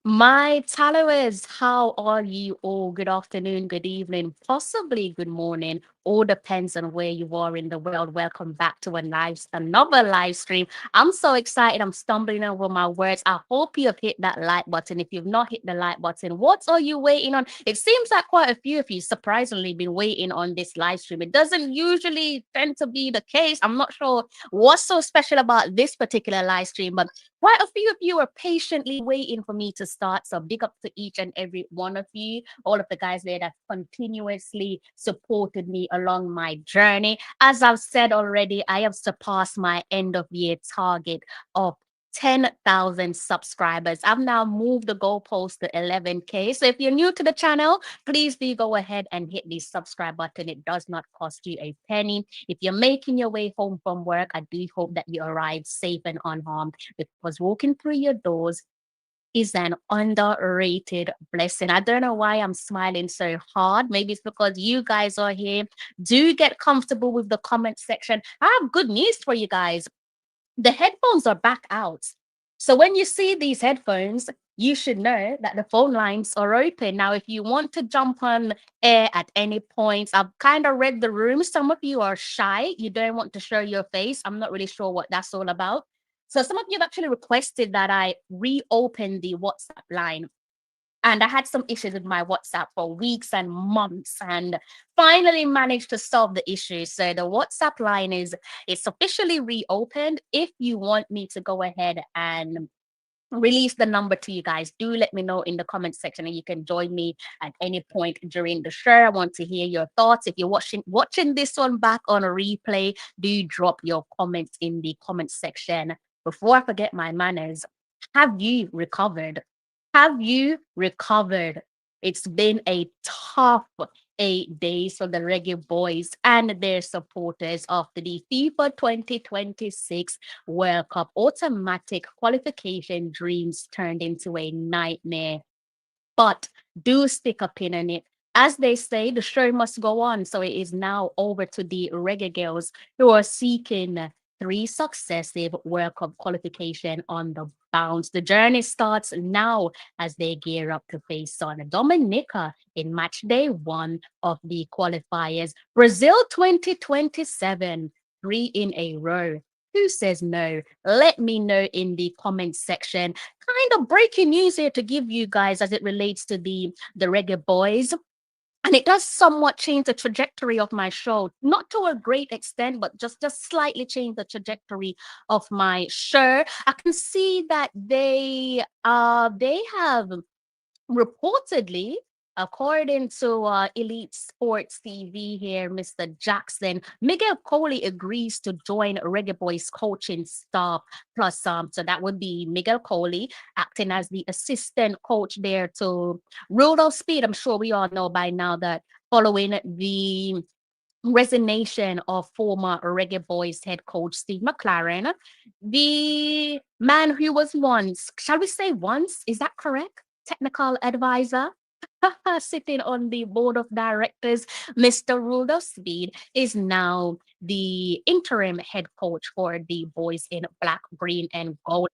My followers, how are you all? Good afternoon, good evening, possibly good morning. All depends on where you are in the world. Welcome back to another live stream. I'm so excited. I'm stumbling over my words. I hope you have hit that like button. If you've not hit the like button, what are you waiting on? It seems like quite a few of you surprisingly been waiting on this live stream. It doesn't usually tend to be the case. I'm not sure what's so special about this particular live stream, but quite a few of you are patiently waiting for me to start. So big up to each and every one of you, all of the guys there that continuously supported me along my journey. As I've said already, I have surpassed my end of year target of 10,000 subscribers. I've now moved the goalpost to 11K. So if you're new to the channel, please do go ahead and hit the subscribe button. It does not cost you a penny. If you're making your way home from work, I do hope that you arrive safe and unharmed, because walking through your doors is an underrated blessing. I don't know why I'm smiling so hard. Maybe it's because you guys are here. Do get comfortable with the comment section. I have good news for you guys. The headphones are back out. So when you see these headphones, you should know that the phone lines are open. Now, if you want to jump on air at any point, I've kind of read the room. Some of you are shy. You don't want to show your face. I'm not really sure what that's all about. So some of you have actually requested that I reopen the WhatsApp line. And I had some issues with my WhatsApp for weeks and months, and finally managed to solve the issue. So the WhatsApp line it's officially reopened. If you want me to go ahead and release the number to you guys, do let me know in the comment section, and you can join me at any point during the show. I want to hear your thoughts. If you're watching this one back on a replay, do drop your comments in the comment section. Before I forget my manners, have you recovered? Have you recovered? It's been a tough 8 days for the Reggae Boys and their supporters after the FIFA 2026 World Cup. Automatic qualification dreams turned into a nightmare. But do stick a pin in it. As they say, the show must go on. So it is now over to the Reggae Girls, who are seeking three successive World Cup qualification on the bounce. The journey starts now as they gear up to face on Dominica in match day one of the qualifiers. Brazil 2027, three in a row. Who says no? Let me know in the comments section. Kind of breaking news here to give you guys as it relates to the Reggae Boys. And it does somewhat change the trajectory of my show, not to a great extent, but just slightly change the trajectory of my show. I can see that they have reportedly, according to Elite Sports TV here, Mr. Jackson, Miguel Coley agrees to join Reggae Boys coaching staff. Plus, so that would be Miguel Coley acting as the assistant coach there to Rudolph Speed. I'm sure we all know by now that following the resignation of former Reggae Boys head coach Steve McLaren, the man who was once, shall we say once, is that correct? Technical advisor sitting on the board of directors, Mr. Rudolph Speed, is now the interim head coach for the boys in black, green, and gold.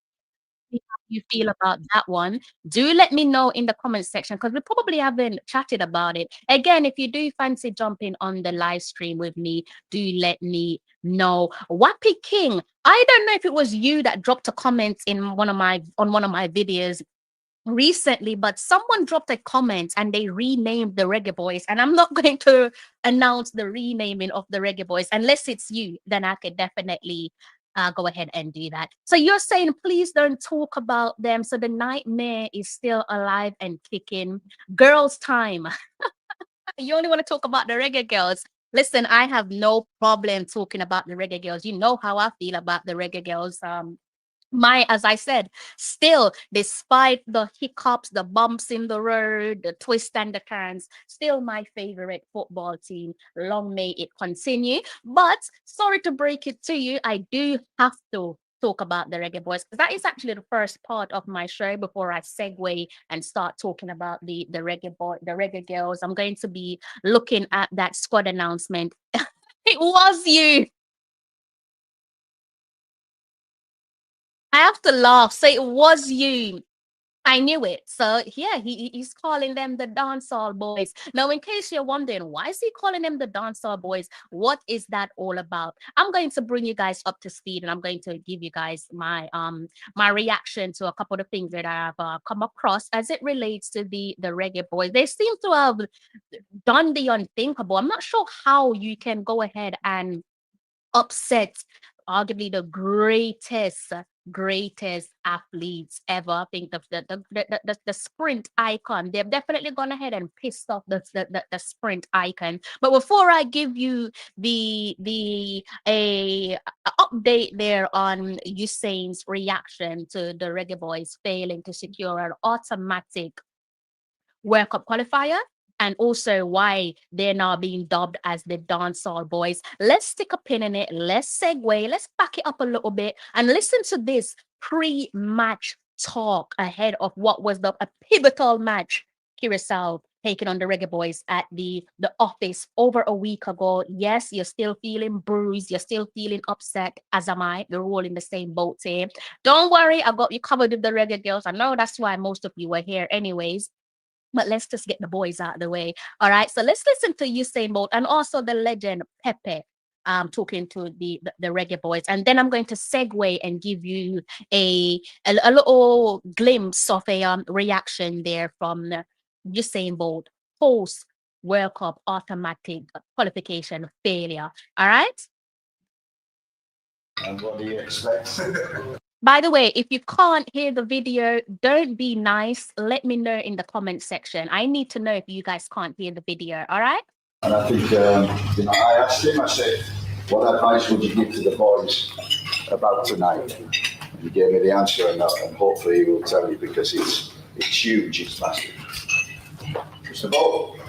How you feel about that one, do let me know in the comment section, because we probably haven't chatted about it. Again, if you do fancy jumping on the live stream with me, do let me know. Wappy King, I don't know if it was you that dropped a comment in one of my videos recently, but someone dropped a comment and they renamed the Reggae Boys. And I'm not going to announce the renaming of the Reggae Boys unless it's you. Then I could definitely go ahead and do that. So you're saying please don't talk about them. So the nightmare is still alive and kicking. Girls' time. You only want to talk about the Reggae Girls. Listen, I have no problem talking about the Reggae Girls. You know how I feel about the Reggae Girls. As I said, still, despite the hiccups, the bumps in the road, the twists and the turns, still my favorite football team. Long may it continue. But sorry to break it to you, I do have to talk about the Reggae Boys, because that is actually the first part of my show before I segue and start talking about the Reggae Boy, the Reggae Girls. I'm going to be looking at that squad announcement. It was you. I have to laugh. So it was you. I knew it. So yeah, he's calling them the dancehall boys. Now, in case you're wondering, why is he calling them the dancehall boys? What is that all about? I'm going to bring you guys up to speed, and I'm going to give you guys my reaction to a couple of things that I've come across as it relates to the Reggae Boys. They seem to have done the unthinkable. I'm not sure how you can go ahead and upset arguably the greatest athletes ever. I think the sprint icon. They've definitely gone ahead and pissed off the sprint icon. But before I give you the a update there on Usain's reaction to the Reggae Boys failing to secure an automatic World Cup qualifier, and also why they're now being dubbed as the dancehall boys. Let's stick a pin in it. Let's segue. Let's back it up a little bit and listen to this pre-match talk ahead of what was a pivotal match. Curacao taking on the Reggae Boys at the office over a week ago. Yes, you're still feeling bruised. You're still feeling upset, as am I. We're all in the same boat here. Don't worry, I got you covered with the Reggae Girls. I know that's why most of you were here anyways, but let's just get the boys out of the way. All right. So let's listen to Usain Bolt and also the legend Pepe talking to the Reggae Boys. And then I'm going to segue and give you a little glimpse of a reaction there from Usain Bolt post World Cup automatic qualification failure. All right. And what do you expect? By the way, if you can't hear the video, don't be nice. Let me know in the comment section. I need to know if you guys can't hear the video. All right. And I think, I asked him, I said, what advice would you give to the boys about tonight? And he gave me the answer, and hopefully he will tell you, because it's huge, it's massive. Mr. Bolt.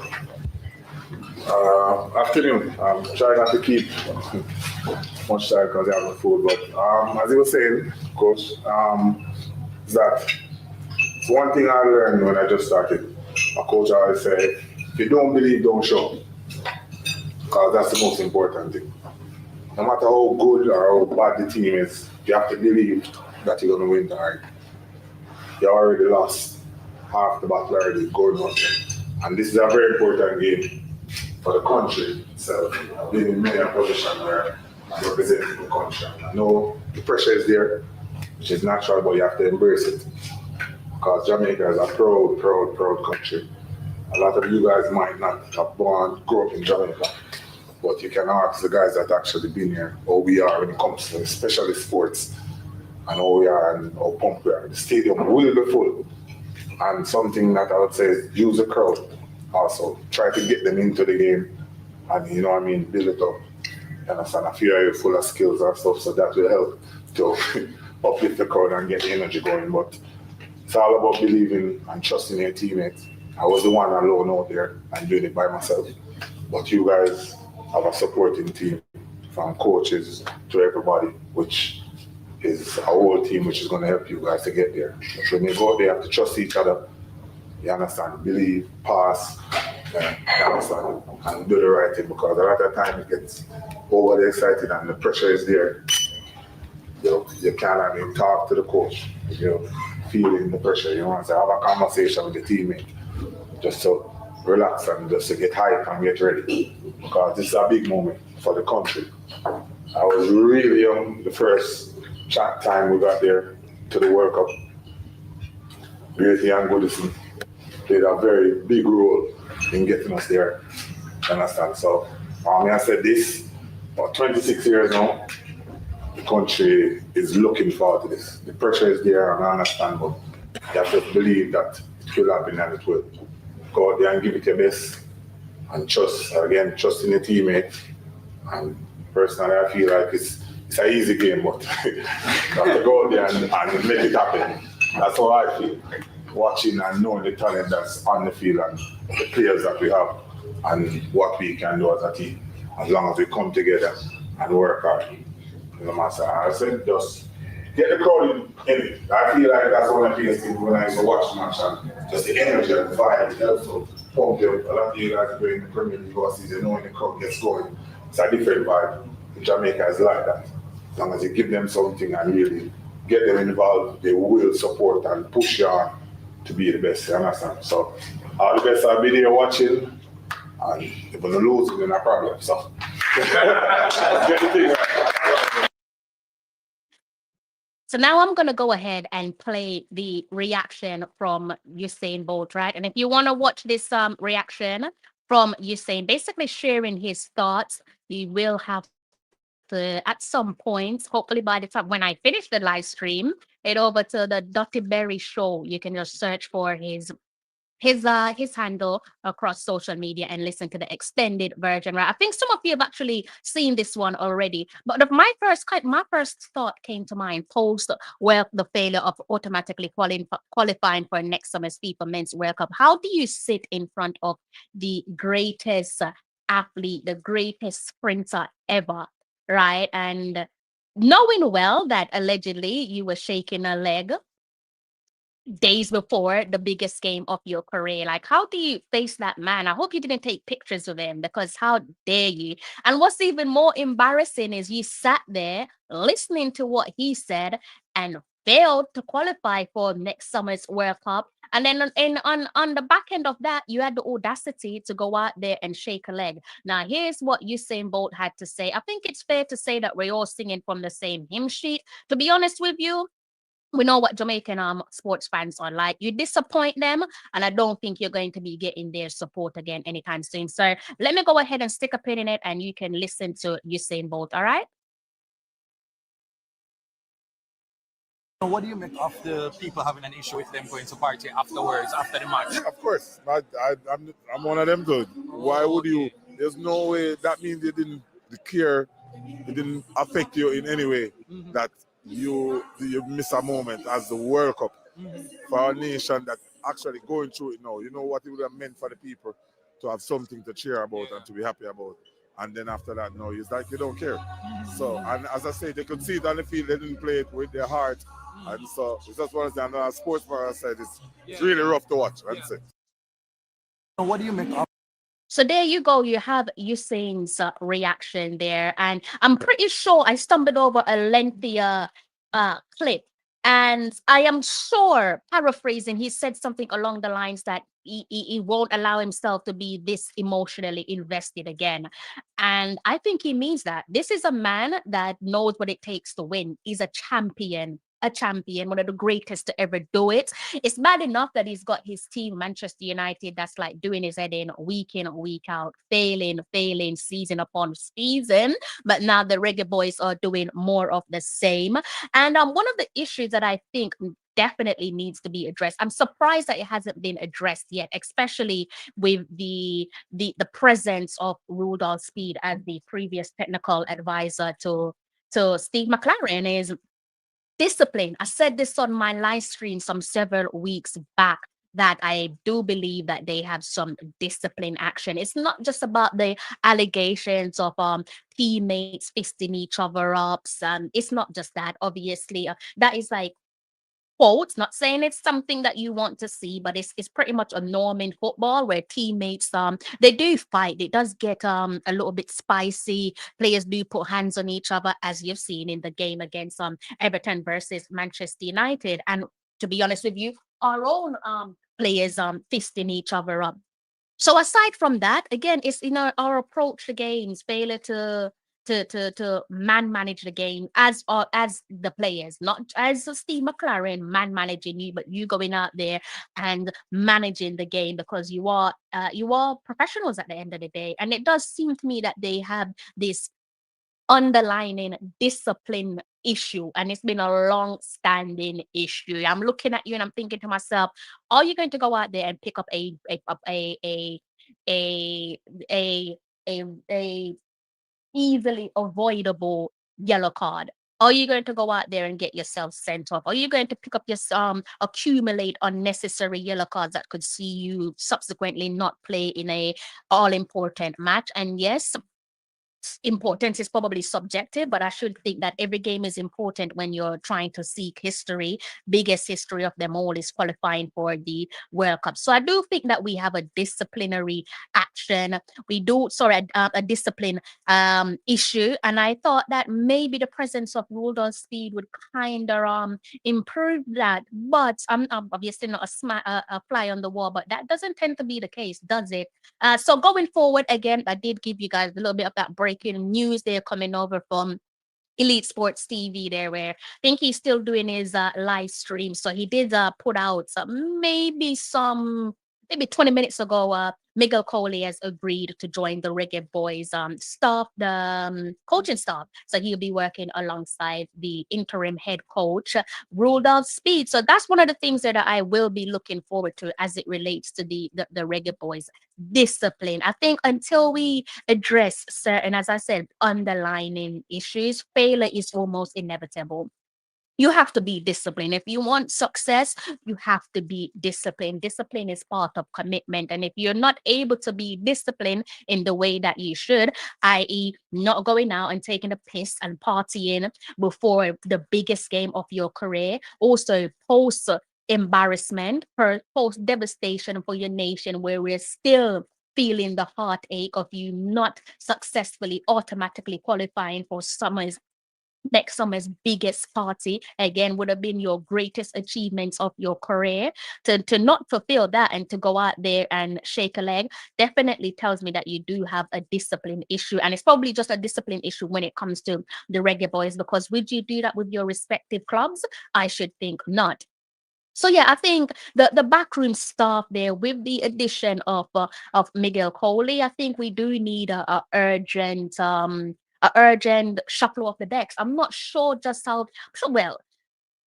Afternoon. I'm trying not to keep much time because I have no food, but as you were saying, Coach, that one thing I learned when I just started. My coach always said, if you don't believe, don't show. Because that's the most important thing. No matter how good or how bad the team is, you have to believe that you're going to win tonight. You already lost half the battle already going on there. And this is a very important game for the country itself, being in many position where I'm representing the country. I know the pressure is there, which is natural, but you have to embrace it. Because Jamaica is a proud country. A lot of you guys might not have grown up in Jamaica, but you can ask the guys that actually been here how we are when it comes to especially sports, and how we are and how pumped we are. The stadium will be full. And something that I would say is use the crowd. Also, try to get them into the game and, build it up. You understand? I feel you're full of skills and stuff, so that will help to uplift the crowd and get the energy going. But it's all about believing and trusting your teammates. I was the one alone out there and doing it by myself. But you guys have a supporting team from coaches to everybody, which is a whole team which is going to help you guys to get there. But when you go out there, you have to trust each other. You understand? Believe, pass, you understand? And do the right thing, because a lot of time it gets overly excited and the pressure is there. You can't even talk to the coach. You're feeling the pressure. You want to have a conversation with the teammate just to relax and just to get hype and get ready, because this is a big moment for the country. I was really young the first time we got there to the World Cup. Great and Goodison played a very big role in getting us there. You understand? So, I said this, about 26 years now, the country is looking forward to this. The pressure is there, and I understand, but you have to believe that it will happen and it will. Go out there and give it your best, and trust in your teammate. And personally, I feel like it's an easy game, but you have to go out there and make it happen. That's how I feel. Watching and knowing the talent that's on the field and the players that we have and what we can do as a team, as long as we come together and work hard. I said, just get the crowd in it. I feel like that's one of the biggest things when I used to watch match, and just the energy and the vibe. It helps to pump you up. A lot of you guys are in the Premier League all season, knowing the crowd gets going. It's a different vibe. In Jamaica is like that. As long as you give them something and really get them involved, they will support and push you on to be the best, you understand? So all the best I'll be there watching, and if we lose, then no problem. So let's get the thing right. So now I'm gonna go ahead and play the reaction from Usain Bolt, right? And if you want to watch this reaction from Usain, basically sharing his thoughts, you will have to at some point, hopefully by the time when I finish the live stream, head over to the Dottie Berry Show. You can just search for his handle across social media and listen to the extended version, right? I think some of you have actually seen this one already, but my first thought came to mind post the failure of automatically qualifying for next summer's FIFA Men's World Cup. How do you sit in front of the greatest athlete, the greatest sprinter ever, right? And knowing well that allegedly you were shaking a leg days before the biggest game of your career. Like, how do you face that man? I hope you didn't take pictures of him because how dare you? And what's even more embarrassing is you sat there listening to what he said and failed to qualify for next summer's World Cup. And then on the back end of that, you had the audacity to go out there and shake a leg. Now, here's what Usain Bolt had to say. I think it's fair to say that we're all singing from the same hymn sheet. To be honest with you, we know what Jamaican sports fans are like. You disappoint them, and I don't think you're going to be getting their support again anytime soon. So let me go ahead and stick a pin in it, and you can listen to Usain Bolt. All right. What do you make of the people having an issue with them going to party afterwards, after the match? Of course, I'm one of them too. Why would you? There's no way. That means they didn't care. It didn't affect you in any way. That you miss a moment as the World Cup for our nation that actually going through it now. You know what it would have meant for the people to have something to cheer about and to be happy about. And then after that, no, it's like they don't care. So, and as I say, they could see it on the field. They didn't play it with their heart. And so it's just one of the sports for us side. It's really rough to watch. That's it. What do you make of? So there you go. You have Usain's reaction there, and I'm pretty sure I stumbled over a lengthier clip, and I am sure, paraphrasing, he said something along the lines that he won't allow himself to be this emotionally invested again. And I think he means that. This is a man that knows what it takes to win. He's a champion, one of the greatest to ever do it. It's bad enough that he's got his team, Manchester United, that's like doing his head in, week out, failing season upon season. But now the Reggae Boyz are doing more of the same. And one of the issues that I think definitely needs to be addressed. I'm surprised that it hasn't been addressed yet, especially with the presence of Rudolph Speed as the previous technical advisor to Steve McLaren is discipline. I said this on my live stream some several weeks back that I do believe that they have some discipline action. It's not just about the allegations of teammates fisting each other up. It's not just that. Obviously, that is like quotes, not saying it's something that you want to see, but it's pretty much a norm in football where teammates they do fight. It does get a little bit spicy. Players do put hands on each other, as you've seen in the game against Everton versus Manchester United. And to be honest with you, our own players fisting each other up. So aside from that, again, it's our approach to games, failure to manage the game as the players, not as Steve McLaren managing you, but you going out there and managing the game because you are professionals at the end of the day. And it does seem to me that they have this underlying discipline issue, and it's been a long-standing issue. I'm looking at you and I'm thinking to myself, are you going to go out there and pick up a a a easily avoidable yellow card? Are you going to go out there and get yourself sent off? Are you going to pick up your accumulate unnecessary yellow cards that could see you subsequently not play in a all important match? And yes, importance is probably subjective, but I should think that every game is important when you're trying to seek history. Biggest history of them all is qualifying for the World Cup. So I do think that we have a disciplinary action. We do, sorry, a discipline issue. And I thought that maybe the presence of ruled on speed would kind of improve that. But I'm obviously not a fly on the wall, but that doesn't tend to be the case, does it? So going forward, again, I did give you guys a little bit of that breaking news there coming over from Elite Sports TV there, where I think he's still doing his live stream. So he did put out maybe 20 minutes ago. Miguel Coley has agreed to join the Reggae Boyz staff, the coaching staff. So he'll be working alongside the interim head coach, ruled out speed. So that's one of the things that I will be looking forward to as it relates to the Reggae Boyz discipline. I think until we address certain, as I said, underlying issues, failure is almost inevitable. You have to be disciplined. If you want success, you have to be disciplined. Discipline is part of commitment. And if you're not able to be disciplined in the way that you should, i.e., not going out and taking a piss and partying before the biggest game of your career, also post embarrassment, post devastation for your nation, where we're still feeling the heartache of you not successfully automatically qualifying for next summer's biggest party, again, would have been your greatest achievements of your career. To not fulfill that and to go out there and shake a leg definitely tells me that you do have a discipline issue. And it's probably just a discipline issue when it comes to the Reggae Boyz, because would you do that with your respective clubs? I should think not. So yeah, I think the backroom staff there, with the addition of Miguel Coley, I think we do need a urgent shuffle of the decks. I'm not sure just how so well.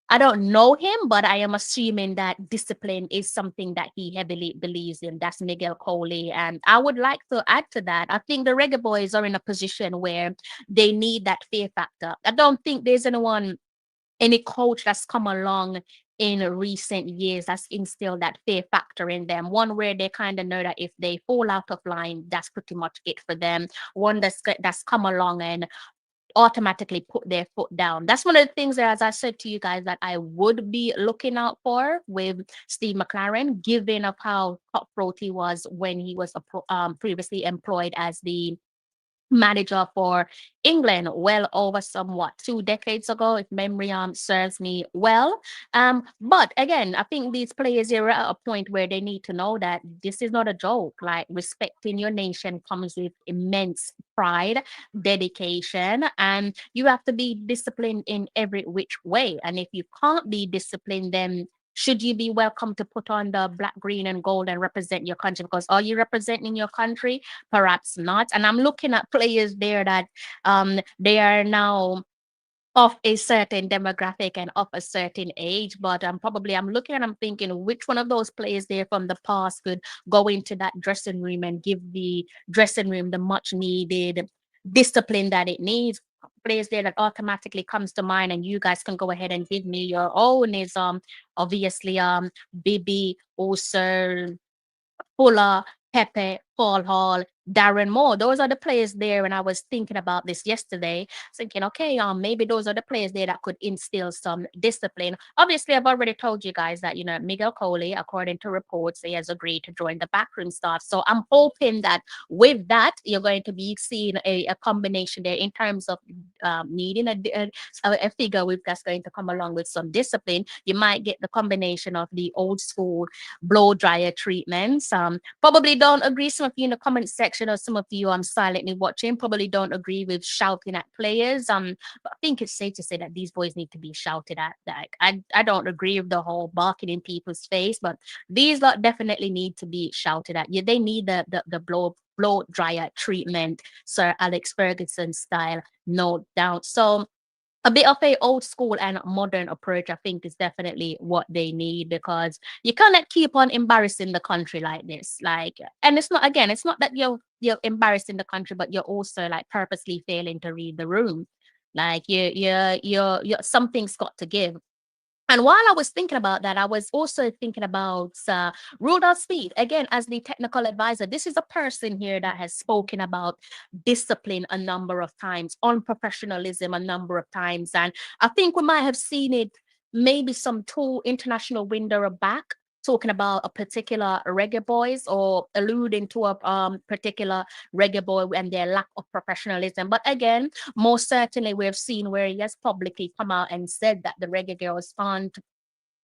I don't know him, but I am assuming that discipline is something that he heavily believes in. That's Miguel Coley. And I would like to add to that. I think the Reggae Boyz are in a position where they need that fear factor. I don't think there's any coach that's come along in recent years that's instilled that fear factor in them. One where they kind of know that if they fall out of line, that's pretty much it for them. One that's come along and automatically put their foot down. That's one of the things that, as I said to you guys, that I would be looking out for with Steve McLaren, given of how cutthroat he was when he was previously employed as the manager for England, well over somewhat 2 decades ago, if memory serves me well. But again, I think these players are at a point where they need to know that this is not a joke. Like, respecting your nation comes with immense pride, dedication, and you have to be disciplined in every which way. And if you can't be disciplined, then should you be welcome to put on the black, green, and gold and represent your country? Because are you representing your country? Perhaps not. And I'm looking at players there that they are now of a certain demographic and of a certain age, but I'm looking and I'm thinking which one of those players there from the past could go into that dressing room and give the dressing room the much needed discipline that it needs. Players there that automatically comes to mind, and you guys can go ahead and give me your own, is obviously Bibi, also Fuller, Pepe, Paul Hall, Darren Moore. Those are the players there. And I was thinking about this yesterday, thinking, okay, maybe those are the players there that could instill some discipline. Obviously, I've already told you guys that, Miguel Coley, according to reports, he has agreed to join the backroom staff. So I'm hoping that with that, you're going to be seeing a combination there in terms of needing a figure that's going to come along with some discipline. You might get the combination of the old school blow dryer treatments. Probably don't agree. Some of you in the comment section, or some of you I'm silently watching, probably don't agree with shouting at players. But I think it's safe to say that these boys need to be shouted at. Like, I don't agree with the whole barking in people's face, but these lot definitely need to be shouted at. Yeah, they need the blow dryer treatment, Sir Alex Ferguson style, no doubt. So a bit of a old school and modern approach, I think, is definitely what they need, because you cannot keep on embarrassing the country like this. Like, and it's not that you're embarrassing the country, but you're also like purposely failing to read the room. Like, something's got to give. And while I was thinking about that, I was also thinking about Rudolph Speed. Again, as the technical advisor, this is a person here that has spoken about discipline a number of times, on professionalism a number of times. And I think we might have seen it maybe some two international window back talking about a particular Reggae Boys or alluding to a particular Reggae Boy and their lack of professionalism. But again, most certainly we've seen where he has publicly come out and said that the Reggae Girls aren't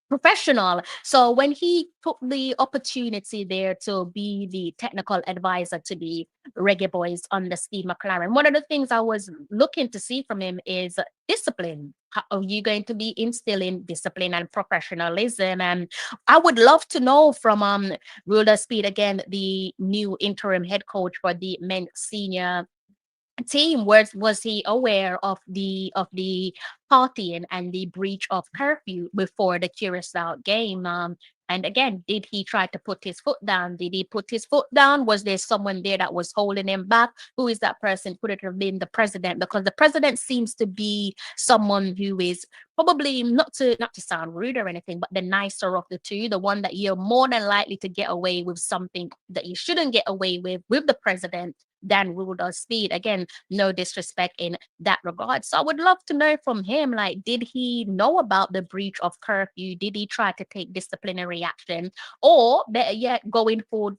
professional. So when he took the opportunity there to be the technical advisor to the Reggae Boys on the Steve McLaren, one of the things I was looking to see from him is discipline. How are you going to be instilling discipline and professionalism? And I would love to know from Ruler Speed again, the new interim head coach for the men's senior team, was he aware of the partying and the breach of curfew before the Curacao game? And again, did he try to put his foot down? Did he put his foot down? Was there someone there that was holding him back? Who is that person? Could it have been the president? Because the president seems to be someone who is probably, not to sound rude or anything, but the nicer of the two, the one that you're more than likely to get away with something that you shouldn't get away with the president than Rudolph Speed. Again, no disrespect in that regard. So I would love to know from him, like, did he know about the breach of curfew? Did he try to take disciplinary action? Or better yet, going forward,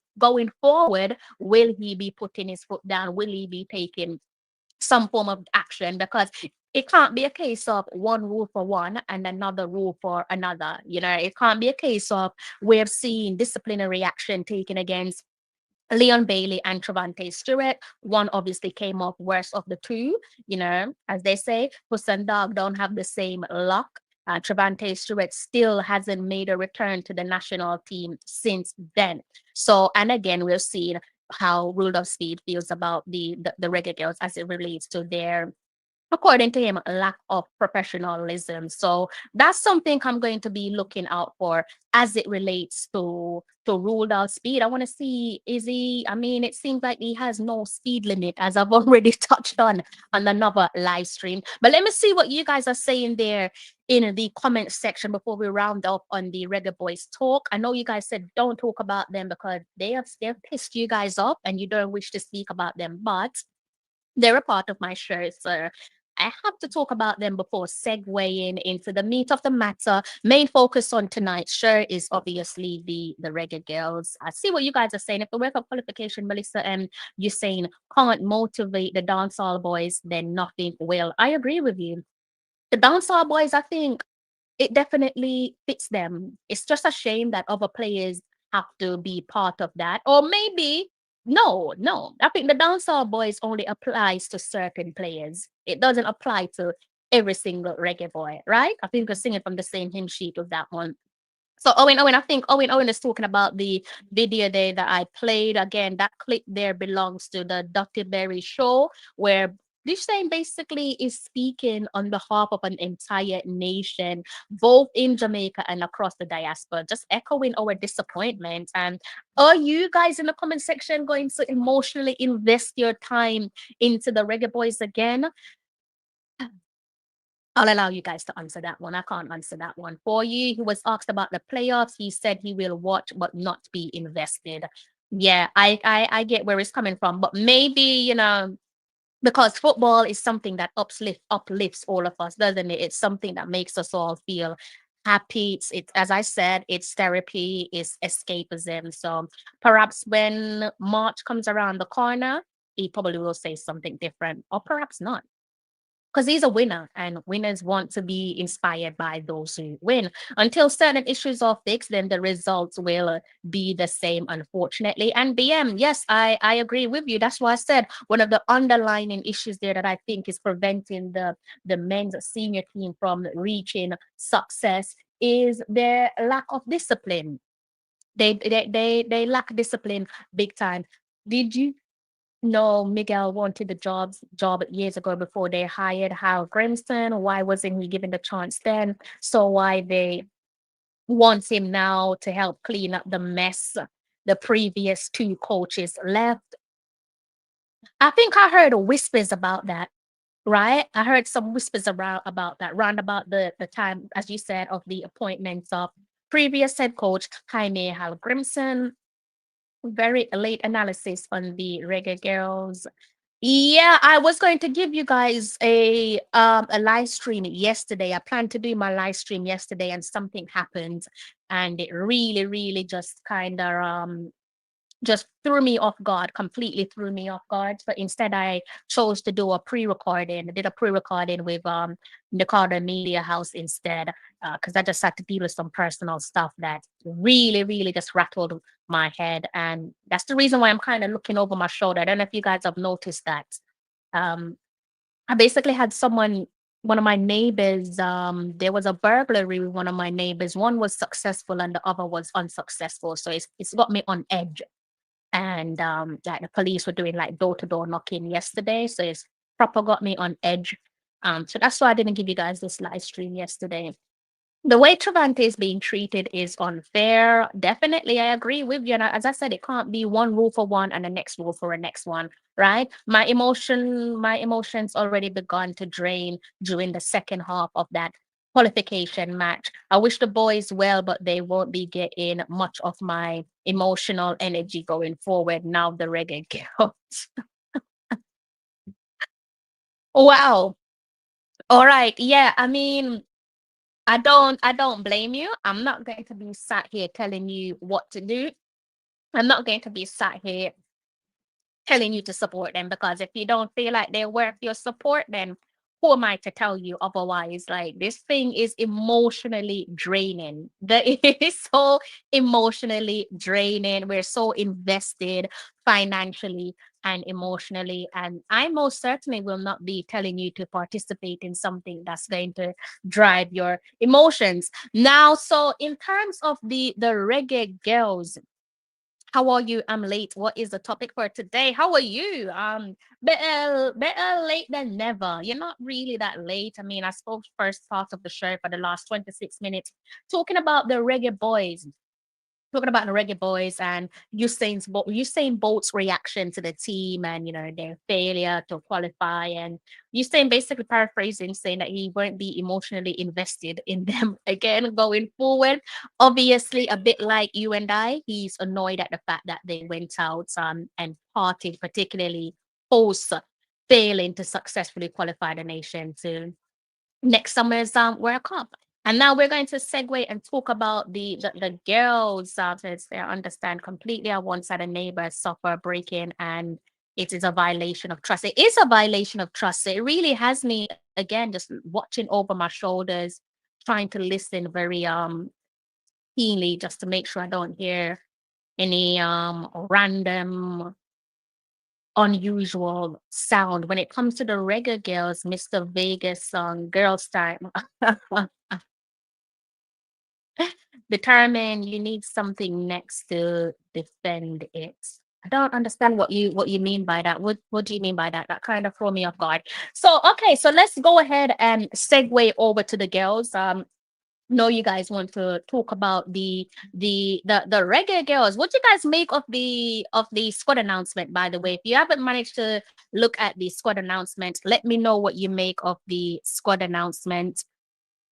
will he be putting his foot down? Will he be taking some form of action? Because it can't be a case of one rule for one and another rule for another. It can't be a case of we've seen disciplinary action taken against Leon Bailey and Travante Stewart. One obviously came off worse of the two, as they say. Puss and Dog don't have the same luck. Travante Stewart still hasn't made a return to the national team since then. So, and again, we've seen how Rudolph Speed feels about the Reggae Girls as it relates to their, according to him, lack of professionalism. So that's something I'm going to be looking out for as it relates to ruled out speed. I want to see, is he, I mean, it seems like he has no speed limit, as I've already touched on another live stream. But let me see what you guys are saying there in the comment section before we round up on the Reggae Boys talk. I know you guys said don't talk about them because they've pissed you guys off and you don't wish to speak about them, but they're a part of my show, so I have to talk about them before segueing into the meat of the matter. Main focus on tonight's show is obviously the Reggae Girls. I see what you guys are saying. If the work of qualification, Melissa, you're saying can't motivate the dancehall boys, then nothing will. I agree with you. The dancehall boys, I think it definitely fits them. It's just a shame that other players have to be part of that. Or maybe, no, no. I think the dancehall boys only applies to certain players. It doesn't apply to every single reggae boy, right? I think we're singing from the same hymn sheet with that one. So Owen, I think Owen is talking about the video there that I played. Again, that clip there belongs to the Dr. Berry show, where this thing basically is speaking on behalf of an entire nation, both in Jamaica and across the diaspora, just echoing our disappointment. And are you guys in the comment section going to emotionally invest your time into the Reggae Boys again? I'll allow you guys to answer that one. I can't answer that one for you. He was asked about the playoffs. He said he will watch but not be invested. Yeah, I get where it's coming from, but maybe, because football is something that uplifts all of us, doesn't it? It's something that makes us all feel happy. It's as I said, it's therapy, it's escapism. So perhaps when March comes around the corner, he probably will say something different, or perhaps not, because he's a winner and winners want to be inspired by those who win. Until certain issues are fixed, then the results will be the same, unfortunately. And BM, yes, I agree with you. That's why I said one of the underlying issues there that I think is preventing the men's senior team from reaching success is their lack of discipline. They lack discipline big time. Did you know Miguel wanted the job years ago before they hired Hal Grimston? Why wasn't he given the chance then? So why they want him now to help clean up the mess the previous two coaches left? I think I heard whispers about that, right? I heard some whispers around about that, round about the time, as you said, of the appointments of previous head coach Jaime Hal Grimson. Very late analysis on the Reggae Girls. Yeah, I was going to give you guys a live stream yesterday. I planned to do my live stream yesterday and something happened and it really, really just kind of just threw me off guard, completely threw me off guard. But instead, I chose to do a pre-recording. I did a pre-recording with the Carter Media House instead, because I just had to deal with some personal stuff that really, really just rattled my head, and that's the reason why I'm kind of looking over my shoulder. I don't know if you guys have noticed that. Um, I basically had someone. One of my neighbors, there was a burglary with one of my neighbors. One was successful and the other was unsuccessful. So it's got me on edge and like the police were doing like door to door knocking yesterday, so it's proper got me on edge. So that's why I didn't give you guys this live stream yesterday. The way Travante is being treated is unfair. Definitely, I agree with you. And as I said, it can't be one rule for one and the next rule for the next one, right? My emotions already begun to drain during the second half of that qualification match. I wish the boys well, but they won't be getting much of my emotional energy going forward now. The reggae girls. Wow. All right. Yeah. I mean, I don't blame you. I'm not going to be sat here telling you what to do. I'm not going to be sat here telling you to support them, because if you don't feel like they're worth your support, then who am I to tell you otherwise? Like, this thing is emotionally draining. It is so emotionally draining. We're so invested financially and emotionally. And I most certainly will not be telling you to participate in something that's going to drive your emotions. Now, so in terms of the reggae girls, how are you? I'm late. What is the topic for today? How are you? Better late than never. You're not really that late. I mean, I spoke first part of the show for the last 26 minutes talking about the Reggae Boys, talking about the Reggae Boys and Usain Bolt's reaction to the team and their failure to qualify, and Usain basically paraphrasing saying that he won't be emotionally invested in them again going forward. Obviously, a bit like you and I, he's annoyed at the fact that they went out and partied, particularly post failing to successfully qualify the nation to next summer's World Cup. And now we're going to segue and talk about the girls. Since I understand completely, I once had a neighbor suffer breaking, and it is a violation of trust. It is a violation of trust. It really has me again just watching over my shoulders, trying to listen very keenly just to make sure I don't hear any random unusual sound when it comes to the reggae girls. Mr. Vegas song Girls Time. Determine you need something next to defend it. I don't understand what you mean by that. What do you mean by that? That kind of threw me off guard. So okay, so let's go ahead and segue over to the girls. Know you guys want to talk about the reggae girls. What do you guys make of the squad announcement? By the way, if you haven't managed to look at the squad announcement, let me know what you make of the squad announcement.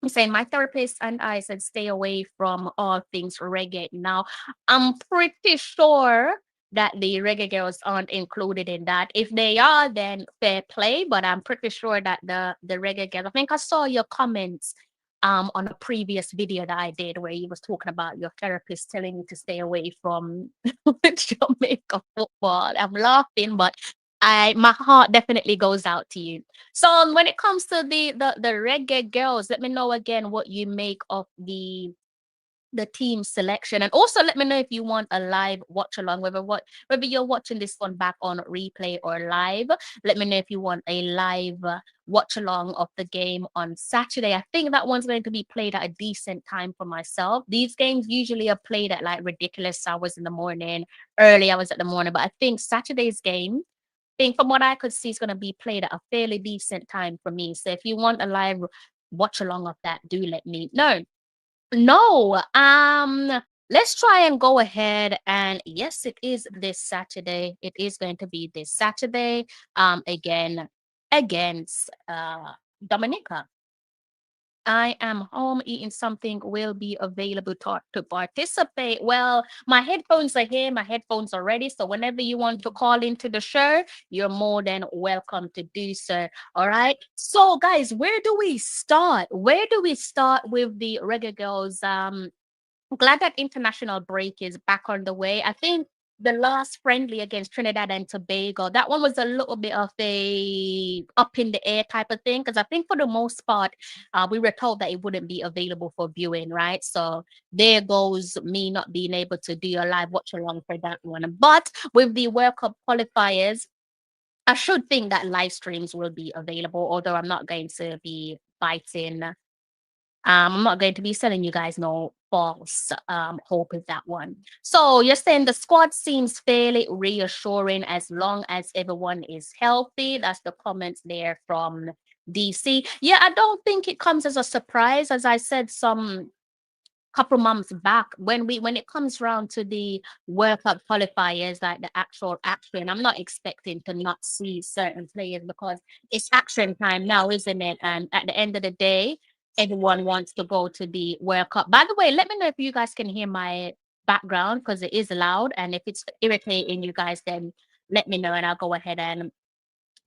Saying my therapist and I said stay away from all things reggae. Now, I'm pretty sure that the reggae girls aren't included in that. If they are, then fair play. But I'm pretty sure that the reggae girls. I think I saw your comments on a previous video that I did where you was talking about your therapist telling you to stay away from Jamaica football. I'm laughing, but I my heart definitely goes out to you. So when it comes to the reggae girls, let me know again what you make of the team selection, and also let me know if you want a live watch along, whether you're watching this one back on replay or live. Let me know if you want a live watch along of the game on Saturday. I think that one's going to be played at a decent time for myself. These games usually are played at like ridiculous hours in the morning, early hours at the morning, but I think Saturday's game, think from what I could see, is going to be played at a fairly decent time for me. So if you want a live watch along of that, do let me know. No, let's try and go ahead and yes, it is this Saturday. It is going to be this Saturday. Again against Dominica. I am home eating something, will be available to participate. Well, my headphones are here, my headphones are ready. So whenever you want to call into the show, you're more than welcome to do so. All right. So guys, where do we start? Where do we start with the Reggae Girls? Glad that international break is back on the way. I think the last friendly against Trinidad and Tobago, that one was a little bit of a up in the air type of thing. Because I think for the most part, we were told that it wouldn't be available for viewing, right? So there goes me not being able to do a live watch along for that one. But with the World Cup qualifiers, I should think that live streams will be available, although I'm not going to be biting I'm not going to be selling you guys no false hope with that one. So you're saying the squad seems fairly reassuring as long as everyone is healthy. That's the comments there from DC. Yeah, I don't think it comes as a surprise. As I said some couple months back when it comes around to the World Cup qualifiers, like the actual action, I'm not expecting to not see certain players because it's action time now, isn't it? And at the end of the day, everyone wants to go to the World Cup. By the way, let me know if you guys can hear my background because it is loud, and if it's irritating you guys, then let me know and I'll go ahead and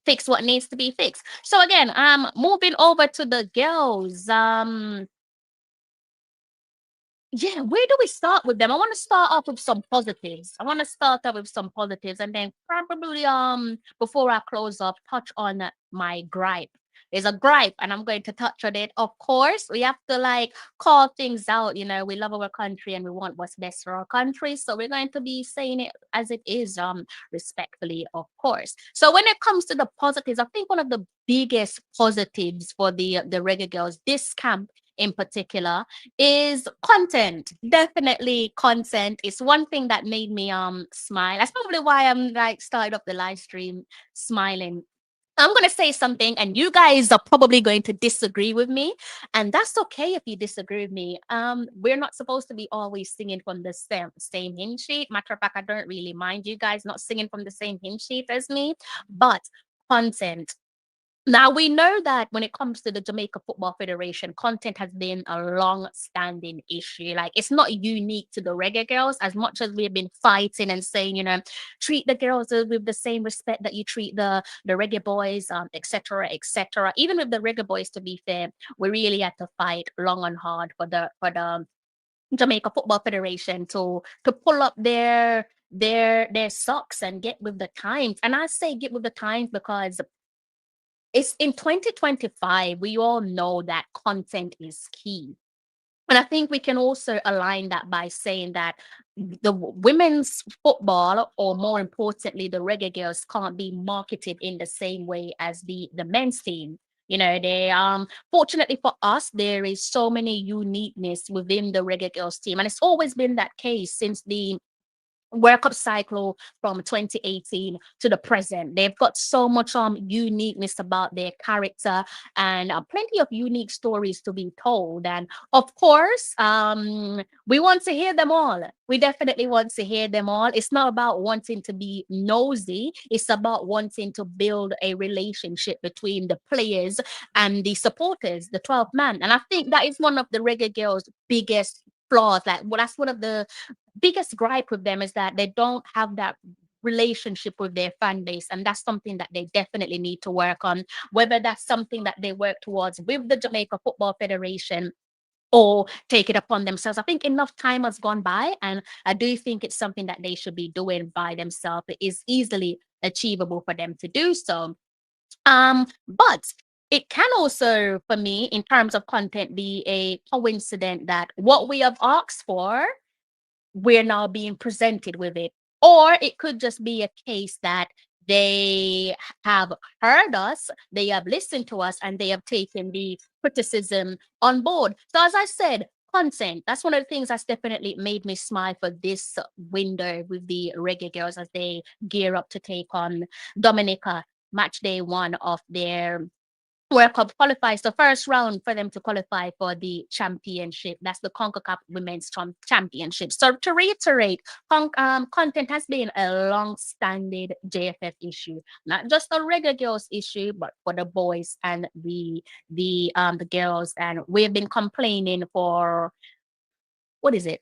fix what needs to be fixed. So again, moving over to the girls. Yeah, where do we start with them? I want to start off with some positives. I want to start off with some positives and then probably before I close off, touch on my gripe. There's a gripe and I'm going to touch on it. Of course, we have to like call things out. You know, we love our country and we want what's best for our country. So we're going to be saying it as it is, respectfully, of course. So when it comes to the positives, I think one of the biggest positives for the Reggae Girls, this camp in particular, is content. Definitely content is one thing that made me smile. That's probably why I'm like started off the live stream smiling. I'm going to say something and you guys are probably going to disagree with me, and that's okay if you disagree with me. We're not supposed to be always singing from the same hymn sheet. Matter of fact, I don't really mind you guys not singing from the same hymn sheet as me, but content. Now we know that when it comes to the Jamaica Football Federation, content has been a long-standing issue. Like it's not unique to the Reggae Girls, as much as we've been fighting and saying, you know, treat the girls with the same respect that you treat the Reggae Boys, etc., etc. Even with the Reggae Boys, to be fair, we really had to fight long and hard for the Jamaica Football Federation to pull up their socks and get with the times. And I say get with the times because it's in 2025, we all know that content is key. And I think we can also align that by saying that the women's football, or more importantly, the Reggae Girls, can't be marketed in the same way as the men's team. You know, they fortunately for us, there is so many uniqueness within the Reggae Girls team. And it's always been that case since the World Cup cycle from 2018 to the present. They've got so much uniqueness about their character and plenty of unique stories to be told. And of course, we want to hear them all. We definitely want to hear them all. It's not about wanting to be nosy, it's about wanting to build a relationship between the players and the supporters, the 12 man. And I think that is one of the Reggae Girls' biggest flaws. Like, well, that's one of the biggest gripe with them is that they don't have that relationship with their fan base, and that's something that they definitely need to work on, whether that's something that they work towards with the Jamaica Football Federation or take it upon themselves. I think enough time has gone by, and I do think it's something that they should be doing by themselves. It is easily achievable for them to do so. But it can also, for me, in terms of content, be a coincidence that what we have asked for, we're now being presented with it. Or it could just be a case that they have heard us, they have listened to us, and they have taken the criticism on board. So, as I said, content, that's one of the things that's definitely made me smile for this window with the Reggae Girls as they gear up to take on Dominica, match day one of their World Cup qualifies the first round for them to qualify for the championship. That's the CONCACAF Women's Championship. So to reiterate, content has been a long-standing JFF issue, not just a Reggae Girls issue, but for the boys and the girls. And we've been complaining for what is it?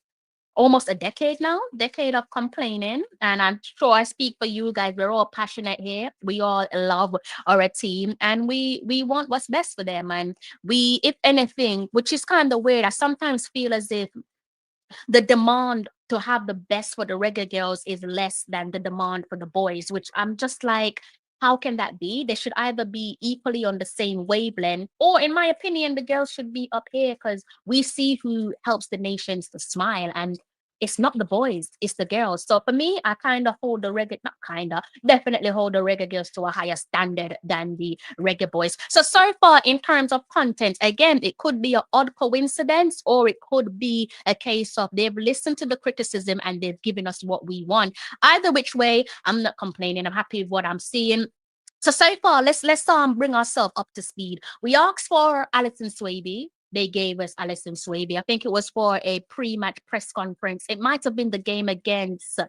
Almost a decade now, decade of complaining. And I'm sure I speak for you guys. We're all passionate here. We all love our team and we want what's best for them. And we, if anything, which is kind of weird, I sometimes feel as if the demand to have the best for the Reggae Girls is less than the demand for the boys, which I'm just like, how can that be? They should either be equally on the same wavelength, or in my opinion, the girls should be up here because we see who helps the nations to smile. And it's not the boys, it's the girls. So for me, I kind of hold the Reggae, not kind of, definitely hold the Reggae Girls to a higher standard than the Reggae Boys. So far, in terms of content, again, it could be an odd coincidence, or it could be a case of they've listened to the criticism and they've given us what we want. Either which way, I'm not complaining. I'm happy with what I'm seeing. So far, let's bring ourselves up to speed. We asked for Alison Swaby. They gave us Alison Swaby. I think it was for a pre-match press conference. It might have been the game against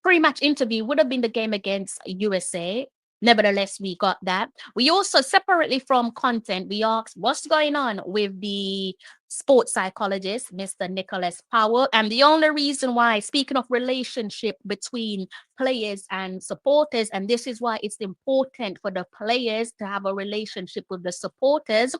pre-match interview would have been the game against USA. Nevertheless, we got that. We also, separately from content, we asked what's going on with the sports psychologist, Mr. Nicholas Powell. And the only reason why, speaking of relationship between players and supporters, and this is why it's important for the players to have a relationship with the supporters,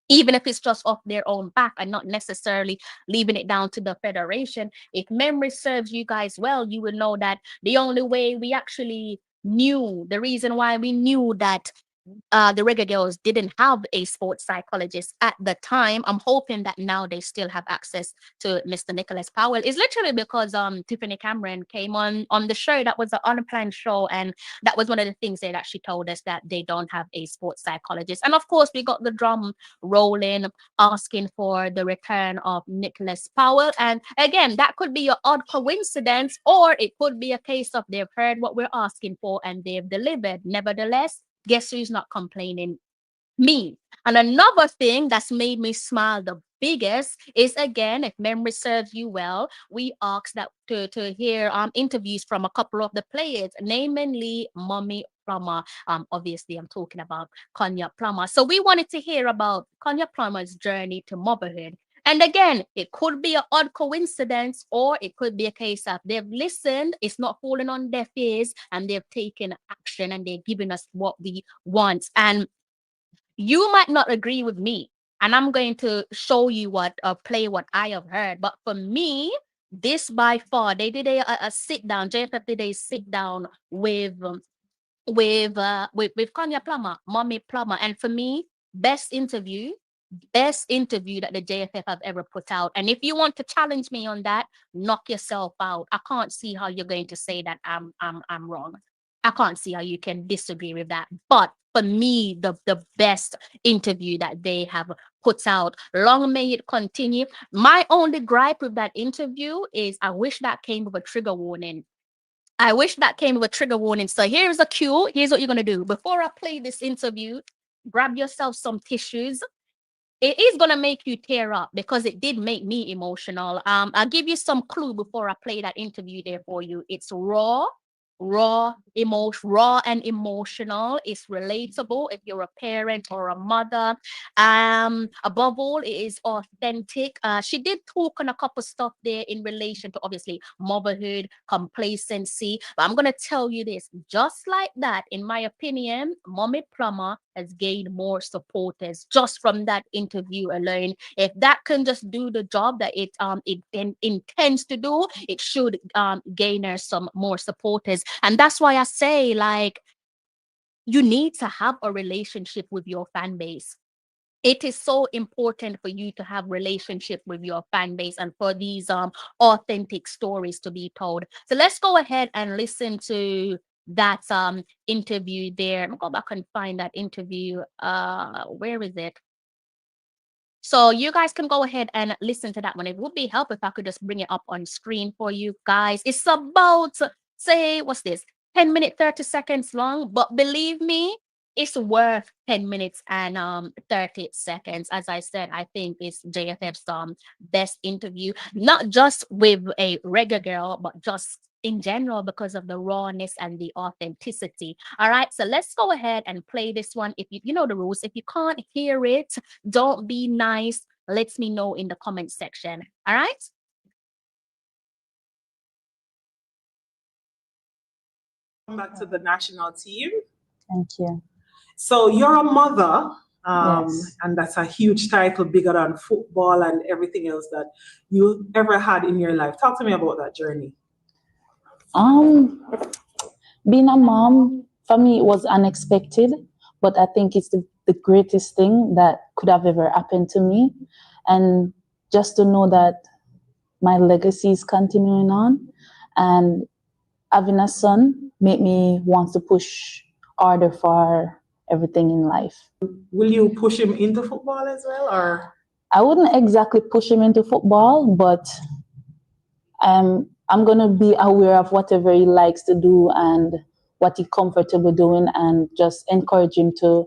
even if it's just off their own back and not necessarily leaving it down to the federation. If memory serves you guys well, you will know that the only way we actually knew, the reason why we knew that the Reggae Girls didn't have a sports psychologist at the time. I'm hoping that now they still have access to Mr. Nicholas Powell. Is literally because Tiffany Cameron came on the show. That was an unplanned show, and that was one of the things that she told us, that they don't have a sports psychologist. And of course, we got the drum rolling, asking for the return of Nicholas Powell. And again, that could be an odd coincidence, or it could be a case of they've heard what we're asking for and they've delivered. Nevertheless, guess who's not complaining? Me. And another thing that's made me smile the biggest is, again, if memory serves you well, we asked that to hear interviews from a couple of the players, namely Mommy Plummer. Obviously, I'm talking about Konya Plummer. So we wanted to hear about Konya Plummer's journey to motherhood. And again, it could be an odd coincidence, or it could be a case of they've listened, it's not falling on deaf ears, and they've taken action and they're giving us what we want. And you might not agree with me, and I'm going to show you play what I have heard. But for me, this by far, they did a sit down. JFF did a sit down with Konya Plummer, Mommy Plummer, and for me, best interview that the JFF have ever put out. And if you want to challenge me on that, knock yourself out. I can't see how you're going to say that I'm wrong. I can't see how you can disagree with that. But for me, the best interview that they have put out. Long may it continue. My only gripe with that interview is I wish that came with a trigger warning. I wish that came with a trigger warning. So here's a cue. Here's what you're gonna do. Before I play this interview, grab yourself some tissues. It is gonna make you tear up because it did make me emotional. I'll give you some clue before I play that interview there for you. It's raw and emotional. It's relatable if you're a parent or a mother. Above all, it is authentic. She did talk on a couple stuff there in relation to obviously motherhood, complacency. But I'm gonna tell you this, just like that, in my opinion, Mommy Plummer has gained more supporters just from that interview alone. If that can just do the job that it intends to do, it should gain her some more supporters. And that's why I say, like, you need to have a relationship with your fan base. It is so important for you to have relationship with your fan base and for these authentic stories to be told. So let's go ahead and listen to that interview there. I'm gonna go back and find that interview. Where is it? So you guys can go ahead and listen to that one. It would be helpful if I could just bring it up on screen for you guys. It's about, say, what's this? 10 minutes, 30 seconds long. But believe me, it's worth 10 minutes and 30 seconds. As I said, I think it's JFF's best interview, not just with a reggae girl, but just in general because of the rawness and the authenticity. All right, so let's go ahead and play this one. If you know the rules, if you can't hear it, don't be nice. Let me know in the comment section. All right. Back to the national team. Thank you. So you're a mother, Yes. and that's a huge title, bigger than football and everything else that you ever had in your life. Talk to me about that journey. Being a mom for me it was unexpected, but I think it's the greatest thing that could have ever happened to me. And just to know that my legacy is continuing on, and having a son made me want to push harder for everything in life. Will you push him into football as well, or? I wouldn't exactly push him into football, but I'm going to be aware of whatever he likes to do and what he's comfortable doing, and just encourage him to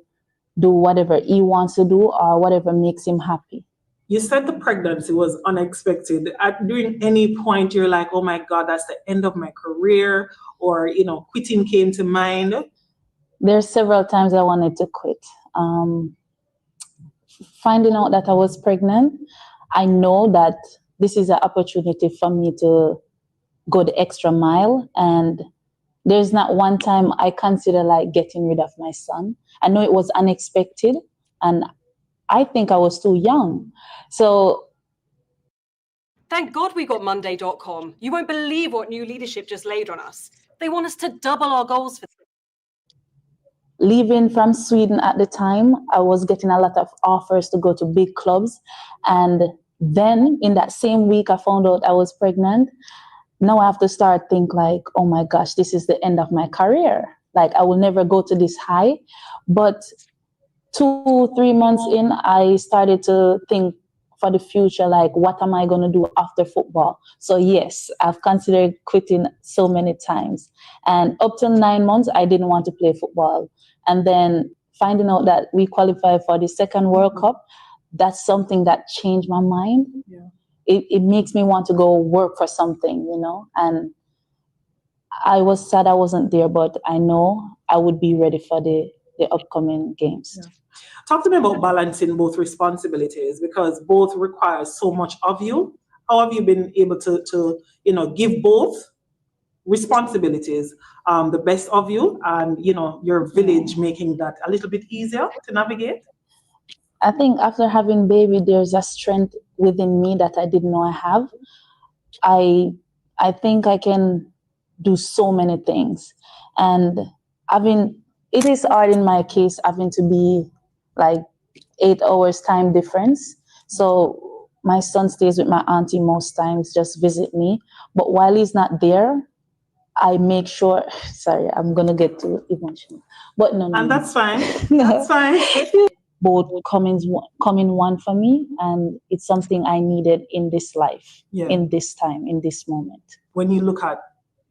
do whatever he wants to do or whatever makes him happy. You said the pregnancy was unexpected. During any point, you're like, oh my God, that's the end of my career, or, you know, quitting came to mind? There's several times I wanted to quit. Finding out that I was pregnant, I know that this is an opportunity for me to go the extra mile. And there's not one time I consider like getting rid of my son. I know it was unexpected, and I think I was too young. So thank God we got Monday.com. You won't believe what new leadership just laid on us. They want us to double our goals for leaving from Sweden at the time, I was getting a lot of offers to go to big clubs. And then in that same week, I found out I was pregnant. Now I have to start think like, oh my gosh, this is the end of my career. Like I will never go to this high. But 2-3 months in, I started to think for the future, like what am I going to do after football? So yes, I've considered quitting so many times. And up till 9 months, I didn't want to play football. And then finding out that we qualified for the second World Cup, that's something that changed my mind. Yeah. It makes me want to go work for something, you know. And I was sad I wasn't there, but I know I would be ready for the upcoming games. Yeah. Talk to me about balancing both responsibilities, because both require so much of you. How have you been able to you know, give both responsibilities the best of you, and you know, your village, making that a little bit easier to navigate? I think after having baby, there's a strength within me that I didn't know I have. I think I can do so many things, and it is hard in my case having to be like 8 hours time difference. So my son stays with my auntie most times, just visit me. But while he's not there, I make sure. Sorry, I'm gonna get too emotional, but no. And that's fine. That's fine. Both come in one for me, and it's something I needed in this life, in this time, in this moment. When you look at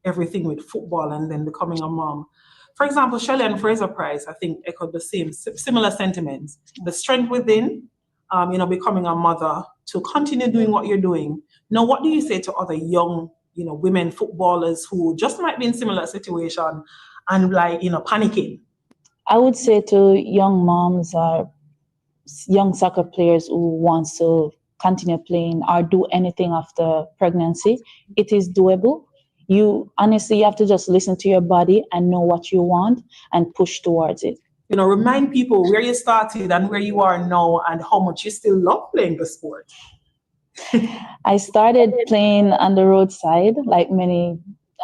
everything with football and then becoming a mom, for example, Shelley and Fraser Price, I think echoed the same similar sentiments. The strength within, you know, becoming a mother to continue doing what you're doing. Now, what do you say to other young, you know, women footballers who just might be in similar situation and like, you know, panicking? I would say to young moms or young soccer players who wants to continue playing or do anything after pregnancy, it is doable. You have to just listen to your body and know what you want and push towards it. You know, remind people where you started and where you are now and how much you still love playing the sport. I started playing on the roadside like many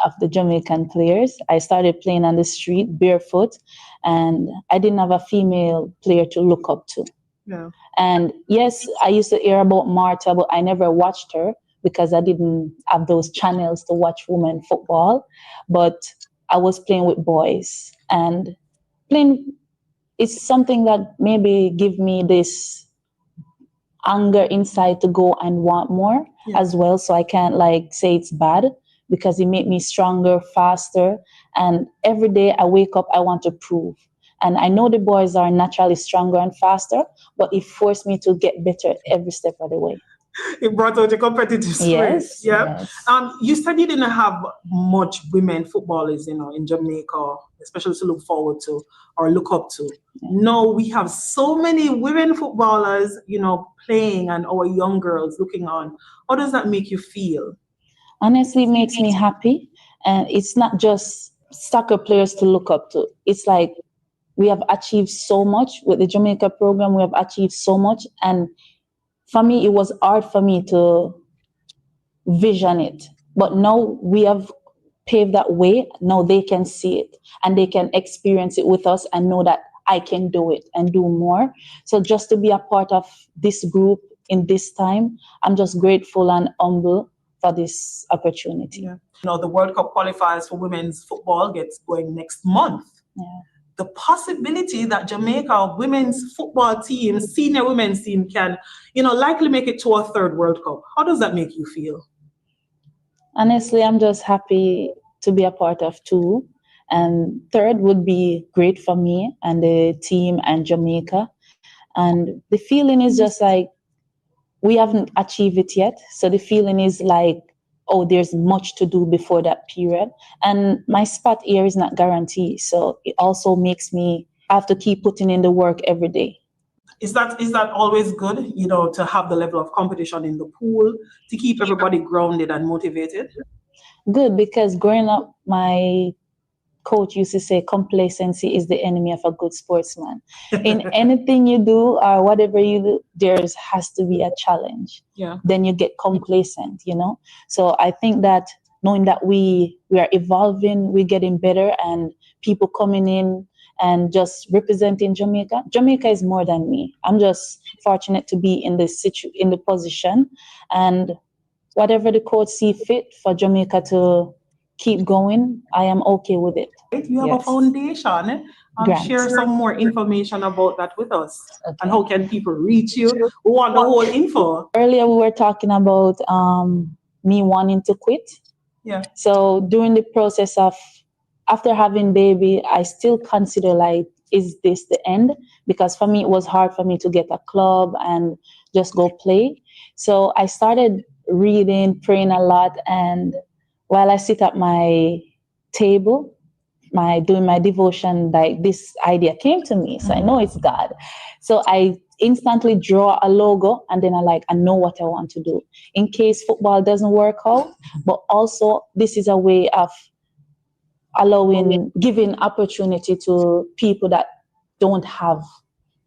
of the Jamaican players. I started playing on the street barefoot, and I didn't have a female player to look up to. Yeah. And yes, I used to hear about Marta, but I never watched her because I didn't have those channels to watch women football. But I was playing with boys, and playing is something that maybe give me this anger inside to go and want more as well. So I can't like say it's bad, because it made me stronger, faster. And every day I wake up, I want to prove And I know the boys are naturally stronger and faster, but it forced me to get better every step of the way. It brought out the competitive spirit. Yes, Yeah. yes. You said you didn't have much women footballers, in Jamaica, especially to look forward to or look up to. No, we have so many women footballers, playing, and our young girls looking on. How does that make you feel? Honestly, it makes me happy. And it's not just soccer players to look up to. It's like we have achieved so much with the Jamaica program. We have achieved so much. And for me, it was hard for me to vision it. But now we have paved that way. Now they can see it and they can experience it with us and know that I can do it and do more. So just to be a part of this group in this time, I'm just grateful and humble for this opportunity. Yeah. The World Cup qualifiers for women's football gets going next month. Yeah. The possibility that Jamaica women's football team, senior women's team, can, likely make it to a third World Cup. How does that make you feel? Honestly, I'm just happy to be a part of two. And third would be great for me and the team and Jamaica. And the feeling is just like we haven't achieved it yet. So the feeling is like, oh, there's much to do before that period. And my spot here is not guaranteed. So it also makes me have to keep putting in the work every day. Is that always good, to have the level of competition in the pool to keep everybody grounded and motivated? Good, because growing up, my coach used to say complacency is the enemy of a good sportsman. In anything you do or whatever you do, there has to be a challenge. Yeah. Then you get complacent, So I think that knowing that we are evolving, we're getting better, and people coming in and just representing Jamaica. Jamaica is more than me. I'm just fortunate to be in the position, and whatever the coach see fit for Jamaica to keep going, I am okay with it. You have a foundation. Share some more information about that with us. Okay. And how can people reach you? We want the whole info. Earlier, we were talking about me wanting to quit. Yeah. So during the process of after having baby, I still consider like, is this the end? Because for me, it was hard for me to get a club and just go play. So I started reading, praying a lot, and while I sit at my table, doing my devotion, like this idea came to me. So I know it's God. So I instantly draw a logo, and then I know what I want to do in case football doesn't work out. But also, this is a way of giving opportunity to people that don't have.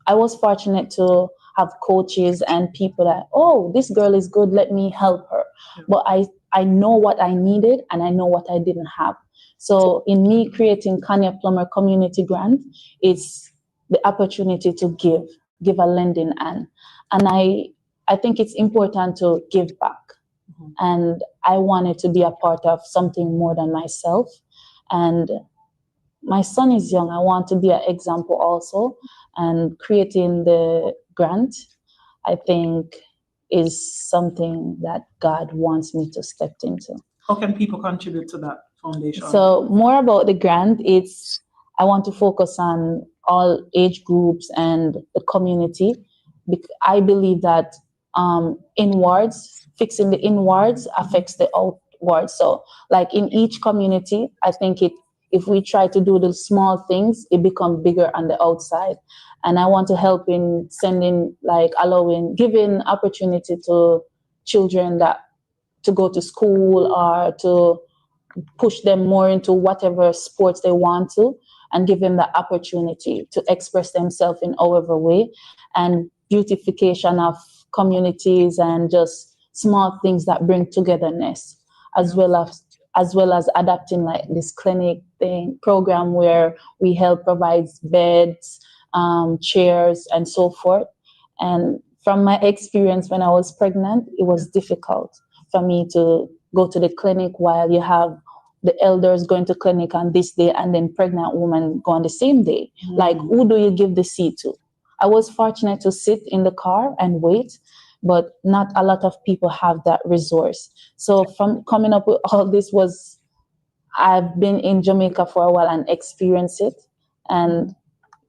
I was fortunate to have coaches and people that, oh, this girl is good, let me help her. Yeah. But I know what I needed and I know what I didn't have. So in me creating Kanya Plummer Community Grant, it's the opportunity to give a lending hand. And I think it's important to give back. Mm-hmm. And I wanted to be a part of something more than myself. And my son is young. I want to be an example also. And creating the grant, I think, is something that God wants me to step into. How can people contribute to that foundation? So more about the grant, I want to focus on all age groups and the community. I believe that fixing the inwards affects the outwards. So like in each community, I think if we try to do the small things, it becomes bigger on the outside. And I want to help in giving opportunity to children to go to school or to push them more into whatever sports they want to, and give them the opportunity to express themselves in however way, and beautification of communities and just small things that bring togetherness, as well as adapting like this clinic program where we help provide beds, chairs, and so forth. And from my experience when I was pregnant, it was difficult for me to go to the clinic while you have the elders going to clinic on this day and then pregnant woman go on the same day. Mm. Like, who do you give the seat to? I was fortunate to sit in the car and wait, but not a lot of people have that resource. So from coming up with all this I've been in Jamaica for a while and experienced it. And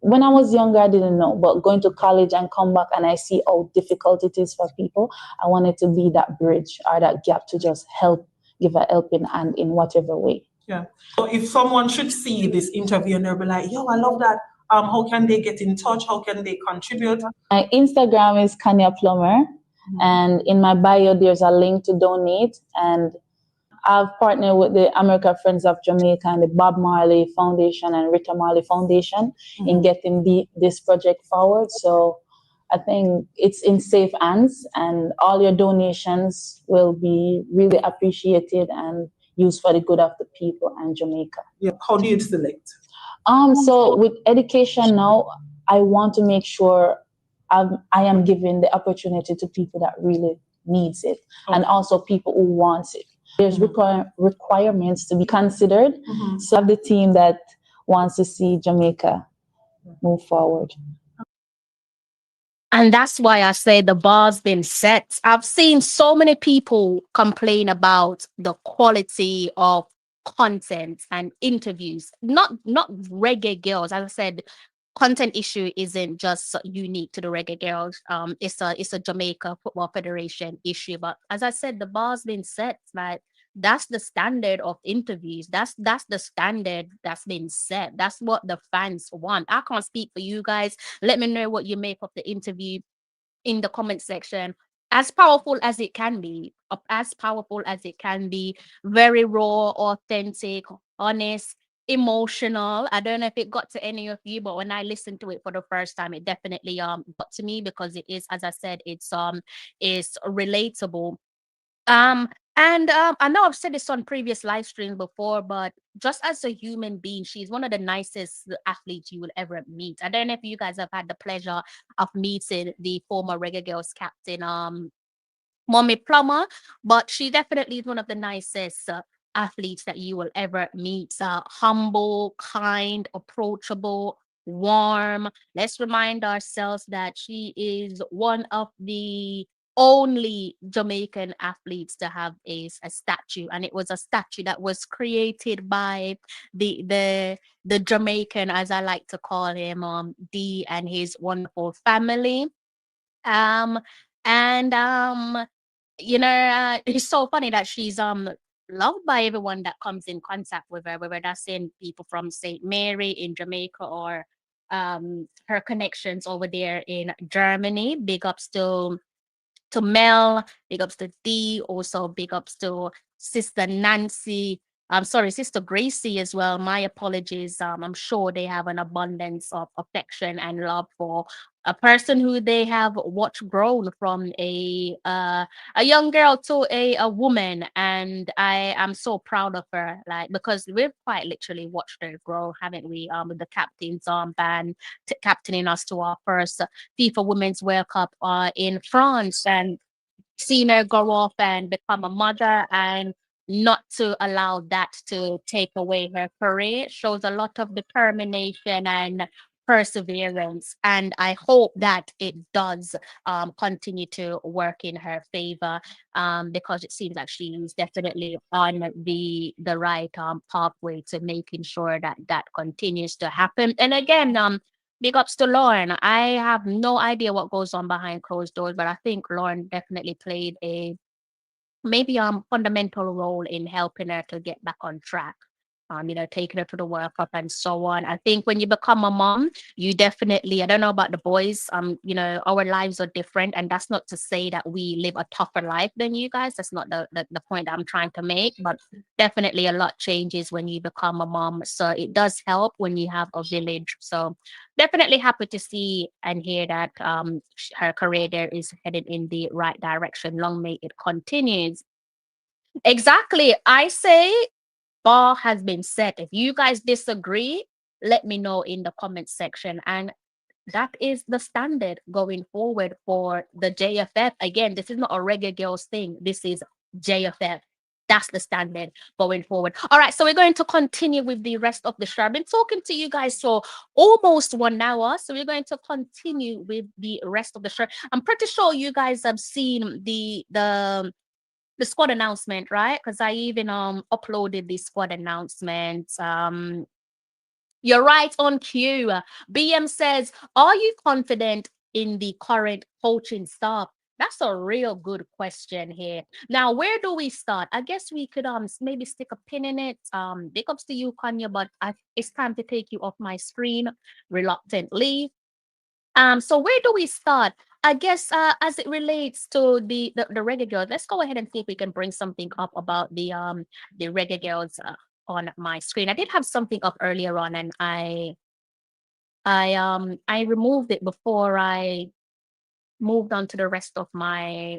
when I was younger, I didn't know, but going to college and come back and I see how difficult it is for people, I wanted to be that bridge or that gap to just help, give a helping hand in whatever way. Yeah. So if someone should see this interview and they'll be like, yo, I love that. How can they get in touch? How can they contribute? My Instagram is Kanya Plummer, and in my bio, there's a link to donate. And I've partnered with the American Friends of Jamaica and the Bob Marley Foundation and Rita Marley Foundation in getting this project forward. So I think it's in safe hands, and all your donations will be really appreciated and used for the good of the people and Jamaica. Yeah. How do you select? So with education now, I want to make sure I am giving the opportunity to people that really needs it, and also people who wants it. There's requirements to be considered. So I have the team that wants to see Jamaica move forward. And that's why I say the bar's been set. I've seen so many people complain about the quality of content and interviews. Not Reggae Girlz. As I said, content issue isn't just unique to the Reggae Girlz. It's a Jamaica Football Federation issue. But as I said, the bar's been set. Like, that's the standard of interviews. That's the standard that's been set. That's what the fans want. I can't speak for you guys. Let me know what you make of the interview in the comment section. As powerful as it can be, very raw, authentic, honest, emotional. I don't know if it got to any of you, but when I listened to it for the first time, it definitely got to me, because it is, as I said, it's relatable. Um, and I know I've said this on previous live streams before, but just as a human being, she's one of the nicest athletes you will ever meet. I don't know if you guys have had the pleasure of meeting the former Reggae Girls captain, Mommy Plummer, but she definitely is one of the nicest athletes that you will ever meet. Humble, kind, approachable, warm. Let's remind ourselves that she is one of the only Jamaican athletes to have a statue, and it was a statue that was created by the Jamaican, as I like to call him, D, and his wonderful family. Um and it's so funny that she's loved by everyone that comes in contact with her, whether that's in people from St. Mary in Jamaica or her connections over there in Germany. Big ups to Mel, big ups to D, also big ups to Sister Nancy. I'm sorry, Sister Gracie as well. My apologies. I'm sure they have an abundance of affection and love for a person who they have watched grown from a young girl to a woman, and I am so proud of her. Like, because we've quite literally watched her grow, haven't we? With the captain's armband, captaining us to our first FIFA Women's World Cup in France, and seen her grow up and become a mother, and not to allow that to take away her career shows a lot of determination and perseverance. And I hope that it does continue to work in her favor, because it seems like she's definitely on the right pathway to making sure that that continues to happen. And again, big ups to Lauren. I have no idea what goes on behind closed doors, but I think Lauren definitely played a maybe fundamental role in helping her to get back on track. Taking her to the World Cup and so on. I think when you become a mom, you definitely, I don't know about the boys, our lives are different. And that's not to say that we live a tougher life than you guys. That's not the point that I'm trying to make, but definitely a lot changes when you become a mom. So it does help when you have a village. So definitely happy to see and hear that her career there is headed in the right direction. Long may it continues. Exactly. I say bar has been set. If you guys disagree, let me know in the comment section. And that is the standard going forward for the JFF. Again, this is not a Reggae Girls thing. This is JFF. That's the standard going forward. All right, so we're going to continue with the rest of the show. I've been talking to you guys for almost 1 hour, so we're going to continue with the rest of the show. I'm pretty sure you guys have seen the squad announcement, right? Because I even uploaded the squad announcement You're right on cue. BM says, are you confident in the current coaching staff? That's a real good question here. Now, where do we start? I guess we could maybe stick a pin in it. Big ups to you, Kanya, but it's time to take you off my screen reluctantly. So where do we start? I guess as it relates to the Reggae Girls, let's go ahead and see if we can bring something up about the Reggae Girls on my screen. I did have something up earlier on, and I removed it before I moved on to the rest of my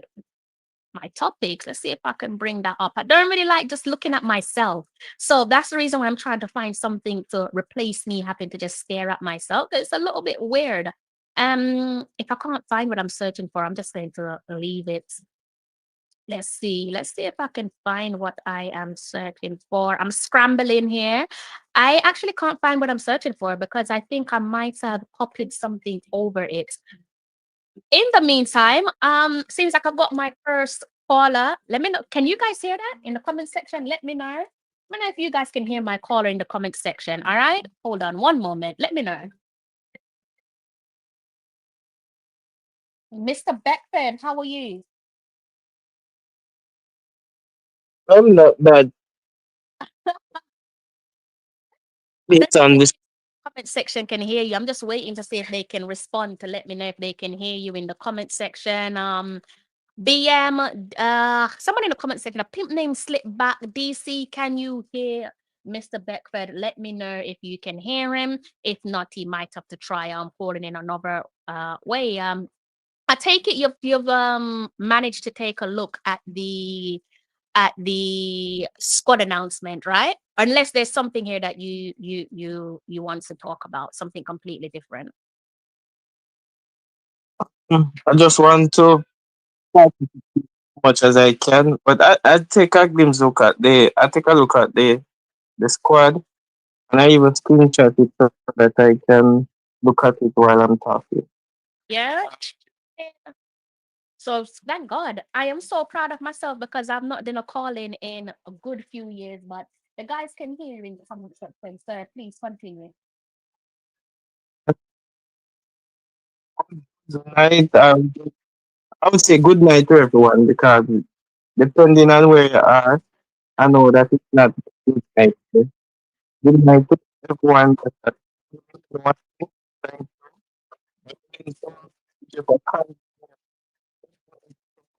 topics. Let's see if I can bring that up. I don't really like just looking at myself. So that's the reason why I'm trying to find something to replace me having to just stare at myself. It's a little bit weird. If I can't find what I'm searching for, I'm just going to leave it. Let's see. Let's see if I can find what I am searching for. I'm scrambling here. I actually can't find what I'm searching for because I think I might have copied something over it. In the meantime, seems like I've got my first caller. Let me know. Can you guys hear that in the comment section? Let me know. Let me know if you guys can hear my caller in the comment section. All right. Hold on one moment. Let me know. Mr. Beckford, how are you? I'm not bad. Based on this, Comment section can hear you. I'm just waiting to see if they can respond to let me know if they can hear you in the comment section. BM, someone in the comment section, a pimp name slip back. DC, can you hear Mr. Beckford? Let me know if you can hear him. If not, he might have to try calling in another way. I take it you've managed to take a look at the squad announcement, right? Unless there's something here that you want to talk about, something completely different. I just want to practice as much as I can, but I take a glimpse look at I take a look at the squad, and I even screenshot it so that I can look at it while I'm talking. Yeah. So thank God. I am so proud of myself because I've not done a calling in a good few years, but the guys can hear in the comment section. So please continue. Tonight, I would say good night to everyone because depending on where you are, I know that it's not good night. Good night to everyone. Thank you for coming,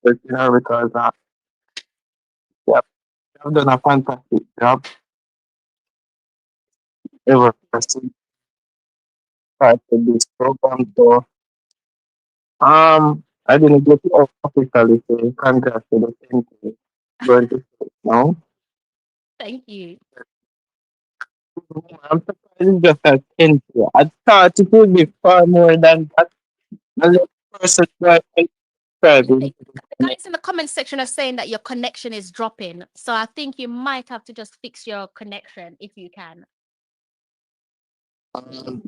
because yeah, I've done a fantastic job ever since I started this program. So I didn't get it officially, so congrats to the center. Going to start now. Thank you. I'm surprised it's just at 10. I thought it would be far more than that. A little person driving. The guys in the comment section are saying that your connection is dropping. So I think you might have to just fix your connection if you can. Um,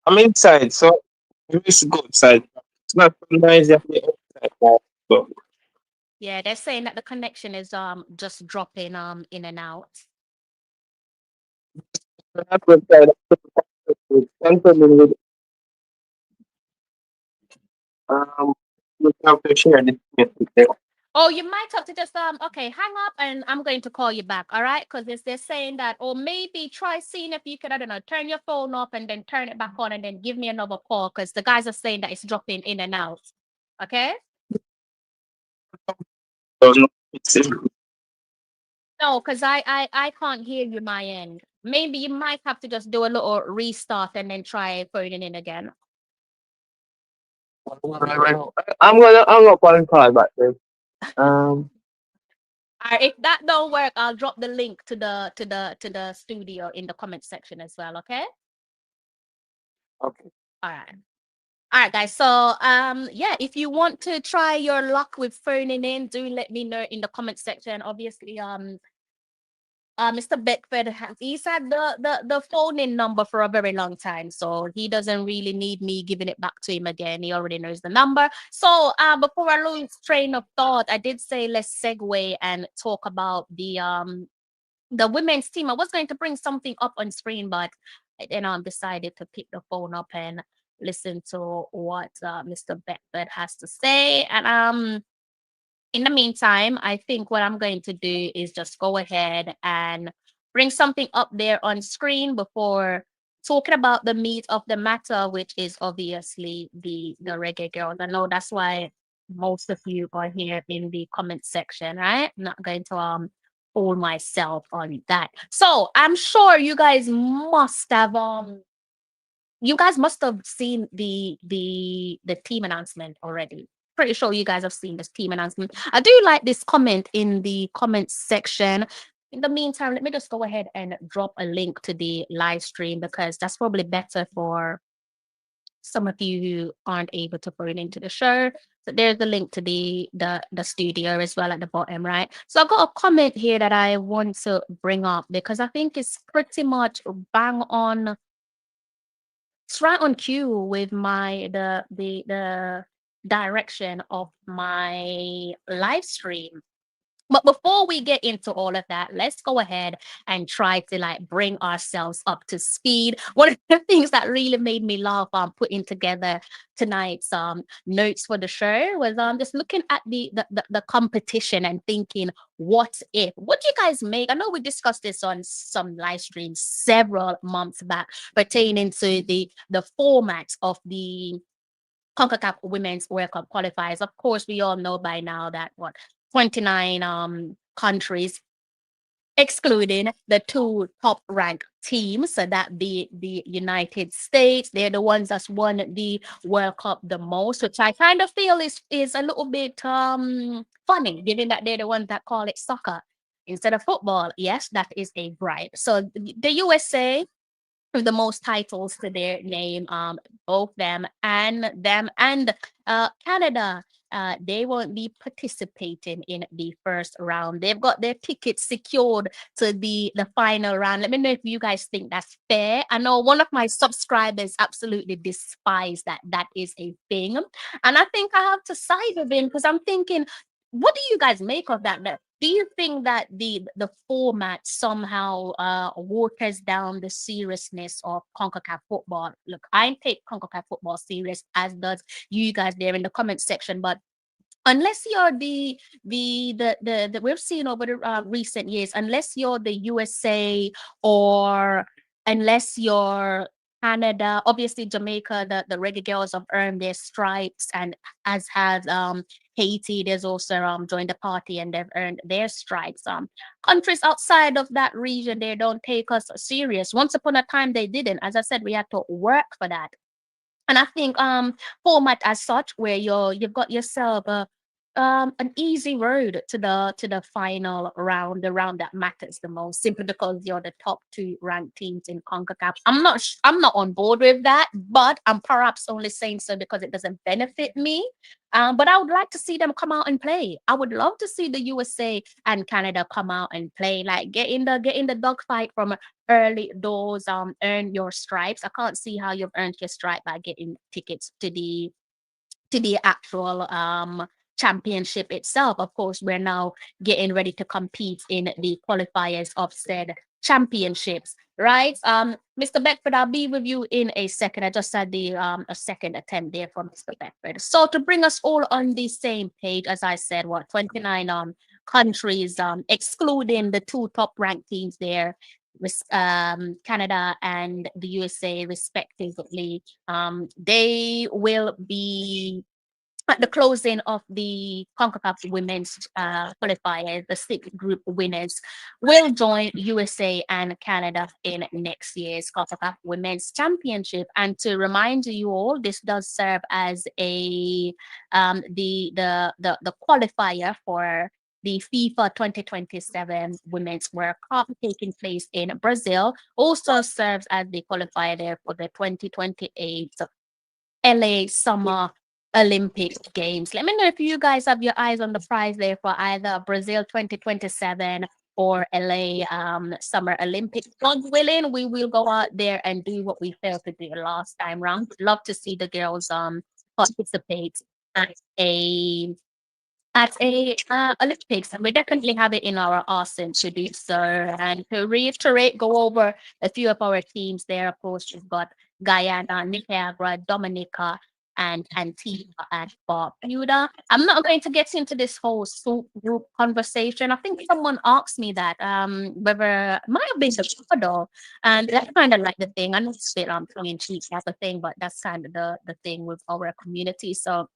I'm inside, so we should go outside. It's not so noisy at the outside now. So Yeah, they're saying that the connection is just dropping in and out. we're not outside. Controlling with um we have to share this space with them. Oh, you might have to just okay, hang up and I'm going to call you back, all right? Because they're saying that, or maybe try seeing if you could, I don't know, turn your phone off and then turn it back on and then give me another call because the guys are saying that it's dropping in and out. Okay? So no, it's No, because I can't hear you my end. Maybe you might have to just do a little restart and then try phoning in again. I'm gonna hang up and call back then. Um All right, if that don't work, I'll drop the link to the studio in the comment section as well, okay? okay. All right. All right, guys. So, yeah, if you want to try your luck with phoning in, do let me know in the comment section. Obviously, Mr. Beckford he's had the phone in number for a very long time, so he doesn't really need me giving it back to him again. He already knows the number. So, before I lose train of thought, I did say let's segue and talk about the women's team. I was going to bring something up on screen, but I then decided to pick the phone up and listen to what Mr. Beckford has to say. And in the meantime, I think what I'm going to do is just go ahead and bring something up there on screen before talking about the meat of the matter, which is obviously the Reggae Girls. I know that's why most of you are here in the comment section, right? I'm not going to fool myself on that. So I'm sure you guys must have seen the team announcement already. Pretty sure you guys have seen this team announcement. I do like this comment in the comment section. In the meantime, let me just go ahead and drop a link to the live stream because that's probably better for some of you who aren't able to put it into the show. So there's the link to the studio as well at the bottom, right? So I've got a comment here that I want to bring up because I think it's pretty much bang on, it's right on cue with my the direction of my live stream. But before we get into all of that, let's go ahead and try to like bring ourselves up to speed. One of the things that really made me laugh putting together tonight's notes for the show was just looking at the competition and thinking, what do you guys make? I know we discussed this on some live streams several months back pertaining to the format of the CONCACAF Women's World Cup qualifiers. Of course, we all know by now that 29 countries, excluding the two top ranked teams, so that be the United States. They're the ones that's won the World Cup the most, which I kind of feel is a little bit funny, given that they're the ones that call it soccer instead of football. Yes, that is a bribe. So the USA with the most titles to their name, both them and Canada. They won't be participating in the first round. They've got their tickets secured to the final round. Let me know if you guys think that's fair. I know one of my subscribers absolutely despise that that is a thing, and I think I have to side with him because I'm thinking, what do you guys make of that? Do you think that the format somehow waters down the seriousness of CONCACAF football? Look, I take CONCACAF football serious, as does you guys there in the comment section. But unless you're the we've seen over the recent years, unless you're the USA or unless you're Canada, obviously Jamaica, the Reggae Girls have earned their stripes, and as has Haiti, there's also joined the party and they've earned their stripes. Countries outside of that region, they don't take us serious. Once upon a time they didn't. As I said, we had to work for that. And I think format as such, where you've got yourself an easy road to the final round, the round that matters the most, simply because you're the top two ranked teams in CONCACAF. I'm not on board with that, but I'm perhaps only saying so because it doesn't benefit me. But I would like to see them come out and play. I would love to see the USA and Canada come out and play, like get in the dogfight from early doors, earn your stripes. I can't see how you've earned your stripe by getting tickets to the actual championship itself. Of course, we're now getting ready to compete in the qualifiers of said championships, right? Mr. Beckford, I'll be with you in a second. I just had the a second attempt there from Mr. Beckford. So to bring us all on the same page, as I said, 29 countries, excluding the two top ranked teams there, Canada and the USA respectively. They will be at the closing of the CONCACAF women's qualifiers. The six group winners will join USA and Canada in next year's CONCACAF Women's Championship. And to remind you all, this does serve as a the qualifier for the FIFA 2027 Women's World Cup taking place in Brazil. Also serves as the qualifier there for the 2028 LA Summer Olympic Games. Let me know if you guys have your eyes on the prize there for either Brazil 2027 or LA Summer Olympics. God willing, we will go out there and do what we failed to do last time round. Love to see the girls participate at a at a Olympics, and we definitely have it in our arsenal to do so. And to reiterate, go over a few of our teams there. Of course, we've got Guyana, Nicaragua, Dominica, and Antigua and Barbuda. I'm not going to get into this whole soup group conversation. I think someone asked me that whether it might have been the Ecuador, and that's kind of like the thing. I know it's a bit tongue in cheek type of thing, but that's kind of the thing with our community. So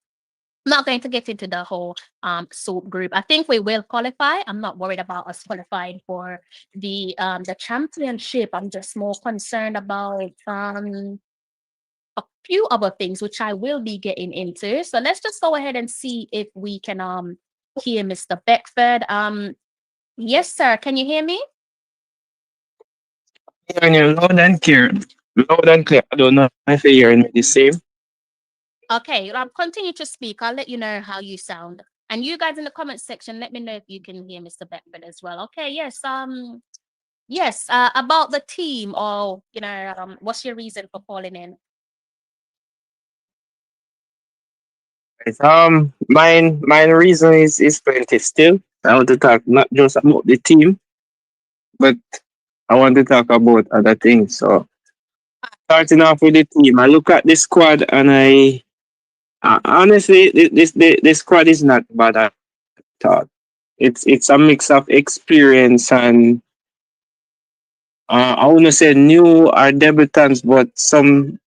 I'm not going to get into the whole soap group. I think we will qualify. I'm not worried about us qualifying for the championship. I'm just more concerned about a few other things which I will be getting into. So let's just go ahead and see if we can hear Mr. Beckford. Yes, sir. Can you hear me? Hearing you loud and clear. Loud and clear. I don't know if you're hearing me the same. Okay, I'll continue to speak. I'll let you know how you sound. And you guys in the comment section, let me know if you can hear Mr. Beckford as well. Okay, yes. Yes, about the team, or what's your reason for calling in? Mine reason is plenty still. I want to talk not just about the team, but I want to talk about other things. So starting off with the team, I look at the squad and honestly, this squad is not bad at all. It's a mix of experience and I wouldn't say new or debutants, but some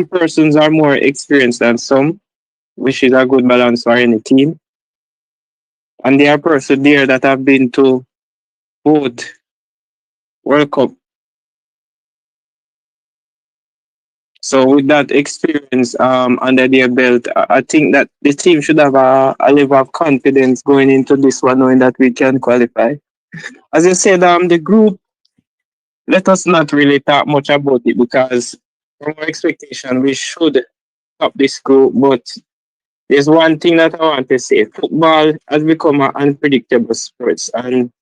persons are more experienced than some, which is a good balance for any team. And there are persons there that have been to both World Cup. So with that experience under their belt, I think that the team should have a level of confidence going into this one, knowing that we can qualify. As you said, the group, let us not really talk much about it because from our expectation, we should top this group. But there's one thing that I want to say: football has become an unpredictable sport, and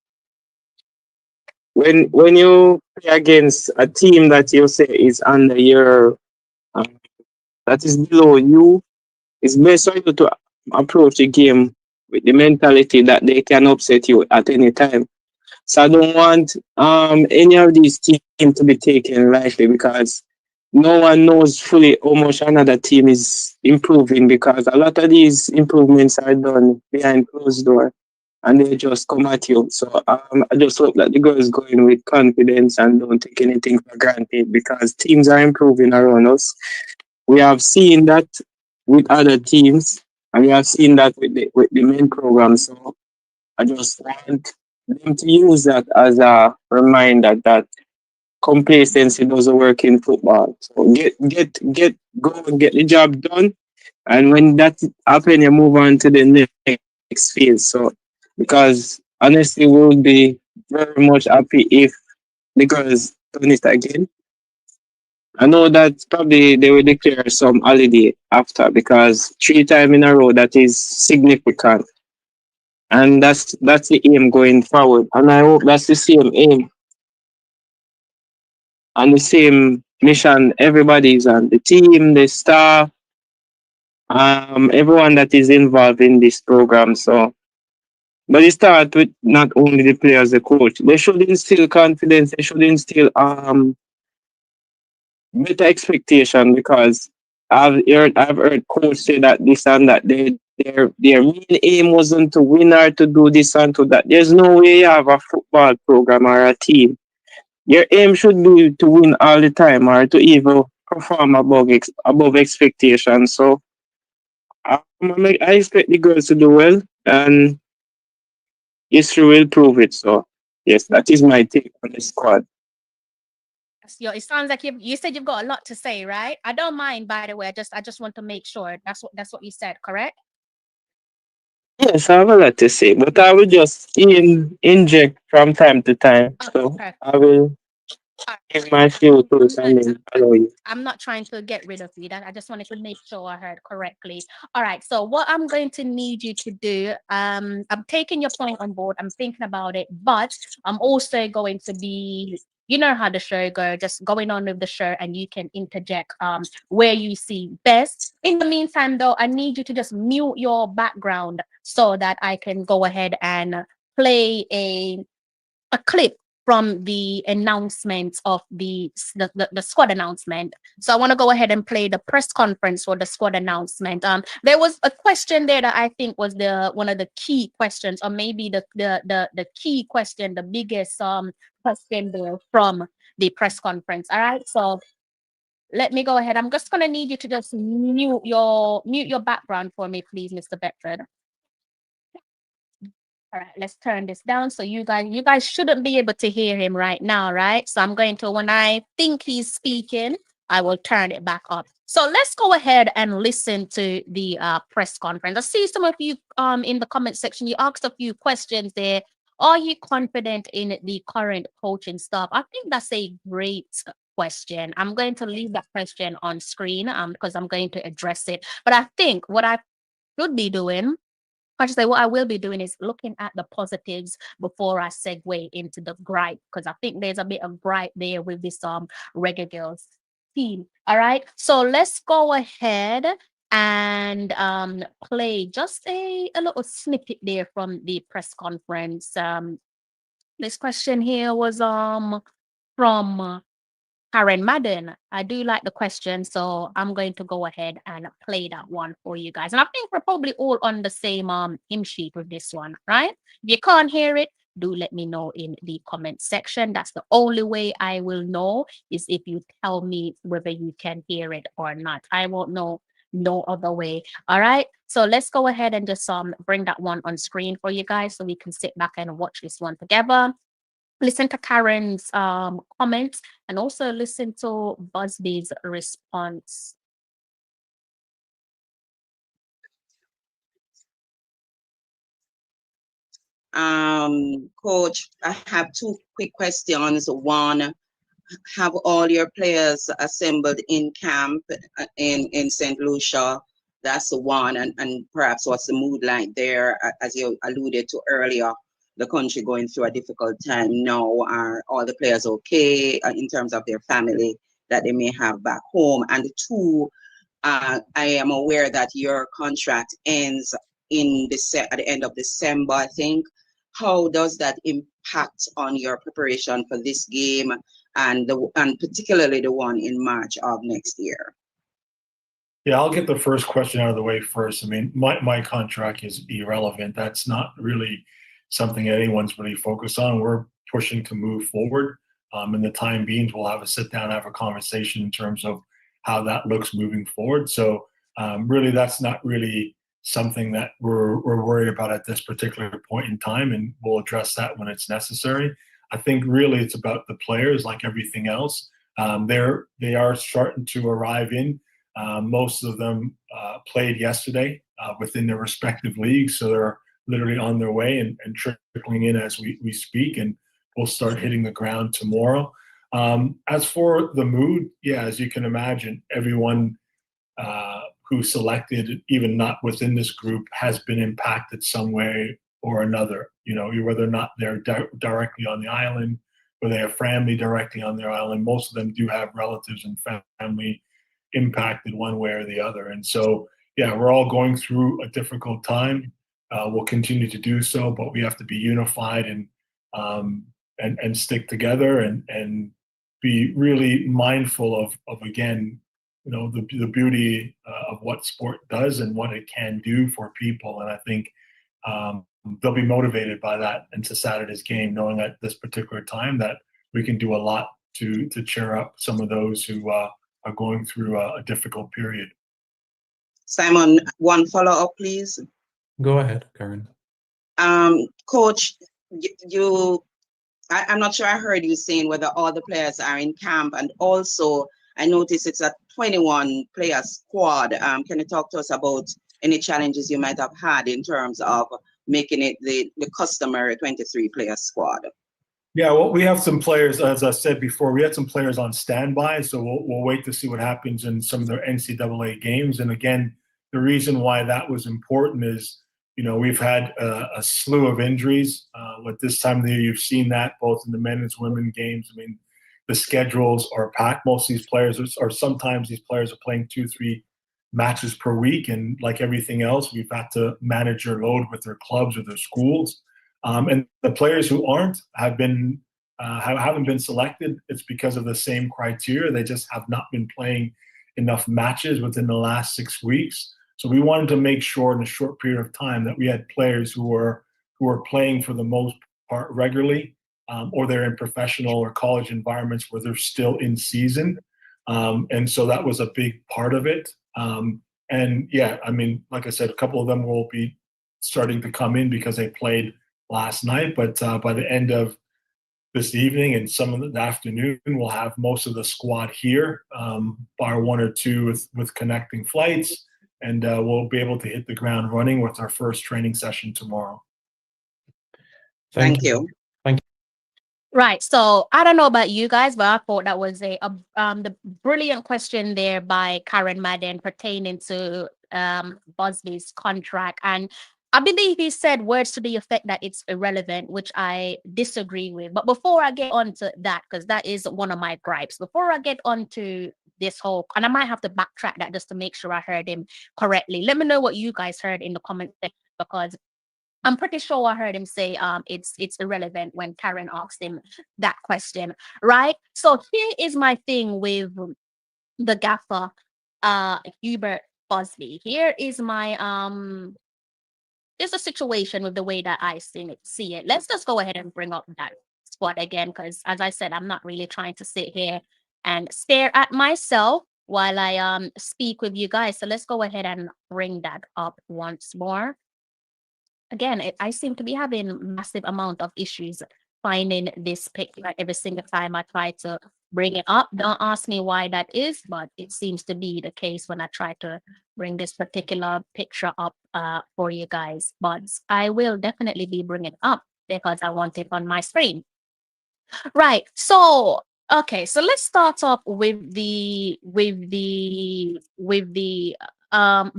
when you play against a team that you say is under your uh, that is below you, it's best for you to approach the game with the mentality that they can upset you at any time. So I don't want any of these teams to be taken lightly because no one knows fully how much another team is improving because a lot of these improvements are done behind closed door and they just come at you. So I just hope that the girls go in with confidence and don't take anything for granted because teams are improving around us. We have seen that with other teams and we have seen that with the main program. So I just want them to use that as a reminder that complacency doesn't work in football. So go and get the job done. And when that happens, you move on to the next phase. So because honestly, we would be very much happy if the girls done it again. I know that probably they will declare some holiday after because 3 times in a row that is significant. And that's the aim going forward. And I hope that's the same aim and the same mission everybody is on. The team, the staff, everyone that is involved in this program. So but it starts with not only the players, the coach. They should instill confidence, they should instill better expectation because I've heard coach say that this and that their main aim wasn't to win or to do this and to that. There's no way you have a football program or a team. Your aim should be to win all the time or to even perform above expectations. So I expect the girls to do well and history will prove it. So yes, that is my take on the squad. It sounds like you said you've got a lot to say, right? I don't mind, by the way. I just want to make sure that's what you said, correct? Yes, I have a lot to say, but I will just inject from time to time. Okay, So perfect. I will. Give my few tools I'm and not, then follow you. I'm not trying to get rid of you. That I just wanted to make sure I heard correctly. All right. So what I'm going to need you to do, I'm taking your point on board. I'm thinking about it, but I'm also going to be, you know how the show go, just going on with the show, and you can interject where you see best. In the meantime, though, I need you to just mute your background so that I can go ahead and play a clip from the announcement of the squad announcement. So I want to go ahead and play the press conference for the squad announcement. There was a question there that I think was the one of the key questions, or maybe the key question, the biggest question there from the press conference. All right, so let me go ahead. I'm just gonna need you to just mute your background for me, please, Mr. Bedford. All right, let's turn this down. So you guys shouldn't be able to hear him right now, right? So I'm going to, when I think he's speaking, I will turn it back up. So let's go ahead and listen to the press conference. I see some of you in the comment section. You asked a few questions there. Are you confident in the current coaching staff? I think that's a great question. I'm going to leave that question on screen because I'm going to address it. But I think what I should be doing, I should say what I will be doing is looking at the positives before I segue into the gripe, because I think there's a bit of gripe there with this Reggae Girlz team. All right. So let's go ahead and play just a little snippet there from the press conference. This question here was from Karen Madden. I do like the question, so I'm going to go ahead and play that one for you guys. And I think we're probably all on the same hymn sheet with this one, right? If you can't hear it, do let me know in the comment section. That's the only way I will know, is if you tell me whether you can hear it or not. I won't know no other way. All right. So let's go ahead and just bring that one on screen for you guys so we can sit back and watch this one together. Listen to Karen's comments, and also listen to Busby's response. Coach, I have two quick questions. One, have all your players assembled in camp in St. Lucia? That's the one. And perhaps what's the mood like there, as you alluded to earlier? The country going through a difficult time now. Are all the players okay in terms of their family that they may have back home? And two, I am aware that your contract ends at the end of December, I think. How does that impact on your preparation for this game and particularly the one in March of next year? Yeah, I'll get the first question out of the way first. I mean, my contract is irrelevant. That's not really something anyone's really focused on. We're pushing to move forward. In the time being, we'll have a sit down, have a conversation in terms of how that looks moving forward. So really, that's not really something that we're worried about at this particular point in time, and we'll address that when it's necessary. I think really it's about the players, like everything else. They are starting to arrive in. Most of them played yesterday within their respective leagues, so they're literally on their way and trickling in as we speak, and we'll start hitting the ground tomorrow. As for the mood, yeah, as you can imagine, everyone who selected, even not within this group, has been impacted some way or another. You know, whether or not they're directly on the island, or they have family directly on their island. Most of them do have relatives and family impacted one way or the other. And so, yeah, we're all going through a difficult time. We'll continue to do so, but we have to be unified and stick together and be really mindful of again, you know, the beauty of what sport does and what it can do for people. And I think they'll be motivated by that into Saturday's game, knowing at this particular time that we can do a lot to cheer up some of those who are going through a difficult period. Simon, one follow-up, please. Go ahead, Karen. Coach, I'm not sure I heard you saying whether all the players are in camp, and also I noticed it's a 21-player squad. Can you talk to us about any challenges you might have had in terms of making it the customary 23-player squad? Yeah, well, we have some players, as I said before, we had some players on standby, so we'll wait to see what happens in some of the NCAA games. And again, the reason why that was important is, we've had a slew of injuries. At this time of the year, you've seen that both in the men and women games. I mean, the schedules are packed. Most of these players or sometimes these players are playing 2-3 matches per week. And like everything else, we've had to manage their load with their clubs or their schools. And the players who haven't been selected. It's because of the same criteria. They just have not been playing enough matches within the last 6 weeks. So we wanted to make sure in a short period of time that we had players who were playing for the most part regularly, or they're in professional or college environments where they're still in season. And so that was a big part of it. And yeah, I mean, like I said, a couple of them will be starting to come in because they played last night, but by the end of this evening and some of the afternoon, we'll have most of the squad here, bar one or two with connecting flights, and we'll be able to hit the ground running with our first training session tomorrow. Thank you. Right. So I don't know about you guys, but I thought that was the brilliant question there by Karen Madden pertaining to Busby's contract. And I believe he said words to the effect that it's irrelevant, which I disagree with. But before I get on to that, because that is one of my gripes, before I get on to this whole, and I might have to backtrack that just to make sure I heard him correctly. Let me know what you guys heard in the comment section, because I'm pretty sure I heard him say it's irrelevant when Karen asked him that question, right? So here is my thing with the gaffer, Hubert Busby. Here is my there's a situation with the way that I see it. Let's just go ahead and bring up that squad again, because as I said, I'm not really trying to sit here and stare at myself while I speak with you guys. So let's go ahead and bring that up once more. Again, I seem to be having massive amount of issues finding this picture every single time I try to bring it up. Don't ask me why that is, but it seems to be the case when I try to bring this particular picture up for you guys. But I will definitely be bringing it up because I want it on my screen. Right. So okay, so let's start off with the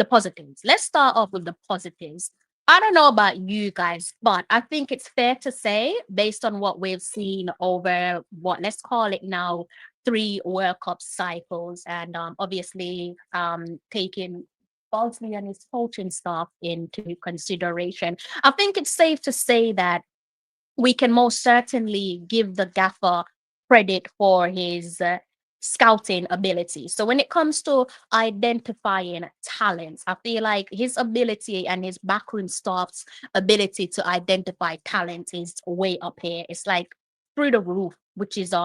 positives. Let's start off with the positives. I don't know about you guys, but I think it's fair to say, based on what we've seen over what, let's call it now, 3 World Cup cycles, and obviously taking Bolsley and his coaching staff into consideration, I think it's safe to say that we can most certainly give the gaffer credit for his scouting ability. So when it comes to identifying talents, I feel like his ability and his backroom staff's ability to identify talent is way up here. It's like through the roof, which is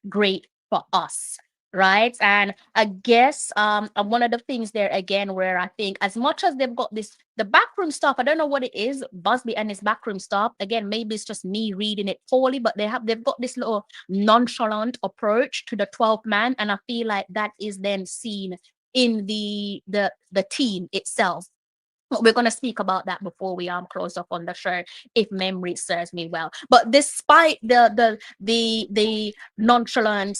great for us. Right. And I guess one of the things there again, where I think as much as they've got the backroom stuff, I don't know what it is, Busby and his backroom stuff. Again, maybe it's just me reading it poorly, but they've got this little nonchalant approach to the 12th man. And I feel like that is then seen in the team itself. We're going to speak about that before we close up on the show, if memory serves me well. But despite the nonchalant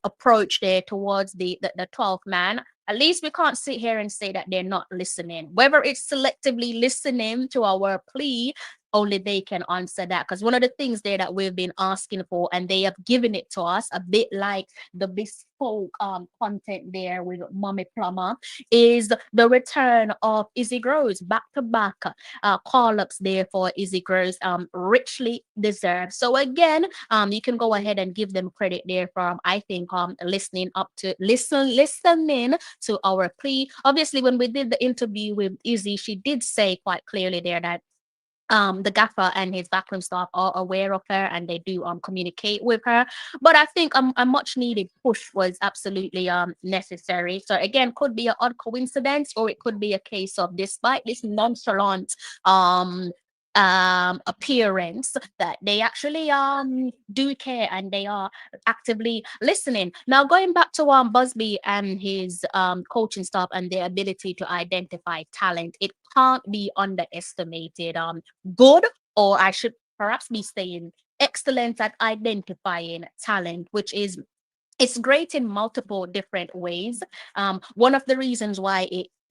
approach there towards the 12th man, at least we can't sit here and say that they're not listening. Whether it's selectively listening to our plea, only they can answer that. Because one of the things there that we've been asking for, and they have given it to us, a bit like the bespoke content there with Mommy Plumber, is the return of Izzy Girlz, back-to-back call-ups there for Izzy Girlz, richly deserved. So again, you can go ahead and give them credit there for I think listening to our plea. Obviously, when we did the interview with Izzy, she did say quite clearly there that the gaffer and his backroom staff are aware of her and they do communicate with her. But I think a much needed push was absolutely necessary. So again, could be an odd coincidence, or it could be a case of, despite this nonchalant appearance, that they actually do care and they are actively listening. Now going back to Busby and his coaching staff and their ability to identify talent, it can't be underestimated. Good, or I should perhaps be saying excellent at identifying talent, which is it's great in multiple different ways. One of the reasons why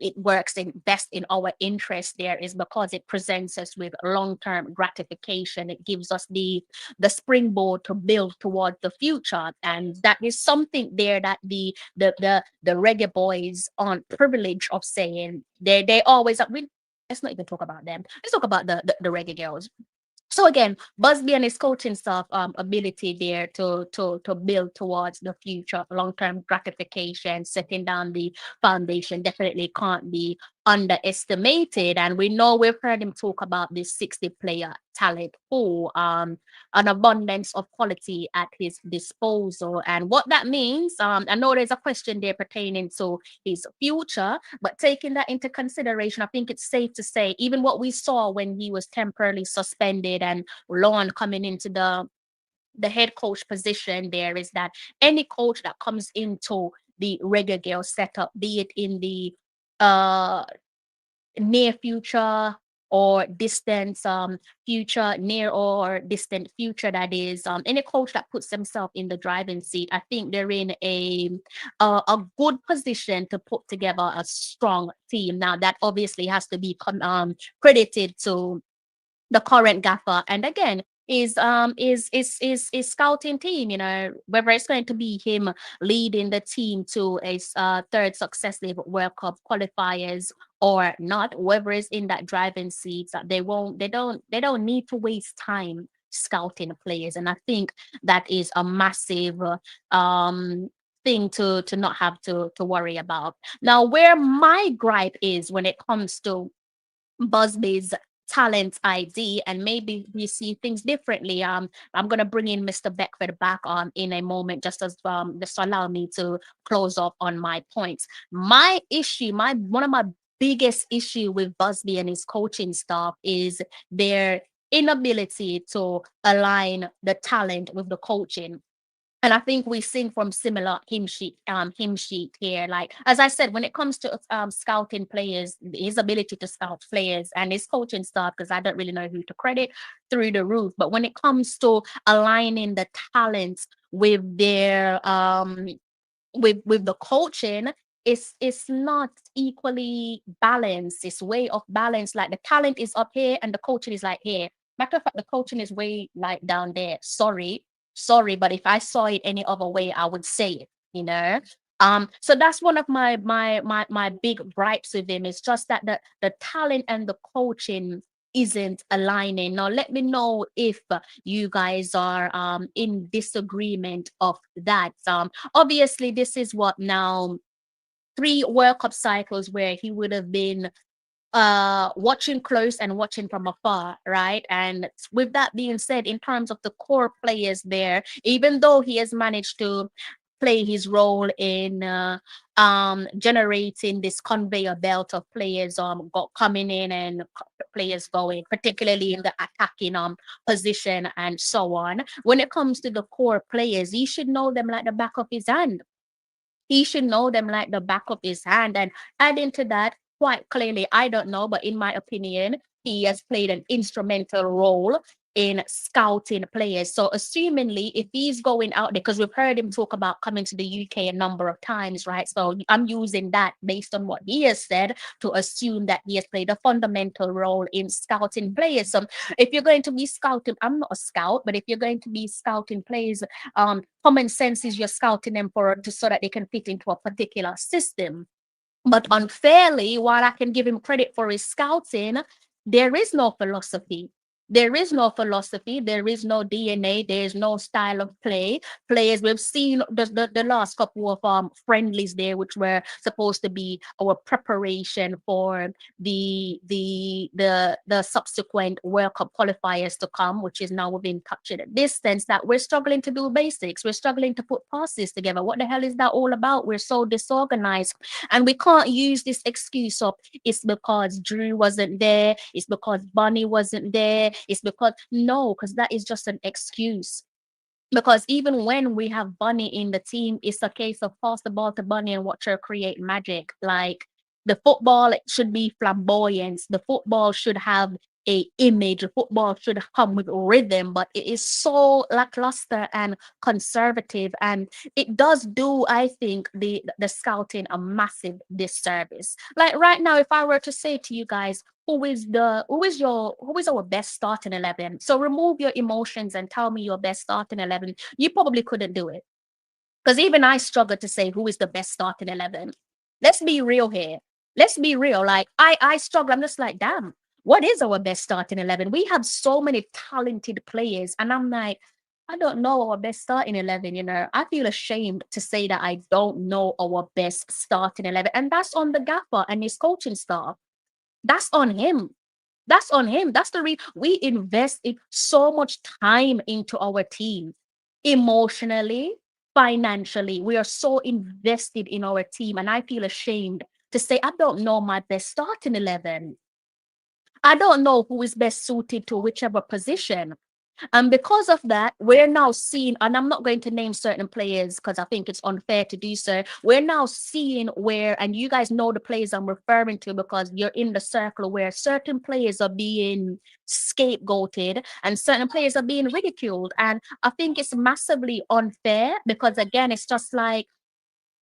it works in best in our interest there is because it presents us with long-term gratification. It gives us the springboard to build towards the future, and that is something there that the Reggae Boys aren't privileged of saying. They always let's not even talk about them. Let's talk about the Reggae Girls. So again, Busby and his coaching staff ability there to build towards the future, long-term gratification, setting down the foundation definitely can't be underestimated. And we know we've heard him talk about this 60 player talent pool, an abundance of quality at his disposal. And what that means, I know there's a question there pertaining to his future, but taking that into consideration, I think it's safe to say, even what we saw when he was temporarily suspended and Lon coming into the head coach position there, is that any coach that comes into the Reggae Girl setup, be it in the uh near future or distant future, near or distant future, that is, any coach that puts themselves in the driving seat, I think they're in a good position to put together a strong team. Now that obviously has to be credited to the current gaffer, and again is scouting team, whether it's going to be him leading the team to a third successive World Cup qualifiers or not, whether it's in that driving seat, that they don't need to waste time scouting players. And I think that is a massive thing to not have to worry about. Now, where my gripe is when it comes to Busby's talent ID, and maybe we see things differently. I'm gonna bring in Mr. Beckford back in a moment, just allow me to close off on my points. My issue, my one of my biggest issue with Busby and his coaching staff is their inability to align the talent with the coaching. And I think we sing from similar hymn sheet here. Like as I said, when it comes to scouting players, his ability to scout players and his coaching staff, because I don't really know who to credit, through the roof. But when it comes to aligning the talents with their with the coaching, it's not equally balanced. It's way off balance. Like the talent is up here and the coaching is like here. Matter of fact, the coaching is way like down there. Sorry, but if I saw it any other way, I would say it. So that's one of my big gripes with him. It's just that the talent and the coaching isn't aligning. Now let me know if you guys are in disagreement of that. Obviously this is what now 3 World Cup cycles where he would have been watching close and watching from afar, right? And with that being said, in terms of the core players there, even though he has managed to play his role in generating this conveyor belt of players coming in and players going, particularly in the attacking position and so on, when it comes to the core players, he should know them like the back of his hand. He should know them like the back of his hand. And adding to that, quite clearly, I don't know, but in my opinion, he has played an instrumental role in scouting players. So assumingly, if he's going out there, because we've heard him talk about coming to the UK a number of times, right? So I'm using that based on what he has said to assume that he has played a fundamental role in scouting players. So if you're going to be scouting, I'm not a scout, but if you're going to be scouting players, common sense is you're scouting them so that they can fit into a particular system. But unfairly, while I can give him credit for his scouting, there is no philosophy. There is no philosophy. There is no DNA. There is no style of play. Players, we've seen the last couple of friendlies there, which were supposed to be our preparation for the subsequent World Cup qualifiers to come, which is now within touching distance. That we're struggling to do basics. We're struggling to put passes together. What the hell is that all about? We're so disorganized, and we can't use this excuse of it's because Drew wasn't there. It's because Bunny wasn't there. It's because that is just an excuse. Because even when we have Bunny in the team, it's a case of pass the ball to Bunny and watch her create magic. Like the football should be flamboyance. The football should have a image. Football should come with rhythm, but it is so lackluster and conservative, and it does do, I think, the scouting a massive disservice. Like right now, if I were to say to you guys, who is our best starting 11? So remove your emotions and tell me your best starting 11. You probably couldn't do it. Because even I struggle to say who is the best starting 11. Let's be real here. Let's be real. Like, I struggle. I'm just like, damn, what is our best starting 11? We have so many talented players. And I'm like, I don't know our best starting 11. You know, I feel ashamed to say that I don't know our best starting 11. And that's on the gaffer and his coaching staff. That's on him. That's on him. That's the reason we invest so much time into our team, emotionally, financially. We are so invested in our team, and I feel ashamed to say I don't know my best starting 11. I don't know who is best suited to whichever position. And because of that, we're now seeing, and I'm not going to name certain players because I think it's unfair to do so. We're now seeing where, and you guys know the players I'm referring to because you're in the circle where certain players are being scapegoated and certain players are being ridiculed. And I think it's massively unfair because, again, it's just like,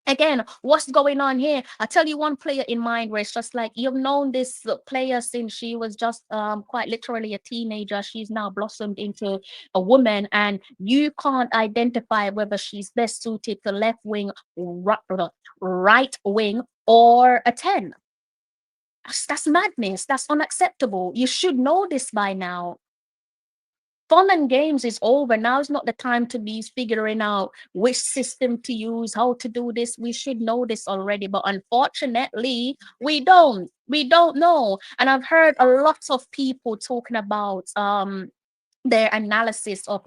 again, what's going on here? I tell you one player in mind where it's just like you've known this player since she was just quite literally a teenager. She's now blossomed into a woman, and you can't identify whether she's best suited to left wing, right wing, or a 10. That's madness. That's unacceptable. You should know this by now. Fun and games is over. Now is not the time to be figuring out which system to use, how to do this. We should know this already, but unfortunately, we don't. We don't know. And I've heard a lot of people talking about their analysis of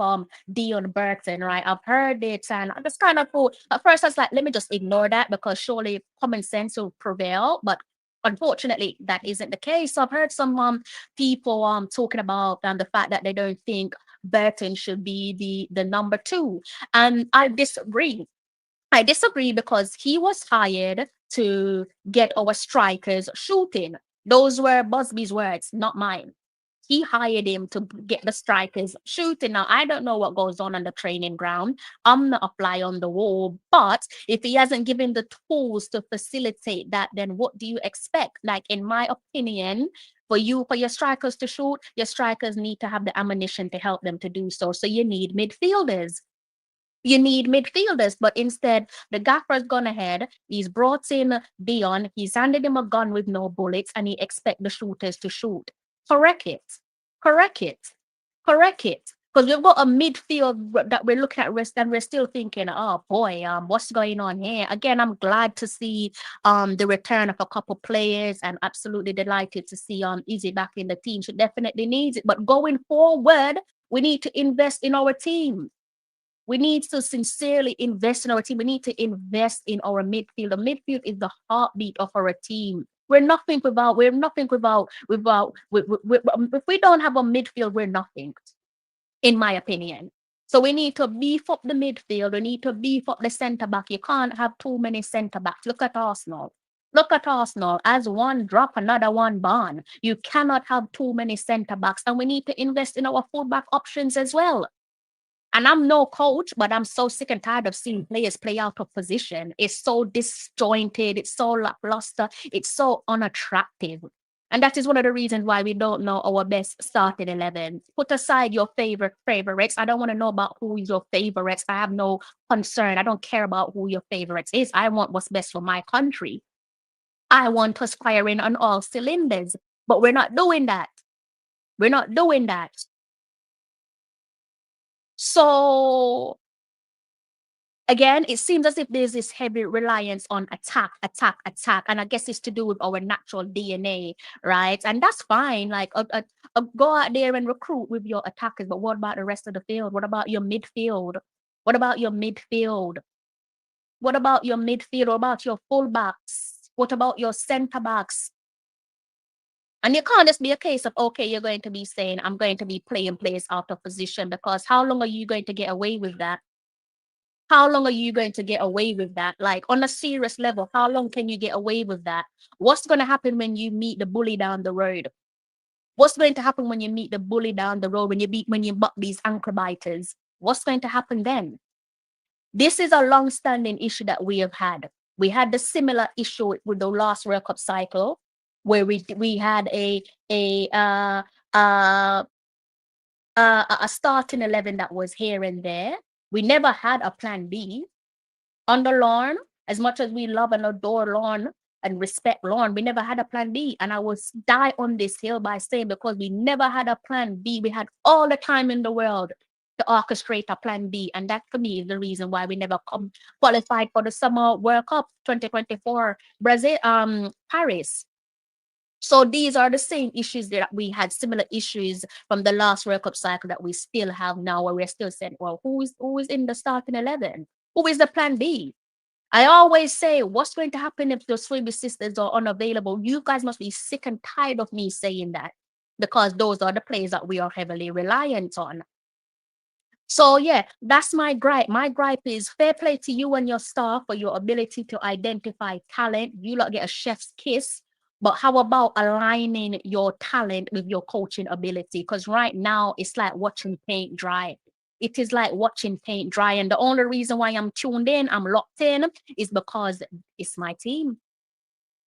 Dion Burton, right? I've heard it and I just kind of thought at first I was like, let me just ignore that because surely common sense will prevail. But unfortunately, that isn't the case. So I've heard some people talking about the fact that they don't think Burton should be the number 2. And I disagree. I disagree because he was hired to get our strikers shooting. Those were Busby's words, not mine. He hired him to get the strikers shooting. Now, I don't know what goes on the training ground. I'm not a fly on the wall. But if he hasn't given the tools to facilitate that, then what do you expect? Like, in my opinion, for your strikers to shoot, your strikers need to have the ammunition to help them to do so. So you need midfielders. You need midfielders, but instead, the gaffer's gone ahead. He's brought in Dion. He's handed him a gun with no bullets, and he expect the shooters to shoot. Correct it. Correct it. Correct it. Because we've got a midfield that we're looking at rest, and we're still thinking, oh boy, what's going on here? Again, I'm glad to see the return of a couple players, and absolutely delighted to see Izzy back in the team. She definitely needs it. But going forward, we need to invest in our team. We need to sincerely invest in our team. We need to invest in our midfield. The midfield is the heartbeat of our team. We're nothing without. If we don't have a midfield, we're nothing, in my opinion. So we need to beef up the midfield. We need to beef up the centre back. You can't have too many centre backs. Look at Arsenal. Look at Arsenal. As one drop, another one born. You cannot have too many centre backs. And we need to invest in our fullback options as well. And I'm no coach, but I'm so sick and tired of seeing players play out of position. It's so disjointed. It's so lackluster. It's so unattractive. And that is one of the reasons why we don't know our best starting 11. Put aside your favorites. I don't want to know about who is your favorites. I have no concern. I don't care about who your favorites is. I want what's best for my country. I want us firing on all cylinders. But we're not doing that. We're not doing that. So again, it seems as if there's this heavy reliance on attack. And I guess it's to do with our natural DNA, right? And that's fine. Like, go out there and recruit with your attackers. But what about the rest of the field? What about your midfield? What about your midfield? What about your midfield? What about your fullbacks? What about your centre backs? And it can't just be a case of, okay, you're going to be saying, I'm going to be playing players out of position, because how long are you going to get away with that? How long are you going to get away with that? Like, on a serious level, how long can you get away with that? What's going to happen when you meet the bully down the road? What's going to happen when you meet the bully down the road, when you buck these ankle biters? What's going to happen then? This is a long-standing issue that we have had. We had the similar issue with the last World Cup cycle, where we had uh, a starting 11 that was here and there. We never had a plan B. Under Lorne, as much as we love and adore Lorne and respect Lorne, we never had a plan B. And I will die on this hill by saying, because we never had a plan B, we had all the time in the world to orchestrate a plan B. And that, for me, is the reason why we never qualified for the Summer World Cup 2024 Brazil, Paris. So these are the same issues that we had, similar issues from the last World Cup cycle that we still have now, where we're still saying, well, who is in the starting 11? Who is the plan B? I always say, what's going to happen if the Swimby sisters are unavailable? You guys must be sick and tired of me saying that, because those are the players that we are heavily reliant on. So yeah, that's my gripe. My gripe is fair play to you and your staff for your ability to identify talent. You lot get a chef's kiss. But how about aligning your talent with your coaching ability? Because right now it's like watching paint dry. It is like watching paint dry. And the only reason why I'm tuned in, I'm locked in, is because it's my team.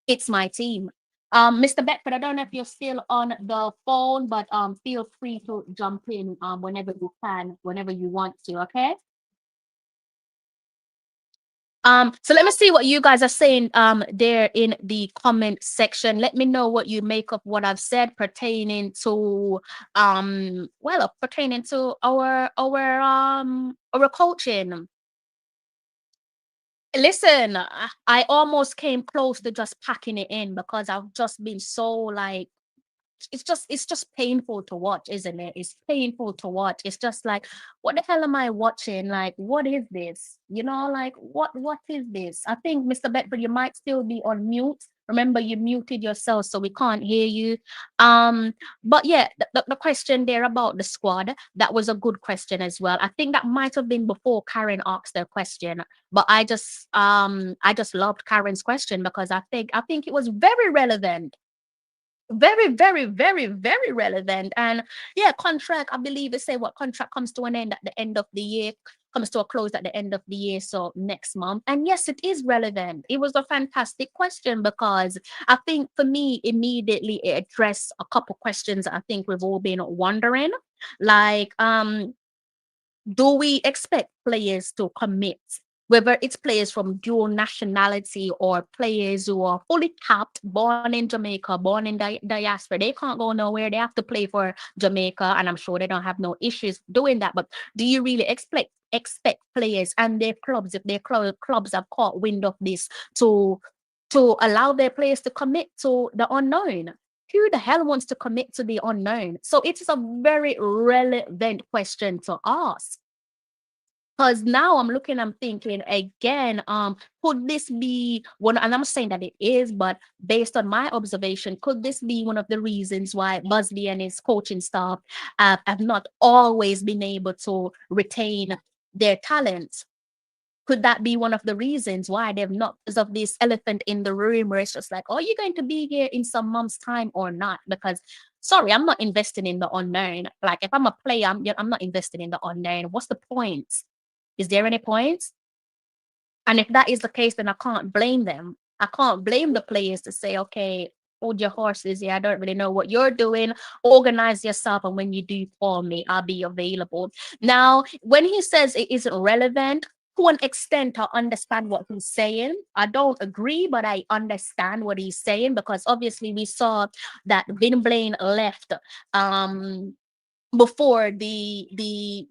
It's my team. Mr. Beckford, I don't know if you're still on the phone, but feel free to jump in whenever you can, whenever you want to, okay? So let me see what you guys are saying there in the comment section. Let me know what you make of what I've said pertaining to pertaining to our coaching. Listen, I almost came close to just packing it in, because I've just been so like, it's just painful to watch, isn't it? It's painful to watch. It's just like, what the hell am I watching? Like, what is this? You know, like, what is this? I think, Mr. Bedford, you might still be on mute. Remember, you muted yourself, so we can't hear you. But yeah, the question there about the squad, that was a good question as well. I think that might have been before Karen asked her question, but I just loved Karen's question, because I think it was very relevant. Very, very, very, very relevant. And yeah, contract, I believe they say what contract comes to an end at the end of the year, comes to a close at the end of the year, so next month. And yes, it is relevant. It was a fantastic question, because I think for me, immediately it addressed a couple questions I think we've all been wondering. Like, do we expect players to commit, whether it's players from dual nationality or players who are fully capped, born in Jamaica, born in diaspora? They can't go nowhere. They have to play for Jamaica, and I'm sure they don't have no issues doing that. But do you really expect players and their clubs, if their clubs have caught wind of this, to allow their players to commit to the unknown? Who the hell wants to commit to the unknown? So it is a very relevant question to ask. Because now I'm looking, I'm thinking again, could this be one, and I'm saying that it is, but based on my observation, could this be one of the reasons why Busley and his coaching staff have not always been able to retain their talent? Could that be one of the reasons why they've not, because of this elephant in the room, where it's just like, are you going to be here in some months' time or not? Because sorry, I'm not investing in the unknown. Like, if I'm a player, I'm not investing in the unknown. What's the point? Is there any point? And if that is the case, then I can't blame them. I can't blame the players to say, okay, hold your horses. Yeah, I don't really know what you're doing. Organize yourself. And when you do call me, I'll be available. Now, when he says it isn't relevant, to an extent, I understand what he's saying. I don't agree, but I understand what he's saying, because obviously we saw that Vin Blaine left before the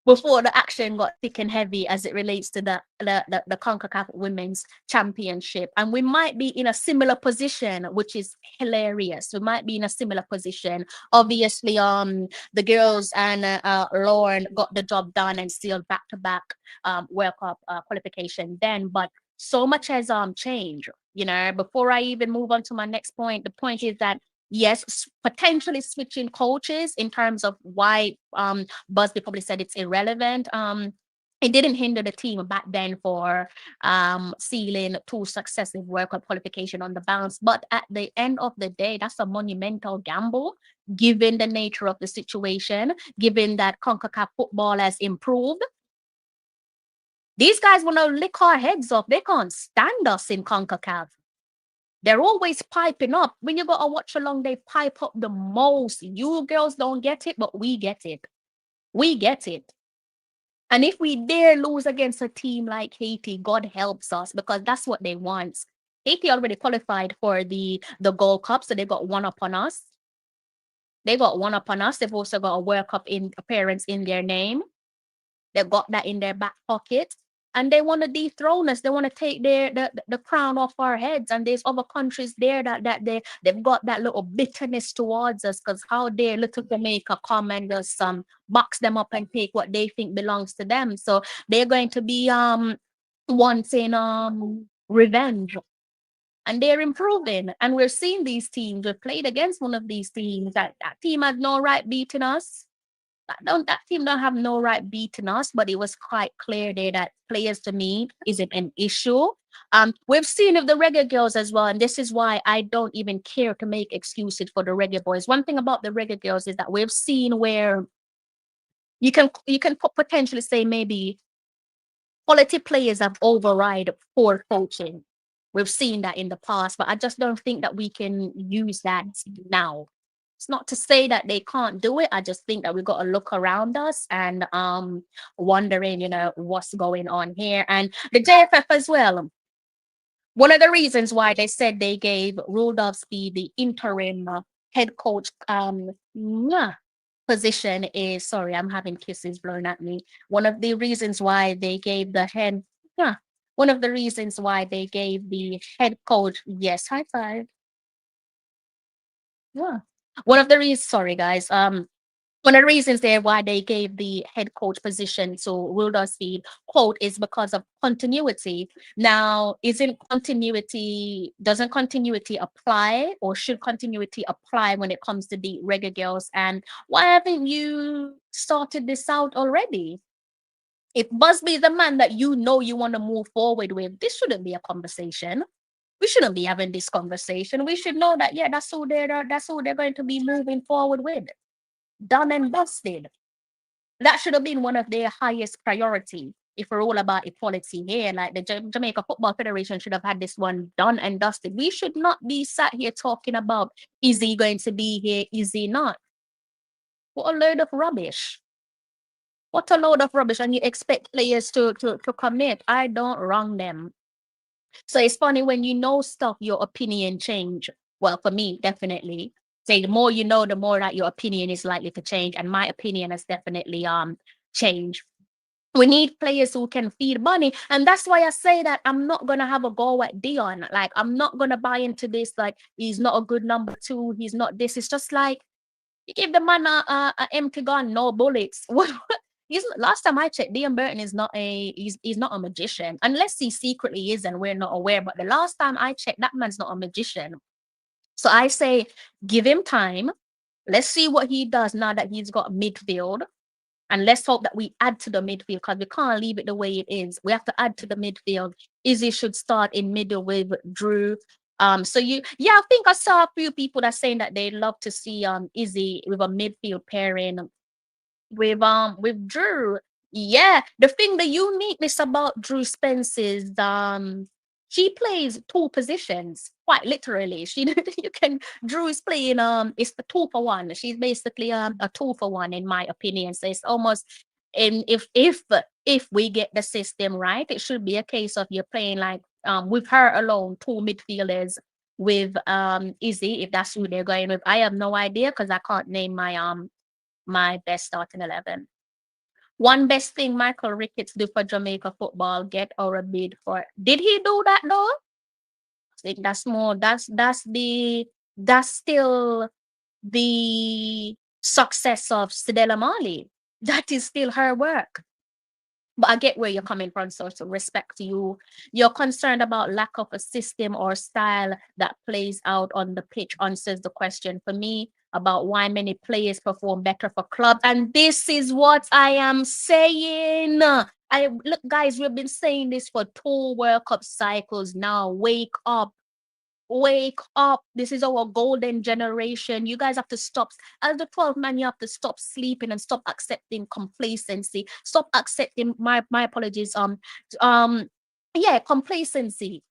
before the action got thick and heavy as it relates to the CONCACAF Women's Championship. And we might be in a similar position, which is hilarious. We might be in a similar position. Obviously, the girls and Lauren got the job done and sealed back-to-back World Cup qualification then. But so much has changed. You know, before I even move on to my next point, the point is that yes, potentially switching coaches in terms of why Busby probably said it's irrelevant. It didn't hinder the team back then for sealing 2 successive World Cup qualification on the bounce. But at the end of the day, that's a monumental gamble, given the nature of the situation, given that CONCACAF football has improved. These guys want to lick our heads off. They can't stand us in CONCACAF. They're always piping up. When you go to watch along, they pipe up the most. You girls don't get it, but we get it. We get it. And if we dare lose against a team like Haiti, God helps us, because that's what they want. Haiti already qualified for the Gold Cup, so they got one up on us. They got one up on us. They've also got a World Cup appearance in their name. They've got that in their back pocket. And they want to dethrone us. They want to take the crown off our heads. And there's other countries there that they've got that little bitterness towards us, because how dare little Jamaica come and just box them up and take what they think belongs to them. So they're going to be wanting revenge. And they're improving. And we're seeing these teams. We've played against one of these teams. That team had no right beating us. That team don't have no right beating us, but it was quite clear there that players to me isn't an issue. We've seen of the Reggae Girlz as well, and this is why I don't even care to make excuses for the Reggae Boyz. One thing about the Reggae Girlz is that we've seen where you can potentially say maybe quality players have override poor coaching. We've seen that in the past, but I just don't think that we can use that now. It's not to say that they can't do it. I just think that we've got to look around us and wondering, what's going on here. And the JFF as well. One of the reasons why they said they gave Rudolph Speed the interim head coach position is, sorry, I'm having kisses blown at me. One of the reasons why they gave the head coach, yes, high five. Yeah. One of the reasons, sorry guys, one of the reasons there why they gave the head coach position to Rudolph Speed, quote, is because of continuity. Now, doesn't continuity apply, or should continuity apply when it comes to the Reggae Girlz? And why haven't you sorted this out already? If Busby is the man that you want to move forward with, this shouldn't be a conversation. We shouldn't be having this conversation. We should know that, yeah, that's who they're going to be moving forward with. Done and dusted. That should have been one of their highest priority. If we're all about equality here, like the Jamaica Football Federation should have had this one done and dusted. We should not be sat here talking about, is he going to be here, is he not? What a load of rubbish. What a load of rubbish. And you expect players to commit. I don't wrong them. So it's funny when you know stuff, your opinion change. Well, for me, definitely. Say the more you know, the more that your opinion is likely to change. And my opinion has definitely changed. We need players who can feed money. And that's why I say that I'm not gonna have a go at Dion. Like, I'm not gonna buy into this, like, he's not a good number 2, he's not this. It's just like, you give the man a empty gun, no bullets. Last time I checked, Dion Burton is not he's not a magician, unless he secretly is and we're not aware. But the last time I checked, that man's not a magician. So I say, give him time. Let's see what he does now that he's got midfield. And let's hope that we add to the midfield, because we can't leave it the way it is. We have to add to the midfield. Izzy should start in middle with Drew. I think I saw a few people that saying that they'd love to see Izzy with a midfield pairing with Drew. Yeah, the uniqueness about Drew Spence is she plays 2 positions, quite literally. Drew is playing it's the 2 for 1. She's basically a 2 for 1 in my opinion. So it's almost, and if we get the system right, it should be a case of you're playing like with her alone, 2 midfielders with Izzy, if that's who they're going with. I have no idea, because I can't name my best starting 11. One best thing Michael Ricketts do for Jamaica football, get our bid for. Did he do that though? I think that's more. That's still the success of Stella Marley. That is still her work. But I get where you're coming from, so respect to you. You're concerned about lack of a system or style that plays out on the pitch, answers the question for me about why many players perform better for clubs. And this is what I am saying. I look, guys, we've been saying this for 2 World Cup cycles now. Wake up. Wake up. This is our golden generation. You guys have to stop. As the 12th man, you have to stop sleeping and stop accepting complacency. Stop accepting my apologies. Yeah, complacency.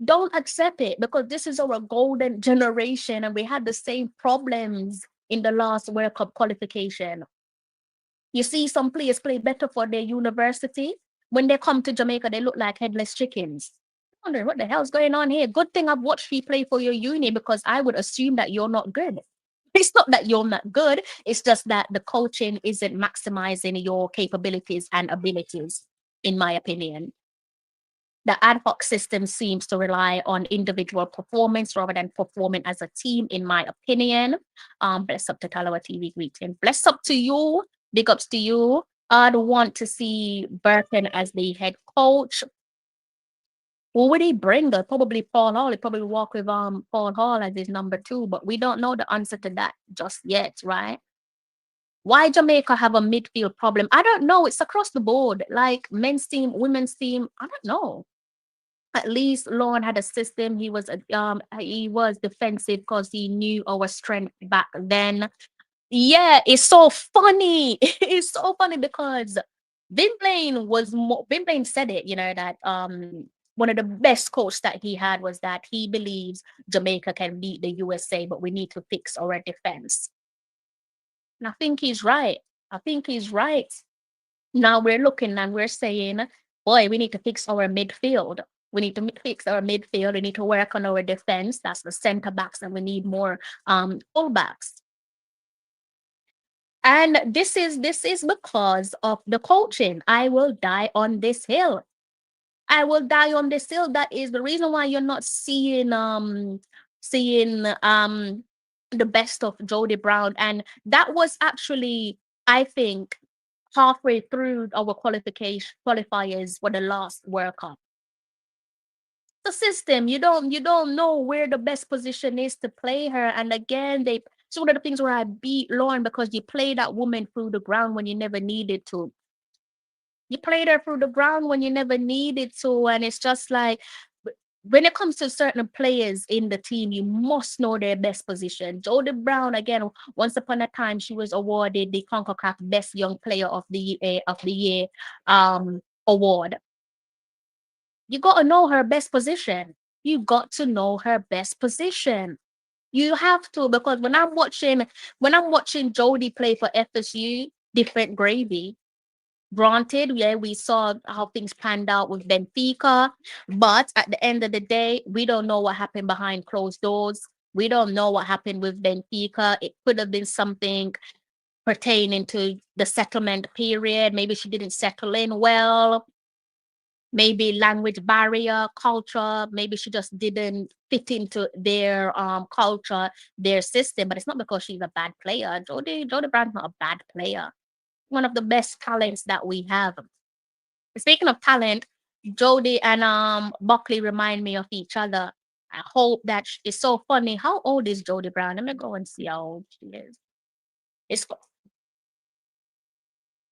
Don't accept it, because this is our golden generation and we had the same problems in the last World Cup qualification. You see some players play better for their university. When they come to Jamaica, they look like headless chickens. I wonder what the hell's going on here. Good thing I've watched you play for your uni, because I would assume that you're not good. It's not that you're not good. It's just that the coaching isn't maximizing your capabilities and abilities, in my opinion. The ad hoc system seems to rely on individual performance rather than performing as a team, in my opinion. Bless up to Talawa TV greeting. Bless up to you. Big ups to you. I'd want to see Burton as the head coach. Who would he bring though? Probably Paul Hall. He probably walk with Paul Hall as his number 2, but we don't know the answer to that just yet, right? Why Jamaica have a midfield problem? I don't know. It's across the board, like men's team, women's team. I don't know. At least Lauren had a system. He was defensive because he knew our strength back then. Yeah, it's so funny. It's so funny because Vin Blaine said it, that one of the best quotes that he had was that he believes Jamaica can beat the USA, but we need to fix our defense. And I think he's right. I think he's right. Now we're looking and we're saying, boy, we need to fix our midfield. We need to fix our midfield. We need to work on our defense. That's the center backs, and we need more fullbacks. And this is because of the coaching. I will die on this hill. I will die on this hill. That is the reason why you're not seeing the best of Jody Brown. And that was actually, I think, halfway through our qualifiers for the last World Cup. The system, you don't know where the best position is to play her. And again, it's one of the things where I beat Lauren, because you play that woman through the ground when you never needed to. You played her through the ground when you never needed to. And it's just like, when it comes to certain players in the team, you must know their best position. Jody Brown, again, once upon a time, she was awarded the CONCACAF Best Young Player of the Year award. You got to know her best position. You got to know her best position. You have to, because when I'm watching Jody play for FSU, different gravy. Granted, yeah, we saw how things panned out with Benfica, but at the end of the day, we don't know what happened behind closed doors. We don't know what happened with Benfica. It could have been something pertaining to the settlement period. Maybe she didn't settle in well. Maybe language barrier, culture. Maybe she just didn't fit into their culture, their system. But it's not because she's a bad player. Jody Brown's not a bad player. One of the best talents that we have. Speaking of talent, Jody and Buckley remind me of each other. I hope that it's so funny. How old is Jody Brown? Let me go and see how old she is.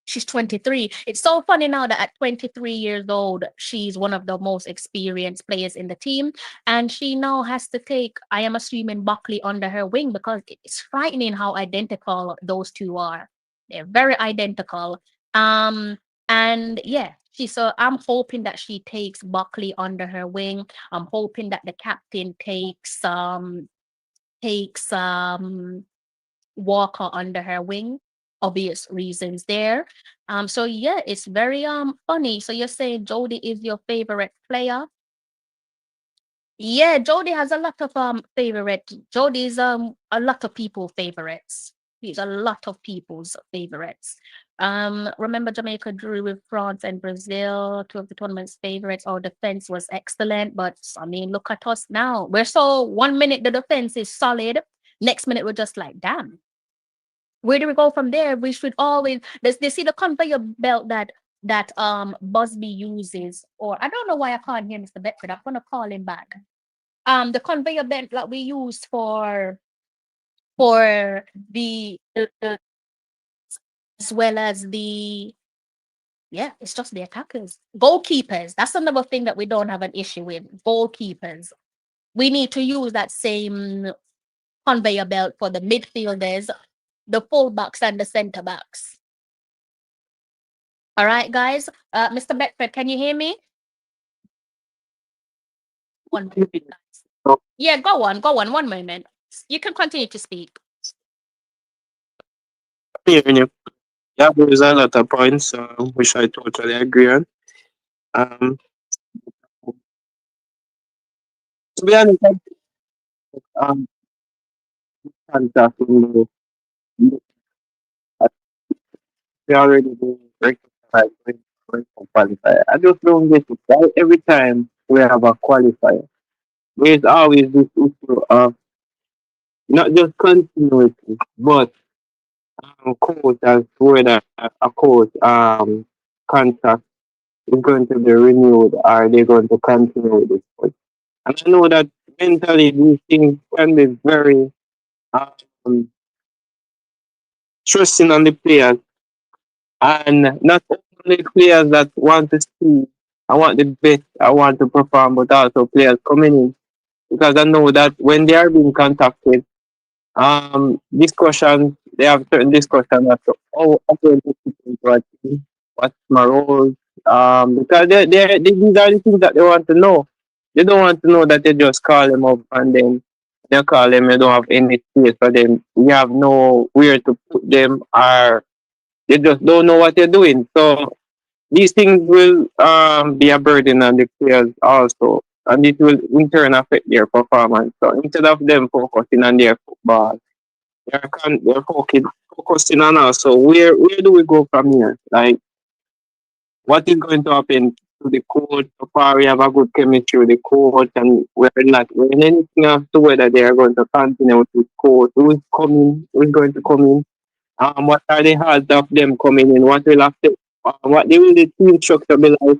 She's 23. It's so funny now that at 23 years old, she's one of the most experienced players in the team. And she now has to take, I am assuming, Buckley under her wing, because it's frightening how identical those two are. They're very identical. And yeah, so I'm hoping that she takes Buckley under her wing. I'm hoping that the captain takes Walker under her wing. Obvious reasons there. So yeah, it's very funny. So you're saying Jody is your favorite player? Yeah, Jody has a lot of favorite. Jody's a lot of people favorites. He's a lot of people's favorites. Remember Jamaica drew with France and Brazil, 2 of the tournament's favorites. Our defense was excellent, but I mean, look at us now. We're so 1 minute the defense is solid, next minute we're just like, damn. Where do we go from there? We should always, they see the conveyor belt that Busby uses, or I don't know why I can't hear Mr. Bedford. I'm gonna call him back. The conveyor belt that we use for the as well as the yeah, it's just the attackers. Goalkeepers. That's another thing that we don't have an issue with. Goalkeepers. We need to use that same conveyor belt for the midfielders, the fullbacks, and the centre backs. All right, guys. Mr. Bedford, can you hear me? One moment, guys. Yeah, go on, go on. One moment. You can continue to speak. Hearing you. Yeah, there's a lot of points which I totally agree on. Um, to be honest, um, contact with we already do recognize when we qualify. I just don't get it. Why every time we have a qualifier, there's always this issue of not just continuity, but coach as whether a coach contract is going to be renewed or they're going to continue with this coach. And I know that mentally these things can be very um, stressing on the players, and not only players that want to see, I want the best, I want to perform, but also players coming in because I know that when they are being contacted, discussion, they have certain discussion as to how I'm going to fit into a team, what's my role, because these are the things that they want to know. They don't want to know that they just call them up and then they call them, you don't have any space for them, you have no where to put them, or they just don't know what they're doing. So these things will be a burden on the players also, and it will in turn affect their performance. So instead of them focusing on their football, they're focusing on us. So where do we go from here? Like, what is going to happen to the coach? So far, we have a good chemistry with the coach, and we're not doing anything as to whether they are going to continue with the coach. Who's coming? Who's going to come in? What are the odds of them coming in? What will affect? What will the team structure be like?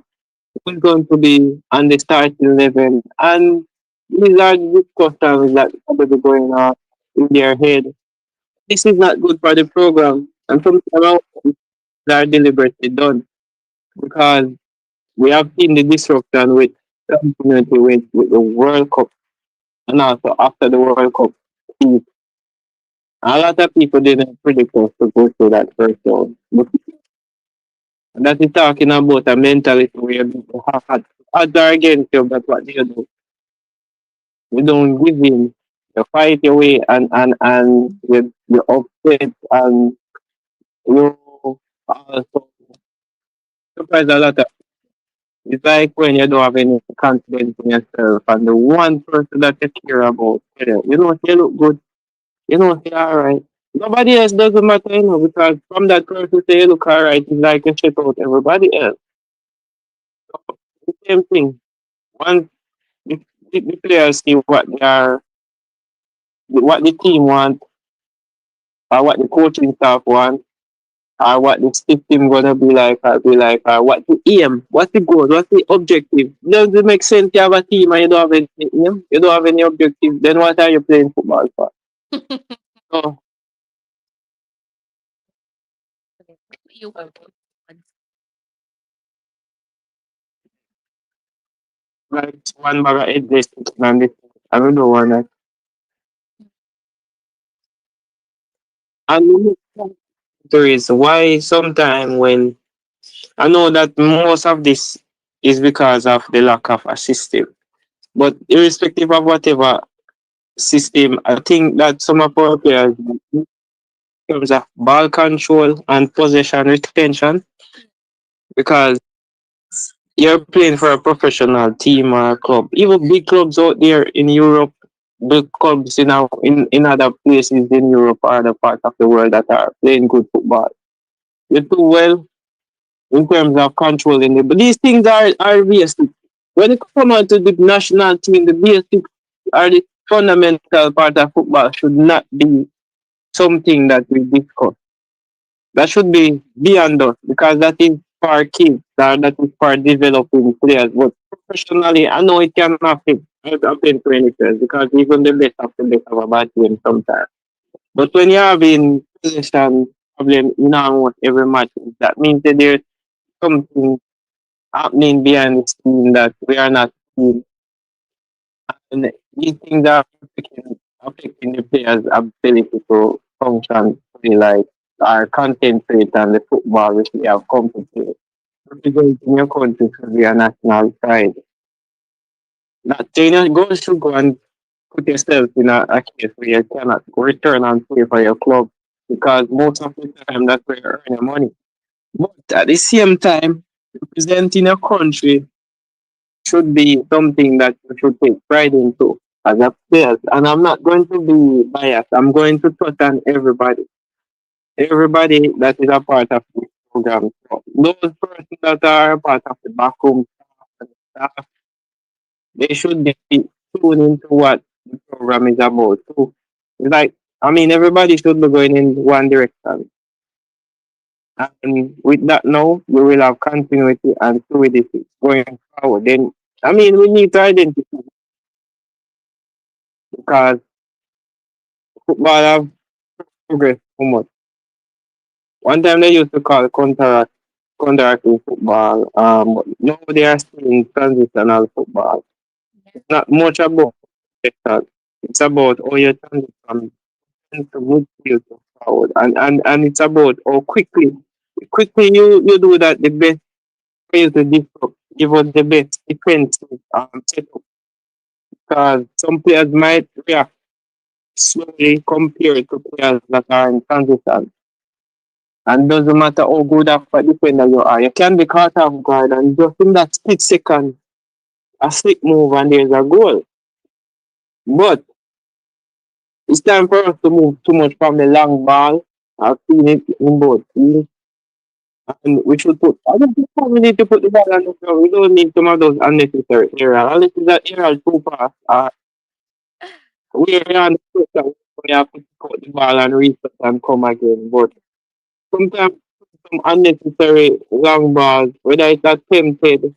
Who's going to be on the starting level? And these are discussions that probably going on in their head. This is not good for the program, and sometimes they are deliberately done because we have seen the disruption with continuity with the World Cup and also after the World Cup. A lot of people didn't predict us to go through that first round. But that is talking about a mentality where people have had odds are against you, that's what they do. You don't give in. You fight your way and you're upset and you also surprise a lot of. It's like when you don't have any confidence in yourself and the one person that you care about, you know, you look good, you know, say alright. Nobody else doesn't matter, you know, because from that person say you look alright, it's like you shut out everybody else. The same thing. Once the players see what they are, what the team want, or what the coaching staff want, or what the system gonna be like, or what the aim, what's the goal, what's the objective. Does it make sense to have a team and you don't have any aim, you don't have any objective, then what are you playing football for? So You like one bag of egg this and this, I don't know one. And there is why sometimes when I know that most of this is because of the lack of a system. But irrespective of whatever system, I think that some of our players in terms of ball control and possession retention, because you're playing for a professional team or a club. Even big clubs out there in Europe, big clubs in other places in Europe or other parts of the world that are playing good football. You do well in terms of controlling it. But these things are basic. When it comes on to the national team, the basics are the fundamental part of football should not be something that we discuss. That should be beyond us because that is for kids, that is for developing players. But professionally, I know it can happen to any players because even the best have a bad game sometimes. But when you're having possession problem in almost every match, that means that there's something happening behind the scene that we are not seeing. And these things are affecting the players' ability to function fully, like our concentrate on the football which we have come to play. Representing your country should be a national pride. Not saying you should go and put yourself in a case where you cannot return and play for your club because most of the time that's where you earn your money. But at the same time, representing your country should be something that you should take pride into as a player. And I'm not going to be biased. I'm going to touch on everybody. Everybody that is a part of the program. So those persons that are a part of the backroom staff, they should be tuned into what the program is about. So, like, I mean, everybody should be going in one direction. And with that now, we will have continuity and fluidity going forward. Then, I mean, we need to identify because football have progressed so much. One time they used to call counteract in football. But now they are still in transitional football. It's not much about protection. It's about how you transition from into midfield to forward. And it's about how quickly you do that the best way to give us the best defensive setup. Because some players might react slowly compared to players that are in transition. And doesn't matter how good of a defender you are, you can be caught off guard and just in that split second, a slick move and there's a goal. But it's time for us to move too much from the long ball. I've seen it in both teams. And we should put, I don't think we need to put the ball on the ground. We don't need some of those unnecessary errors. Unless it's that error too fast. We're on the first we have to pick out the ball and reset and come again. But sometimes some unnecessary long balls, whether it's attempted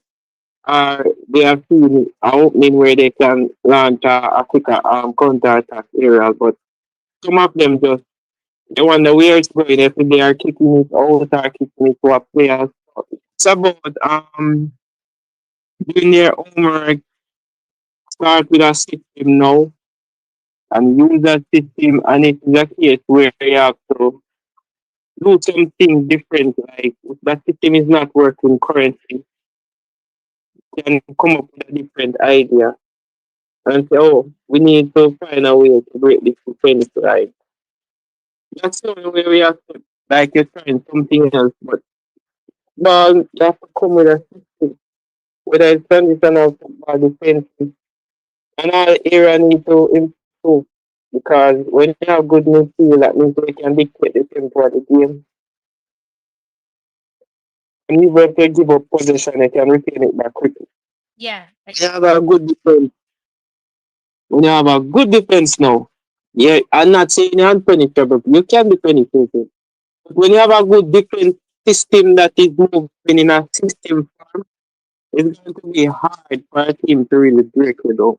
or they have seen an opening where they can launch a quicker counter attack area. But some of them just they wonder where it's going if they are kicking it out or kicking it to a player. It's about doing their homework, start with a system now and use that system and it is a case where you have to do something different. Like if that system is not working currently, you can come up with a different idea and say, oh, we need to find a way to break this defense right. That's the only way we have to like you're trying something else, but you have to come with a system. Whether it's transitional or defensive. And all area need to improve because when you have good midfield, that means they can dictate the tempo of the game. And even if they give up possession, they can retain it back quickly. Yeah. When you have a good defense, when you have a good defense now, yeah, I'm not saying you're unpenetrable. You can be penetrated. But when you have a good defense system that is moving in a system form, it's going to be hard for a team to really break it up.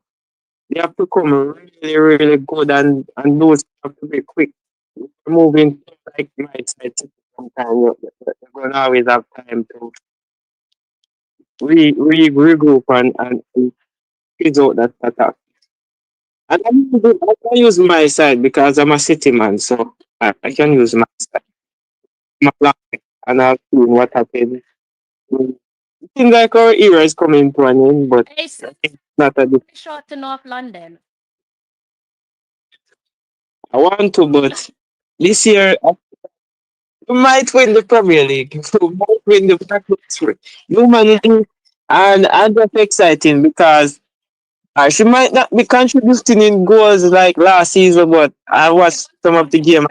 They have to come really good and those have to be quick. If you're moving like my side sometimes you're gonna always have time to regroup and figure out that attack. And I can use my side because I'm a city man, so I can use my side. My black and I've seen what happened. It seems like our era is coming to an end, but It's it's not a short to North London. I want to, but this year you might win the Premier League. You might win the Champions. You man, and that's exciting because she might not be contributing in goals like last season, but I watched some of the game.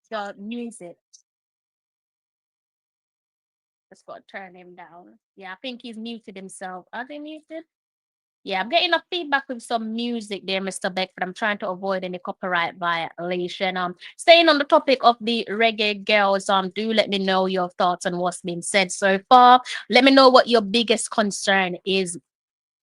The music. Just got to turn him down. Yeah, I think he's muted himself. Are they muted? Yeah, I'm getting a feedback with some music there, Mr. Beckford. I'm trying to avoid any copyright violation. Staying on the topic of the reggae girls, do let me know your thoughts on what's been said so far. Let me know what your biggest concern is.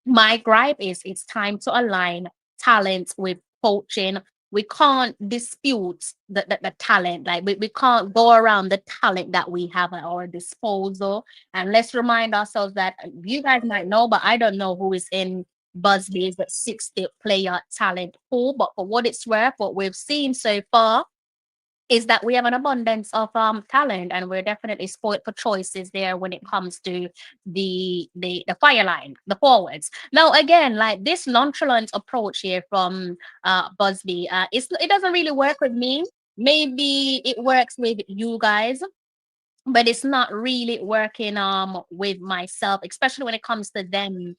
My gripe is it's time to align talent with coaching. We can't dispute the talent. Like we can't go around the talent that we have at our disposal. And let's remind ourselves that you guys might know, but I don't know who is in Busby's 60 player talent pool. But for what it's worth, what we've seen so far is that we have an abundance of talent, and we're definitely spoiled for choices there when it comes to the fire line, the forwards. Now again, like this nonchalant approach here from Busby, it doesn't really work with me. Maybe it works with you guys, but it's not really working with myself, especially when it comes to them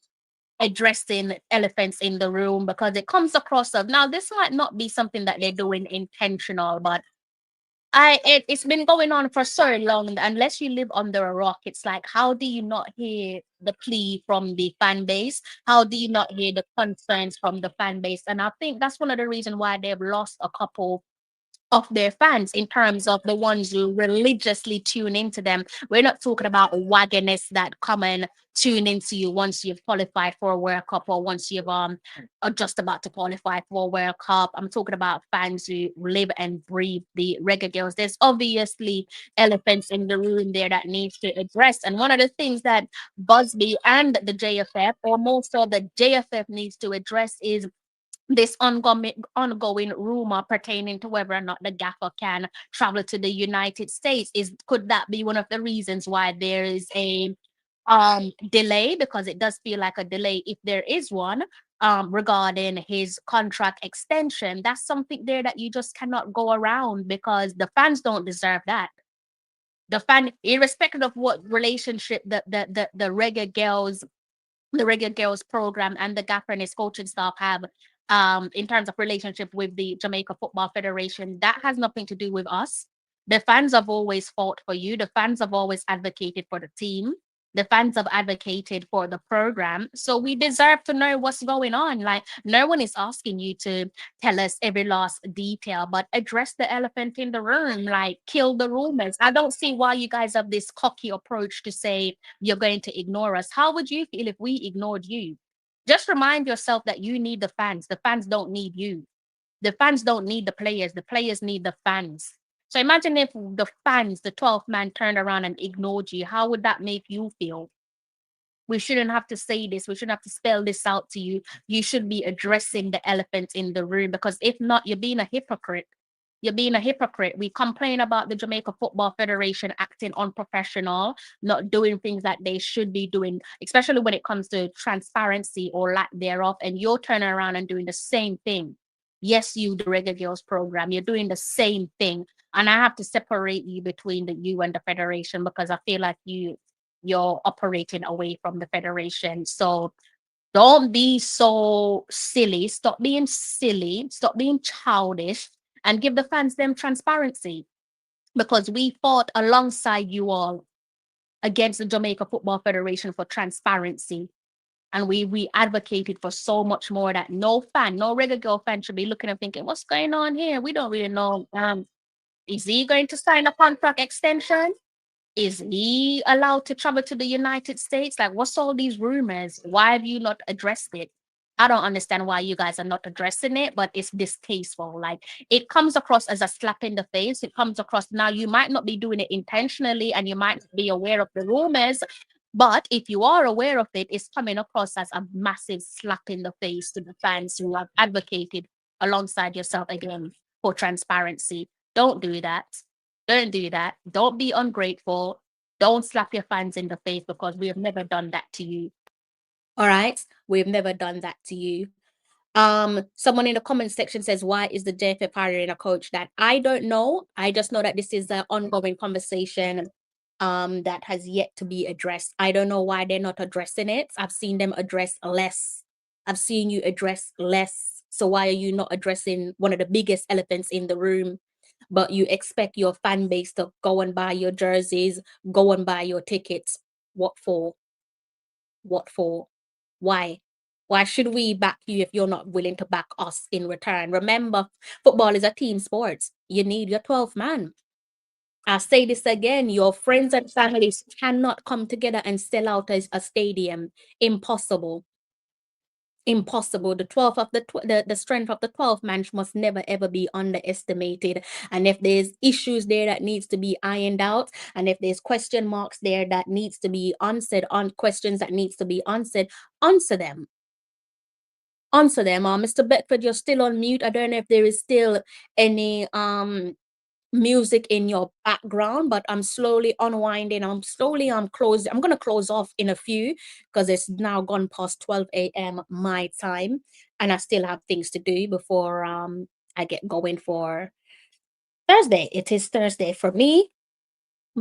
addressing elephants in the room, because it comes across of, now this might not be something that they're doing intentional, but it's been going on for so long. Unless you live under a rock, it's like, how do you not hear the plea from the fan base? How do you not hear the concerns from the fan base? And I think that's one of the reasons why they've lost a couple of their fans, in terms of the ones who religiously tune into them. We're not talking about wagonists that come and tune into you once you've qualified for a World Cup, or once you've are just about to qualify for a World Cup. I'm talking about fans who live and breathe the Reggae Girls. There's obviously elephants in the room there that needs to address. And one of the things that Busby and the JFF, or more so the JFF, needs to address is this ongoing rumor pertaining to whether or not the gaffer can travel to the United States. Is Could that be one of the reasons why there is a delay? Because it does feel like a delay, if there is one, regarding his contract extension. That's something there that you just cannot go around, because the fans don't deserve that. The fan, irrespective of what relationship the Reggae Girls, the Reggae Girls program, and the gaffer and his coaching staff have, in terms of relationship with the Jamaica Football Federation, that has nothing to do with us. The fans have always fought for you. The fans have always advocated for the team. The fans have advocated for the program. So we deserve to know what's going on. Like, no one is asking you to tell us every last detail, but address the elephant in the room, like kill the rumors. I don't see why you guys have this cocky approach to say you're going to ignore us. How would you feel if we ignored you? Just remind yourself that you need the fans. The fans don't need you. The fans don't need the players. The players need the fans. So imagine if the fans, the 12th man, turned around and ignored you. How would that make you feel? We shouldn't have to say this. We shouldn't have to spell this out to you. You should be addressing the elephant in the room, because if not, you're being a hypocrite. You're being a hypocrite. We complain about the Jamaica Football Federation acting unprofessional, not doing things that they should be doing, especially when it comes to transparency or lack thereof. And you're turning around and doing the same thing. Yes, you, the Reggae Girls program, you're doing the same thing. And I have to separate you between you and the federation, because I feel like you're operating away from the federation. So don't be so silly. Stop being silly. Stop being childish, and give the fans them transparency, because we fought alongside you all against the Jamaica Football Federation for transparency. And we advocated for so much more, that no fan, no Reggae Girl fan should be looking and thinking, what's going on here? We don't really know. Is he going to sign a contract extension? Is he allowed to travel to the United States? Like, what's all these rumors? Why have you not addressed it? I don't understand why you guys are not addressing it, but it's distasteful. Like, it comes across as a slap in the face. It comes across, now you might not be doing it intentionally, and you might not be aware of the rumors, but if you are aware of it, it's coming across as a massive slap in the face to the fans who have advocated alongside yourself again for transparency. Don't do that. Don't do that. Don't be ungrateful. Don't slap your fans in the face, because we have never done that to you. All right? We've never done that to you. Someone in the comment section says, why is the JFF hiring a coach? That I don't know. I just know that this is an ongoing conversation that has yet to be addressed. I don't know why they're not addressing it. I've seen them address less. I've seen you address less. So why are you not addressing one of the biggest elephants in the room? But you expect your fan base to go and buy your jerseys, go and buy your tickets. What for? What for? Why? Why should we back you if you're not willing to back us in return? Remember, football is a team sport. You need your 12 man. I'll say this again, your friends and families cannot come together and sell out a stadium. Impossible. Impossible. The 12 of the strength of the 12 man must never ever be underestimated. And if there's issues there that needs to be ironed out, and if there's question marks there that needs to be answered, on questions that needs to be answered, answer them. Answer them. Mr. Bedford, you're still on mute. I don't know if there is still any music in your background, but I'm slowly unwinding. I'm closing. I'm gonna close off in a few because it's now gone past 12 a.m. my time, and I still have things to do before I get going for Thursday. It is Thursday for me.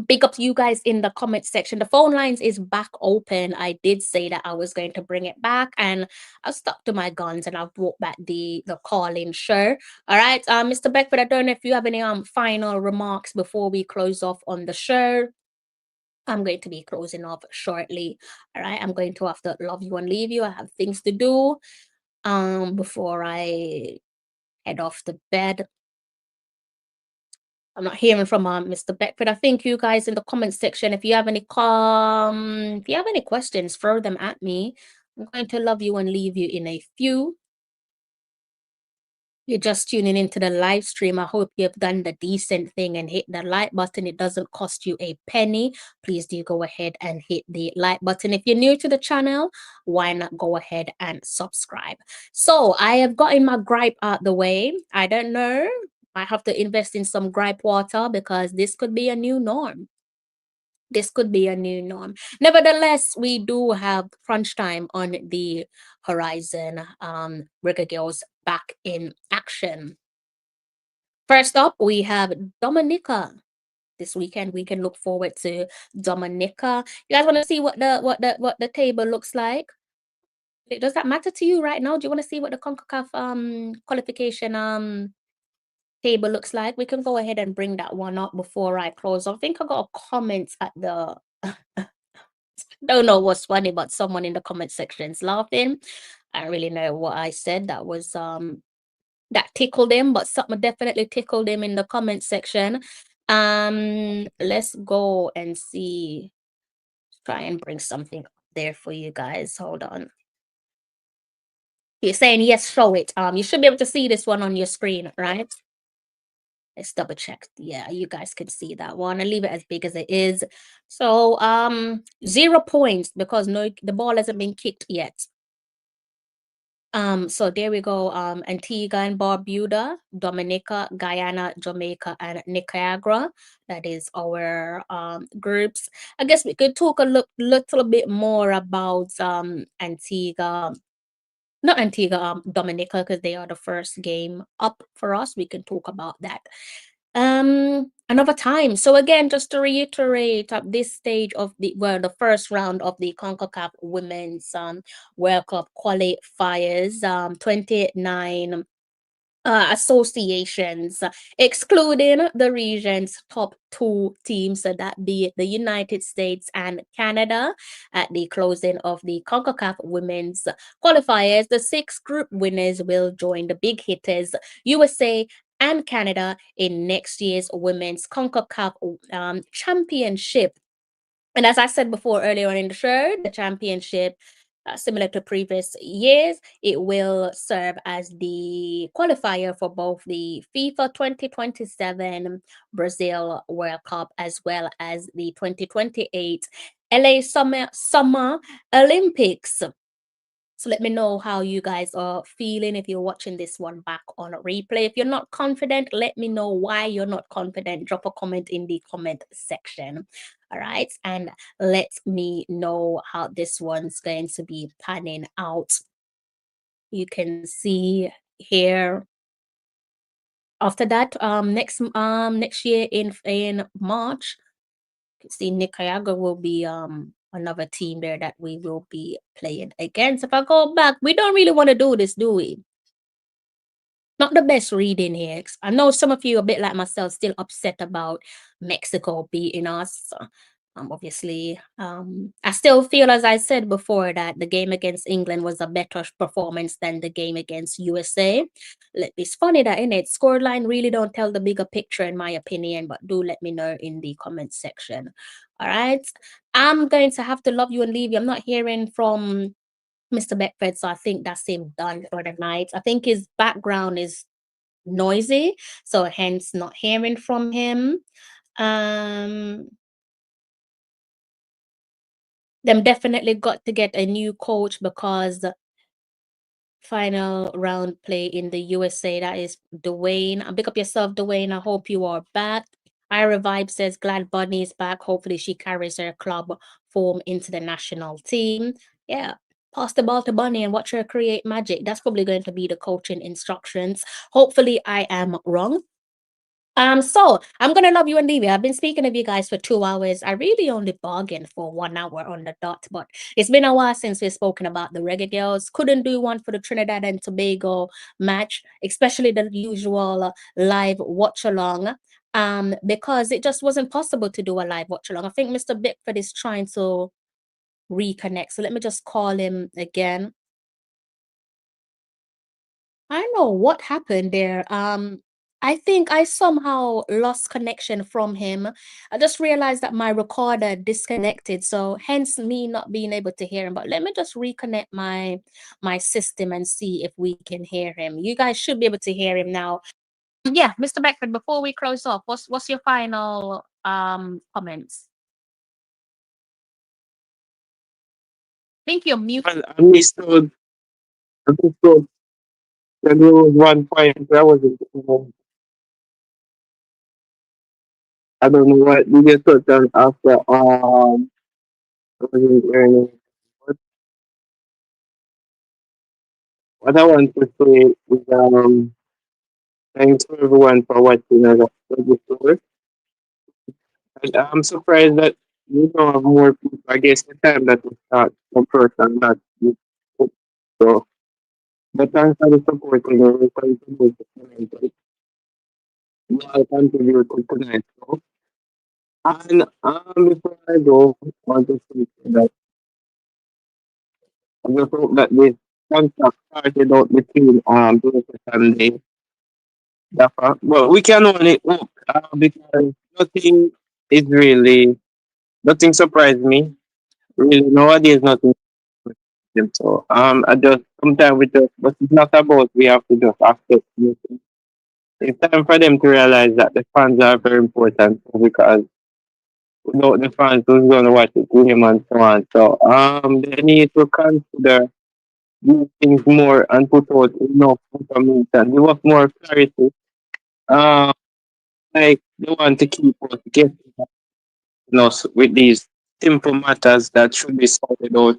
Big up to you guys in the comment section. The phone lines is back open. I did say that I was going to bring it back, and I stuck to my guns, and I've brought back the call-in show. All right, Mr. Beckford, I don't know if you have any final remarks before we close off on the show. I'm going to be closing off shortly. All right, I'm going to have to love you and leave you. I have things to do before I head off to bed. I'm not hearing from Mr. Beckford. I think you guys in the comment section, if you have any questions, throw them at me. I'm going to love you and leave you in a few. You're just tuning into the live stream. I hope you've done the decent thing and hit the like button. It doesn't cost you a penny. Please do go ahead and hit the like button. If you're new to the channel, why not go ahead and subscribe? So I have gotten my gripe out the way. I don't know. I have to invest in some gripe water because this could be a new norm. This could be a new norm. Nevertheless, we do have crunch time on the horizon. Reggae Girlz back in action. First up, we have Dominica. This weekend, we can look forward to Dominica. You guys want to see what the table looks like? Does that matter to you right now? Do you want to see what the CONCACAF qualification table looks like? We can go ahead and bring that one up before I close. I think I got a comment at the don't know what's funny, but someone in the comment section is laughing. I don't really know what I said that was that tickled him, but something definitely tickled him in the comment section. Let's go and see. Try and bring something up there for you guys. Hold on. You're saying yes, show it. You should be able to see this one on your screen, right? Let's double check. Yeah, you guys can see that one. I'll leave it as big as it is. So 0 points because the ball hasn't been kicked yet. So there we go. Antigua and Barbuda, Dominica, Guyana, Jamaica, and Nicaragua. That is our groups. I guess we could talk a little bit more about Antigua. Not Antigua, Dominica, because they are the first game up for us. We can talk about that another time. So again, just to reiterate, at this stage of the first round of the CONCACAF Women's World Cup qualifiers, 29 associations, excluding the region's top 2 teams, so that be the United States and Canada. At the closing of the CONCACAF Women's qualifiers, the 6 group winners will join the big hitters, USA and Canada, in next year's Women's CONCACAF Championship. And as I said before earlier on in the show, the championship, similar to previous years, it will serve as the qualifier for both the FIFA 2027 Brazil World Cup as well as the 2028 LA Summer Olympics. So let me know how you guys are feeling if you're watching this one back on a replay. If you're not confident, let me know why you're not confident. Drop a comment in the comment section. All right. And let me know how this one's going to be panning out. You can see here. After that, next year in March, you can see Nicaragua will be another team there that we will be playing against. If I go back, we don't really want to do this, do we? Not the best reading here. I know some of you, a bit like myself, still upset about Mexico beating us. Obviously, I still feel, as I said before, that the game against England was a better performance than the game against USA. It's funny that in it, scoreline really don't tell the bigger picture, in my opinion. But do let me know in the comment section. All right, I'm going to have to love you and leave you. I'm not hearing from Mr. Beckford, so I think that's him done for the night. I think his background is noisy, so hence not hearing from him. Them definitely got to get a new coach because final round play in the USA. That is Dwayne. Pick up yourself, Dwayne. I hope you are back. Ira Vibe says glad Bunny is back. Hopefully she carries her club form into the national team. Yeah. Pass the ball to Bunny and watch her create magic. That's probably going to be the coaching instructions. Hopefully I am wrong. So I'm gonna love you and leave you. I've been speaking of you guys for 2 hours. I really only bargained for 1 hour on the dot, but it's been a while since we've spoken about the Reggae Girls. Couldn't do one for the Trinidad and Tobago match, especially the usual live watch along. Because it just wasn't possible to do a live watch along. I think Mr. Bickford is trying to reconnect. So let me just call him again. I don't know what happened there. I think I somehow lost connection from him. I just realized that my recorder disconnected, so hence me not being able to hear him. But let me just reconnect my system and see if we can hear him. You guys should be able to hear him now. Yeah, Mr. Beckford, before we close off, what's your final comments? I think you're muted. Well, I missed out there was 1 point that wasn't. I don't know what you get touch on after. I wasn't hearing it. But what I want to say is thanks to everyone for watching us episode. And I'm surprised that we don't have more people. I guess the time that we start from person that we put. So but thanks for the support and we continue to comment. We all contribute to tonight. So, and before I go, I want to say that I just hope that this contract started out between Joseph and the Dapper. Well, we can only hope because nothing is really nothing surprised me. Really, nowadays nothing surprised them. So I just sometimes we just but it's not about we have to just accept it. It's time for them to realize that the fans are very important because without the fans who's gonna watch the game and so on. So they need to consider these things more and put out enough information. Give us more clarity. Um like they want to keep us guessing, with these simple matters that should be sorted out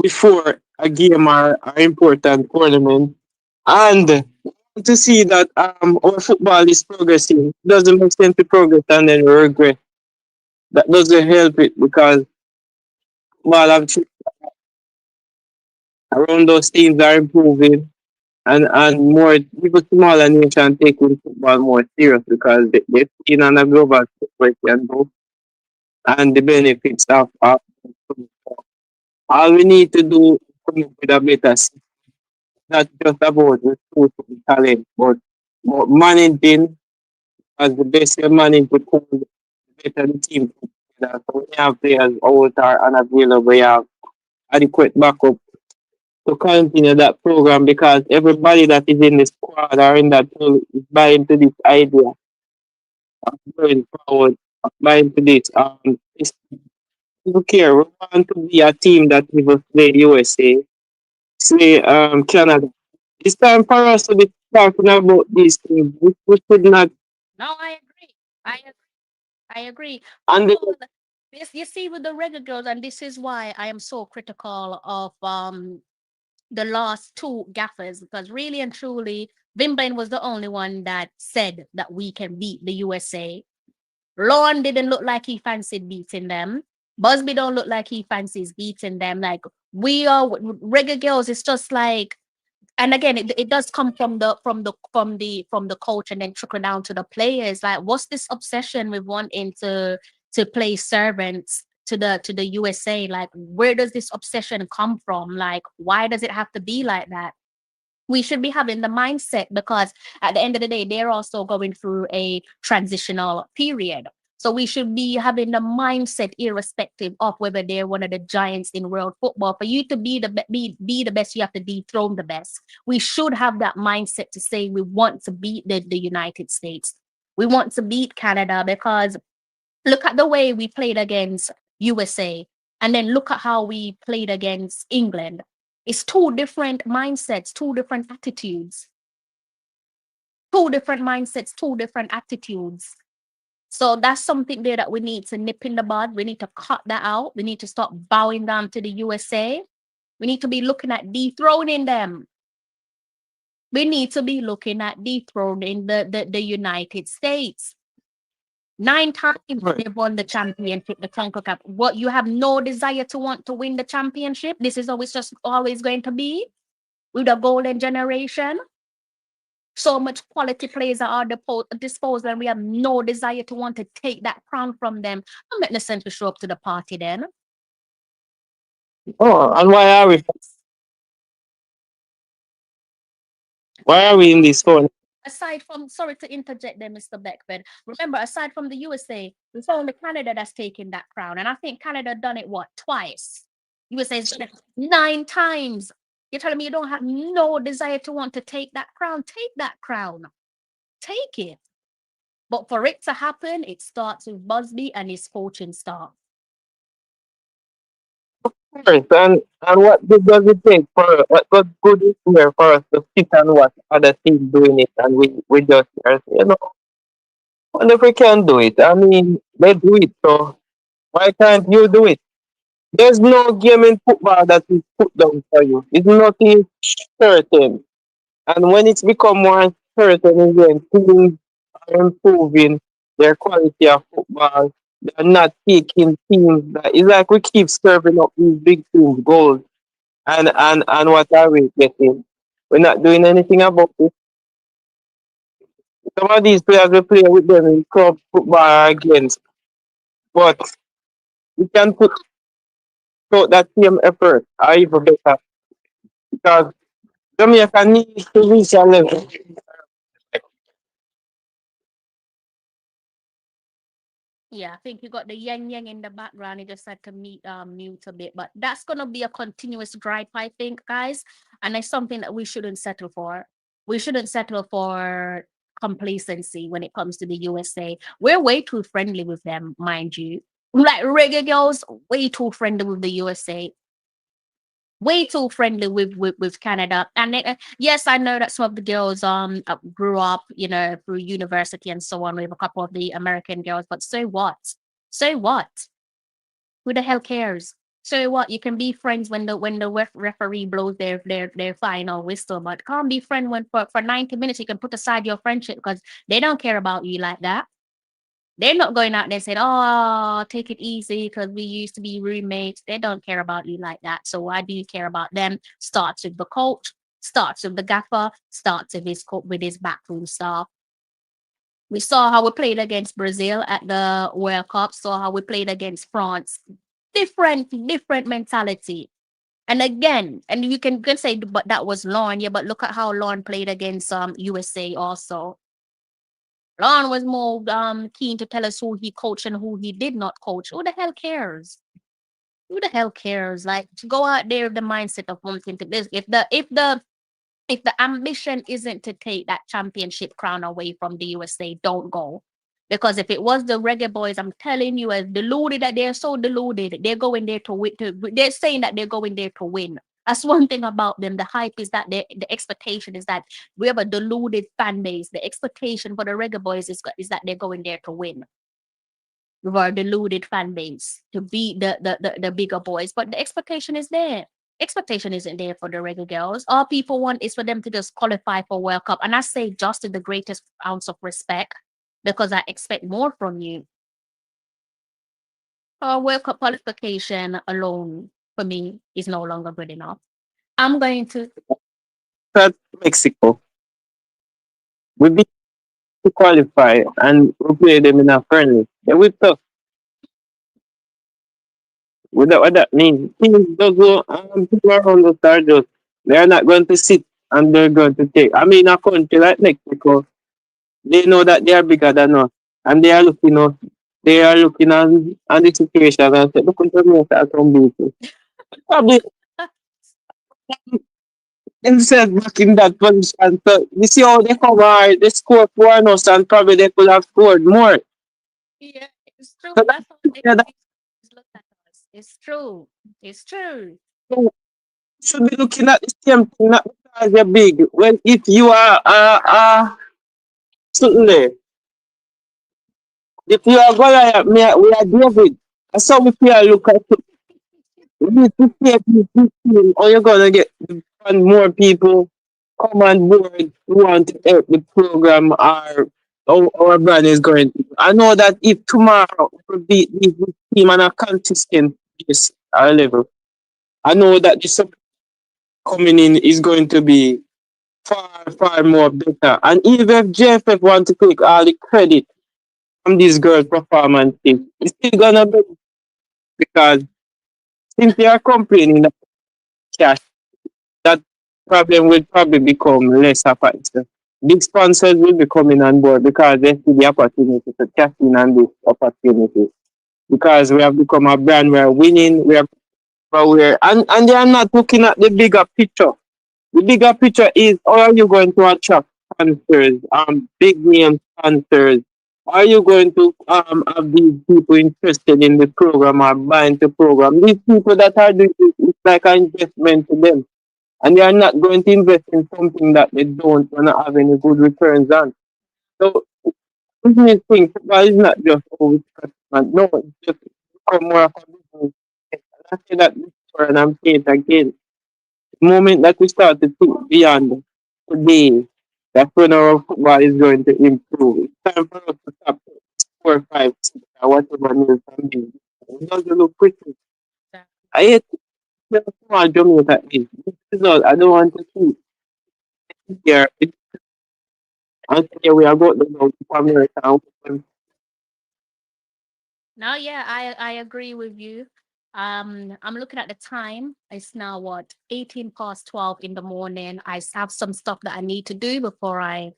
before a game or important tournament. And to see that our football is progressing. It doesn't make sense to progress and then regret. That doesn't help it because football have changed around those teams are improving and more people smaller nation taking football more serious because they've seen on a global stage what it can do and the benefits of all we need to do is come up with a better system. Not just about recruiting talent, but managing as the best you manage the pool, the better the team put together. So we have players out are unavailable, we have adequate backup to continue that program because everybody that is in the squad or in that pool is buying to this idea of going forward, of buying to this. People care. We want to be a team that will play USA, say Canada. It's time for us to be talking about these things. We should not. No, I agree. I agree. And Well, this you see with the Reggae Girls, and this is why I am so critical of the last two gaffers, because really and truly, Vimbane was the only one that said that we can beat the USA. Lorne didn't look like he fancied beating them. Busby don't look like he fancies beating them. Like we are Reggae Girls, it's just like, and again it does come from the coach and then trickle down to the players. Like what's this obsession with wanting to to play servants to the USA. Like, where does this obsession come from? Like, why does it have to be like that? We should be having the mindset, because at the end of the day, they're also going through a transitional period. So we should be having the mindset, irrespective of whether they're one of the giants in world football. For you to be be the best, you have to dethrone the best. We should have that mindset to say we want to beat the United States. We want to beat Canada, because look at the way we played against USA, and then look at how we played against England. It's two different mindsets, two different attitudes, two different mindsets, two different attitudes. So that's something there that we need to nip in the bud. We need to cut that out. We need to stop bowing down to the USA. We need to be looking at dethroning them. We need to be looking at dethroning the United States. 9 times they've won the championship, the CONCACAF. What, you have no desire to want to win the championship? This is always just always going to be with a golden generation. So much quality players at our disposal, and we have no desire to want to take that crown from them. I'm not sense to show up to the party then. Oh, and why are we in this phone? Aside from, sorry to interject there, Mr. Beckford, remember, aside from the USA, it's only Canada that's taking that crown. And I think Canada done it, what, twice? USA's done it 9 times. You're telling me you don't have no desire to want to take that crown? Take that crown. Take it. But for it to happen, it starts with Busby and his coaching staff. First, and what good does it take for what good is there for us to sit and watch other teams doing it, and we just wonder if we can do it. I mean, they do it, so why can't you do it? There's no game in football that is put down for you. It's nothing certain. And when it's become more certain again, teams are improving their quality of football. They're not taking teams that it's like we keep serving up these big teams goals. And what are we getting? We're not doing anything about it. Some of these players we play with them in club football are against, but we can put out that same effort or even better, because Jamaica needs to reach a level. Yeah, I think you got the yang yang in the background. You just had to mute a bit, but that's gonna be a continuous gripe, I think, guys, and it's something that we shouldn't settle for. We shouldn't settle for complacency when it comes to the USA. We're way too friendly with them, mind you. Like Reggae Girlz, way too friendly with the USA. Way too friendly with Canada. And yes, I know that some of the girls grew up, through university and so on with a couple of the American girls, but so what? So what? Who the hell cares? So what? You can be friends when the referee blows their final whistle, but can't be friend when for 90 minutes you can put aside your friendship because they don't care about you like that. They're not going out there saying, "Oh, take it easy," because we used to be roommates. They don't care about you like that. So why do you care about them? Starts with the coach, starts with the gaffer, starts with his backroom staff. We saw how we played against Brazil at the World Cup. Saw how we played against France. Different mentality. And again, and you can say, but that was Lorne, yeah. But look at how Lorne played against USA also. Lon was more keen to tell us who he coached and who he did not coach. Who the hell cares? Who the hell cares? Like, to go out there with the mindset of wanting to this. If the ambition isn't to take that championship crown away from the USA, don't go. Because if it was the Reggae Boyz, I'm telling you, as deluded that they're so deluded, they're going there to win. They're saying that they're going there to win. That's one thing about them. The hype is that the expectation is that we have a deluded fan base. The expectation for the Reggae Boyz is that they're going there to win. We have a deluded fan base to beat the bigger boys, but the expectation is there. Expectation isn't there for the Reggae Girlz. All people want is for them to just qualify for World Cup, and I say just with the greatest ounce of respect because I expect more from you. World Cup qualification alone for me is no longer good enough. I'm going to That's Mexico. We beat to qualify and we play them in a friendly. They whipped us. What that means? Things don't go, people around us are just, they're not going to sit and they're going to take. I mean, a country like Mexico, they know that they are bigger than us. And they are looking on the situation and say, look at me as some people. Probably instead back in that position. So you see how they come hard, they score four on us and probably they could have scored more. Yeah, it's true. So That's how they yeah, that look at us. It's true. It's true. you should be looking at the same thing, not because you're big. Well, if you are certainly, if you are Goliath, we are David. That's how we feel look at it. We need to see this team, or you're gonna get one more people come on board who want to help the program or our brand is going to. I know that if tomorrow we beat this team on a consistent base level, I know that the support coming in is going to be far more better. And even if JFF want to take all the credit from these girls' performance, it's still gonna be because since they are complaining that cash, that problem will probably become less of a issue. Big sponsors will be coming on board because they see the opportunity to cash in on this opportunity. Because we have become a brand, we are winning, and they are not looking at the bigger picture. The bigger picture is how are you going to attract sponsors, big name sponsors? Are you going to have these people interested in the program or buying the program? These people that are doing it, it's like an investment to them. And they are not going to invest in something that they don't want to have any good returns on. So business thing, football is not just always investment. No, it's just become more of a business. And I say that before and I'm saying it again. The moment that we start to think beyond today, that's when our football is going to improve. It's time for us to stop 4, 5, 6, or whatever news can be. It doesn't look pretty. I hate to small Jamaica is. This is all I don't want to see here. And here we are going to go to America. No, yeah, I agree with you. I'm looking at the time. It's now what 18 past 12 in the morning. Have some stuff that I need to do before I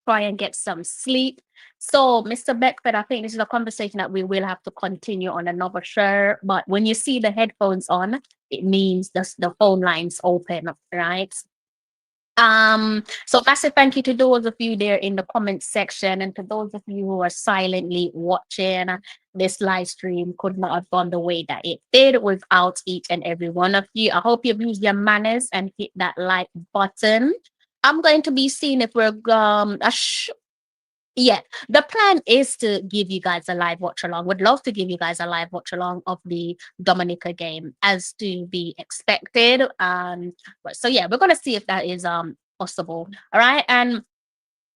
try and get some sleep. So, Mr. Beckford, I think this is a conversation that we will have to continue on another show. But when you see the headphones on, it means the phone lines open, right? So massive thank you to those of you there in the comment section and to those of you who are silently watching. This live stream could not have gone the way that it did without each and every one of you. I hope you've used your manners and hit that like button. I'm going to be seeing if we're yeah, the plan is to give you guys a live watch along. Would love to give you guys a live watch along of the Dominica game as to be expected. So yeah, we're gonna see if that is possible. All right, and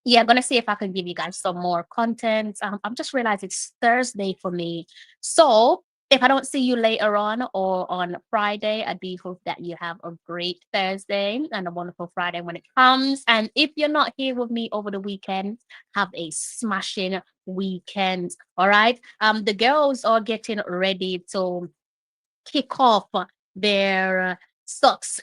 yeah, I'm gonna see if I can give you guys some more content. I'm just realized it's Thursday for me, so if I don't see you later on or on Friday, I do hope that you have a great Thursday and a wonderful Friday when it comes. And if you're not here with me over the weekend, have a smashing weekend. All right. The girls are getting ready to kick off their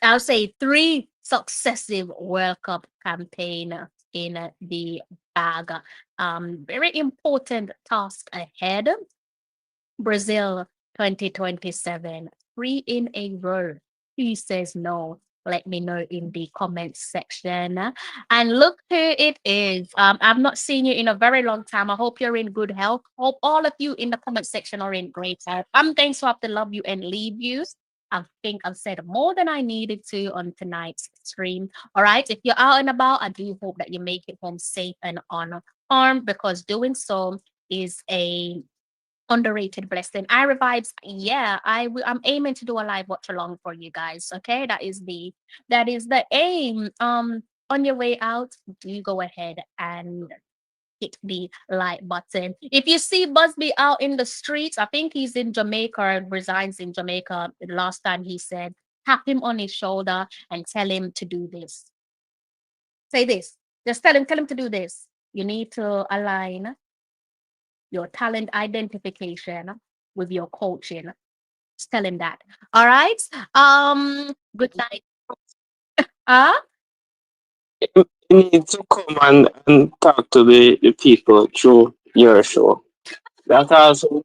I'll say 3 successive World Cup campaign in the bag. Very important task ahead. Brazil 2027, 3 in a row. Who says no? Let me know in the comments section. And look who it is. I've not seen you in a very long time. I hope you're in good health. Hope all of you in the comment section are in great health. I'm going to have to love you and leave you. I think I've said more than I needed to on tonight's stream. All right. If you're out and about, I do hope that you make it home safe and unharmed because doing so is a underrated blessing. I revives. Yeah, I'm aiming to do a live watch along for you guys. Okay, that is the aim. On your way out, do go ahead and hit the like button. If you see Busby out in the streets, I think he's in Jamaica and resides in Jamaica. The last time he said, tap him on his shoulder and tell him to do this. Say this. Just tell him to do this. You need to align your talent identification with your coaching. Just tell him that. All right. Good night. You need to come and talk to the people through your show. That also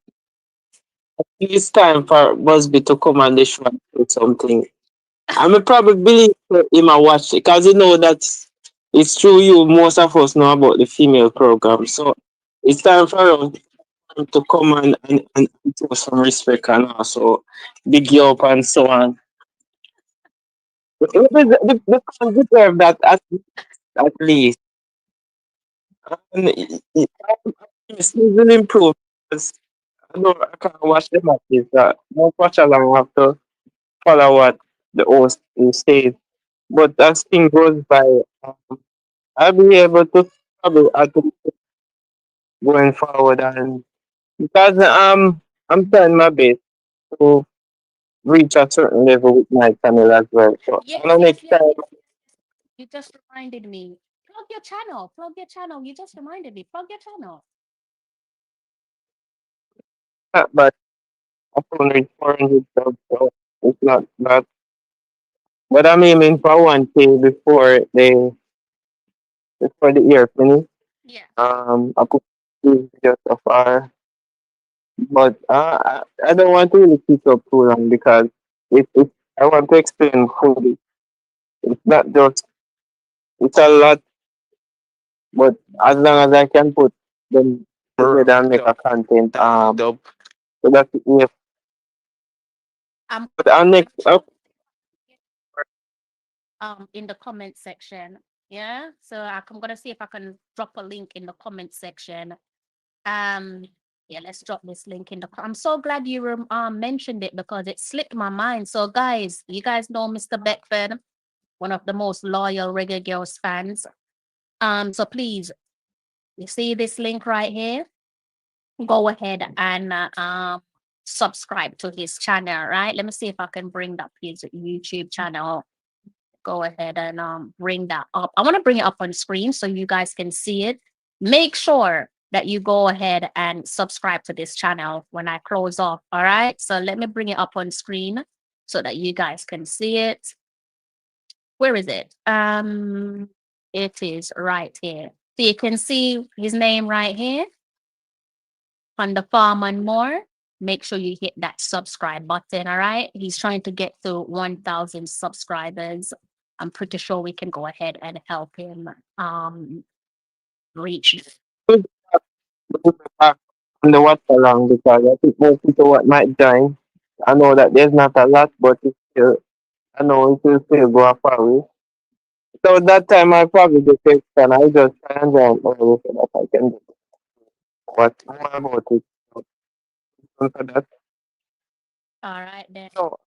it's time for Busby to come on the show and do something. I'm probably believe him and watch it because you know that it's through you most of us know about the female program. So it's time for him to come and show some respect and also big you up and so on. The fans deserve that at least. And it will improve because I know I can't watch the matches. Don't watch along. I have to follow what the host is saying. But as thing goes by, I'll be able to probably add to going forward and because I'm trying my best to reach a certain level with my channel as well. So on Yes, the yes, next yes, time, yes. You just reminded me. Plug your channel. Plug your channel. You just reminded me. Plug your channel. but I only 400 subs, so it's not bad. But I'm aiming for 1K before the year finish. Yeah. I put two videos so far, but I don't want to really keep up too long because it I want to explain fully. It's not just it's a lot, but as long as I can put them together and make a content, so that's it. Yeah. I'm But our next up, in the comment section. Yeah. So I'm gonna see if I can drop a link in the comment section. Um, yeah, let's drop this link in the. I'm so glad you mentioned it because it slipped my mind. So guys, you guys know Mr. Beckford, one of the most loyal Reggae Girls fans. So please, you see this link right here? Go ahead and subscribe to his channel, right? Let me see if I can bring up his YouTube channel. Go ahead and bring that up. I want to bring it up on screen so you guys can see it. Make sure that you go ahead and subscribe to this channel when I close off. All right. So let me bring it up on screen so that you guys can see it. Where is it? It is right here. So you can see his name right here on the farm and more. Make sure you hit that subscribe button. All right. He's trying to get to 1,000 subscribers. I'm pretty sure we can go ahead and help him reach. back on the watch along because I think most people what might join. I know that there's not a lot, but it's still I know it will still go a far way. So that time I probably just take and I just try and join early so that I can do what more about it. So for that. All right then. So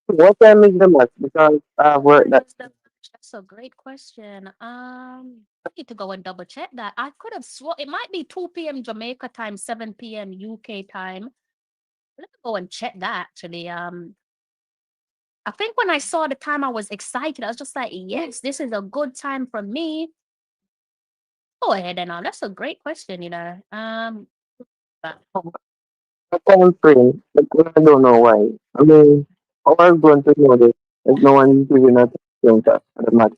what time is the match? Because I have work Time that is the That's a great question. I need to go and double check that. I could have swore it might be 2 p.m. Jamaica time, 7 p.m. UK time. Let me go and check that actually. I think when I saw the time, I was excited. I was just like, yes, this is a good time for me. Go ahead and that's a great question, you know. But the time frame, but I don't know why. I mean how I'm going to know this if no one is giving a time for the match.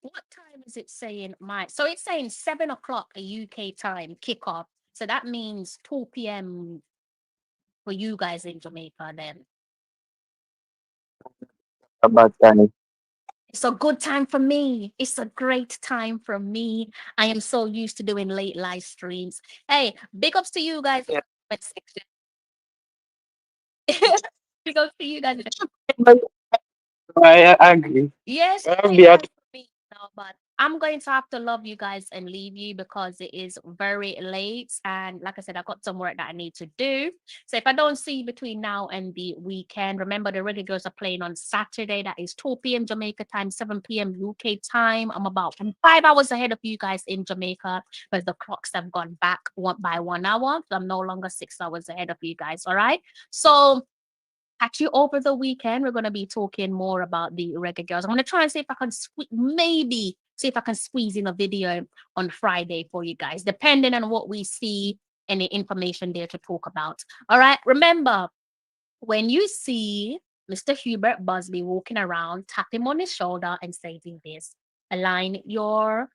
what time is it saying? So it's saying 7 o'clock a UK time kickoff. So that means 2 p.m. for you guys in Jamaica then. A bad time. It's a good time for me. It's a great time for me. I am so used to doing late live streams. Hey, big ups to you guys in Yeah. the comment section. Big ups to you guys. But I agree. Yes, I'll great be time at for me now, but I'm going to have to love you guys and leave you because it is very late. And like I said, I've got some work that I need to do. So if I don't see you between now and the weekend, remember the Reggae Girls are playing on Saturday. That is 2 p.m. Jamaica time, 7 p.m. UK time. I'm 5 hours ahead of you guys in Jamaica because the clocks have gone back by 1 hour. So I'm no longer 6 hours ahead of you guys. All right. So actually, over the weekend, we're going to be talking more about the Reggae Girls. I'm going to try and see if I can maybe see if I can squeeze in a video on Friday for you guys, depending on what we see, any information there to talk about. All right. Remember, When you see Mr. Hubert Busby walking around, tap him on his shoulder and say to this. Align your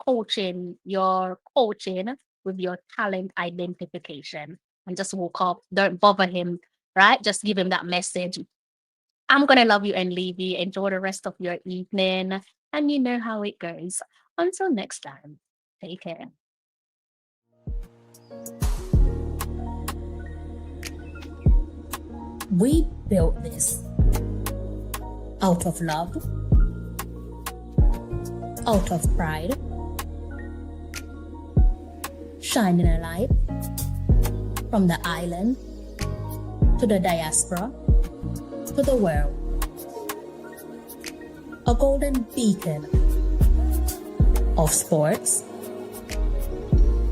coaching with your talent identification. And just walk up. Don't bother him, right? Just give him that message. I'm gonna love you and leave you. Enjoy the rest of your evening. And you know how it goes. Until next time, take care. We built this out of love, out of pride, shining a light from the island to the diaspora to the world. A golden beacon of sports,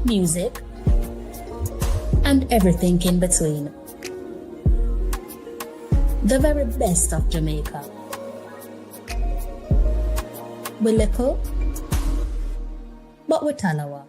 music, and everything in between. The very best of Jamaica. We're little, but we're Talawa.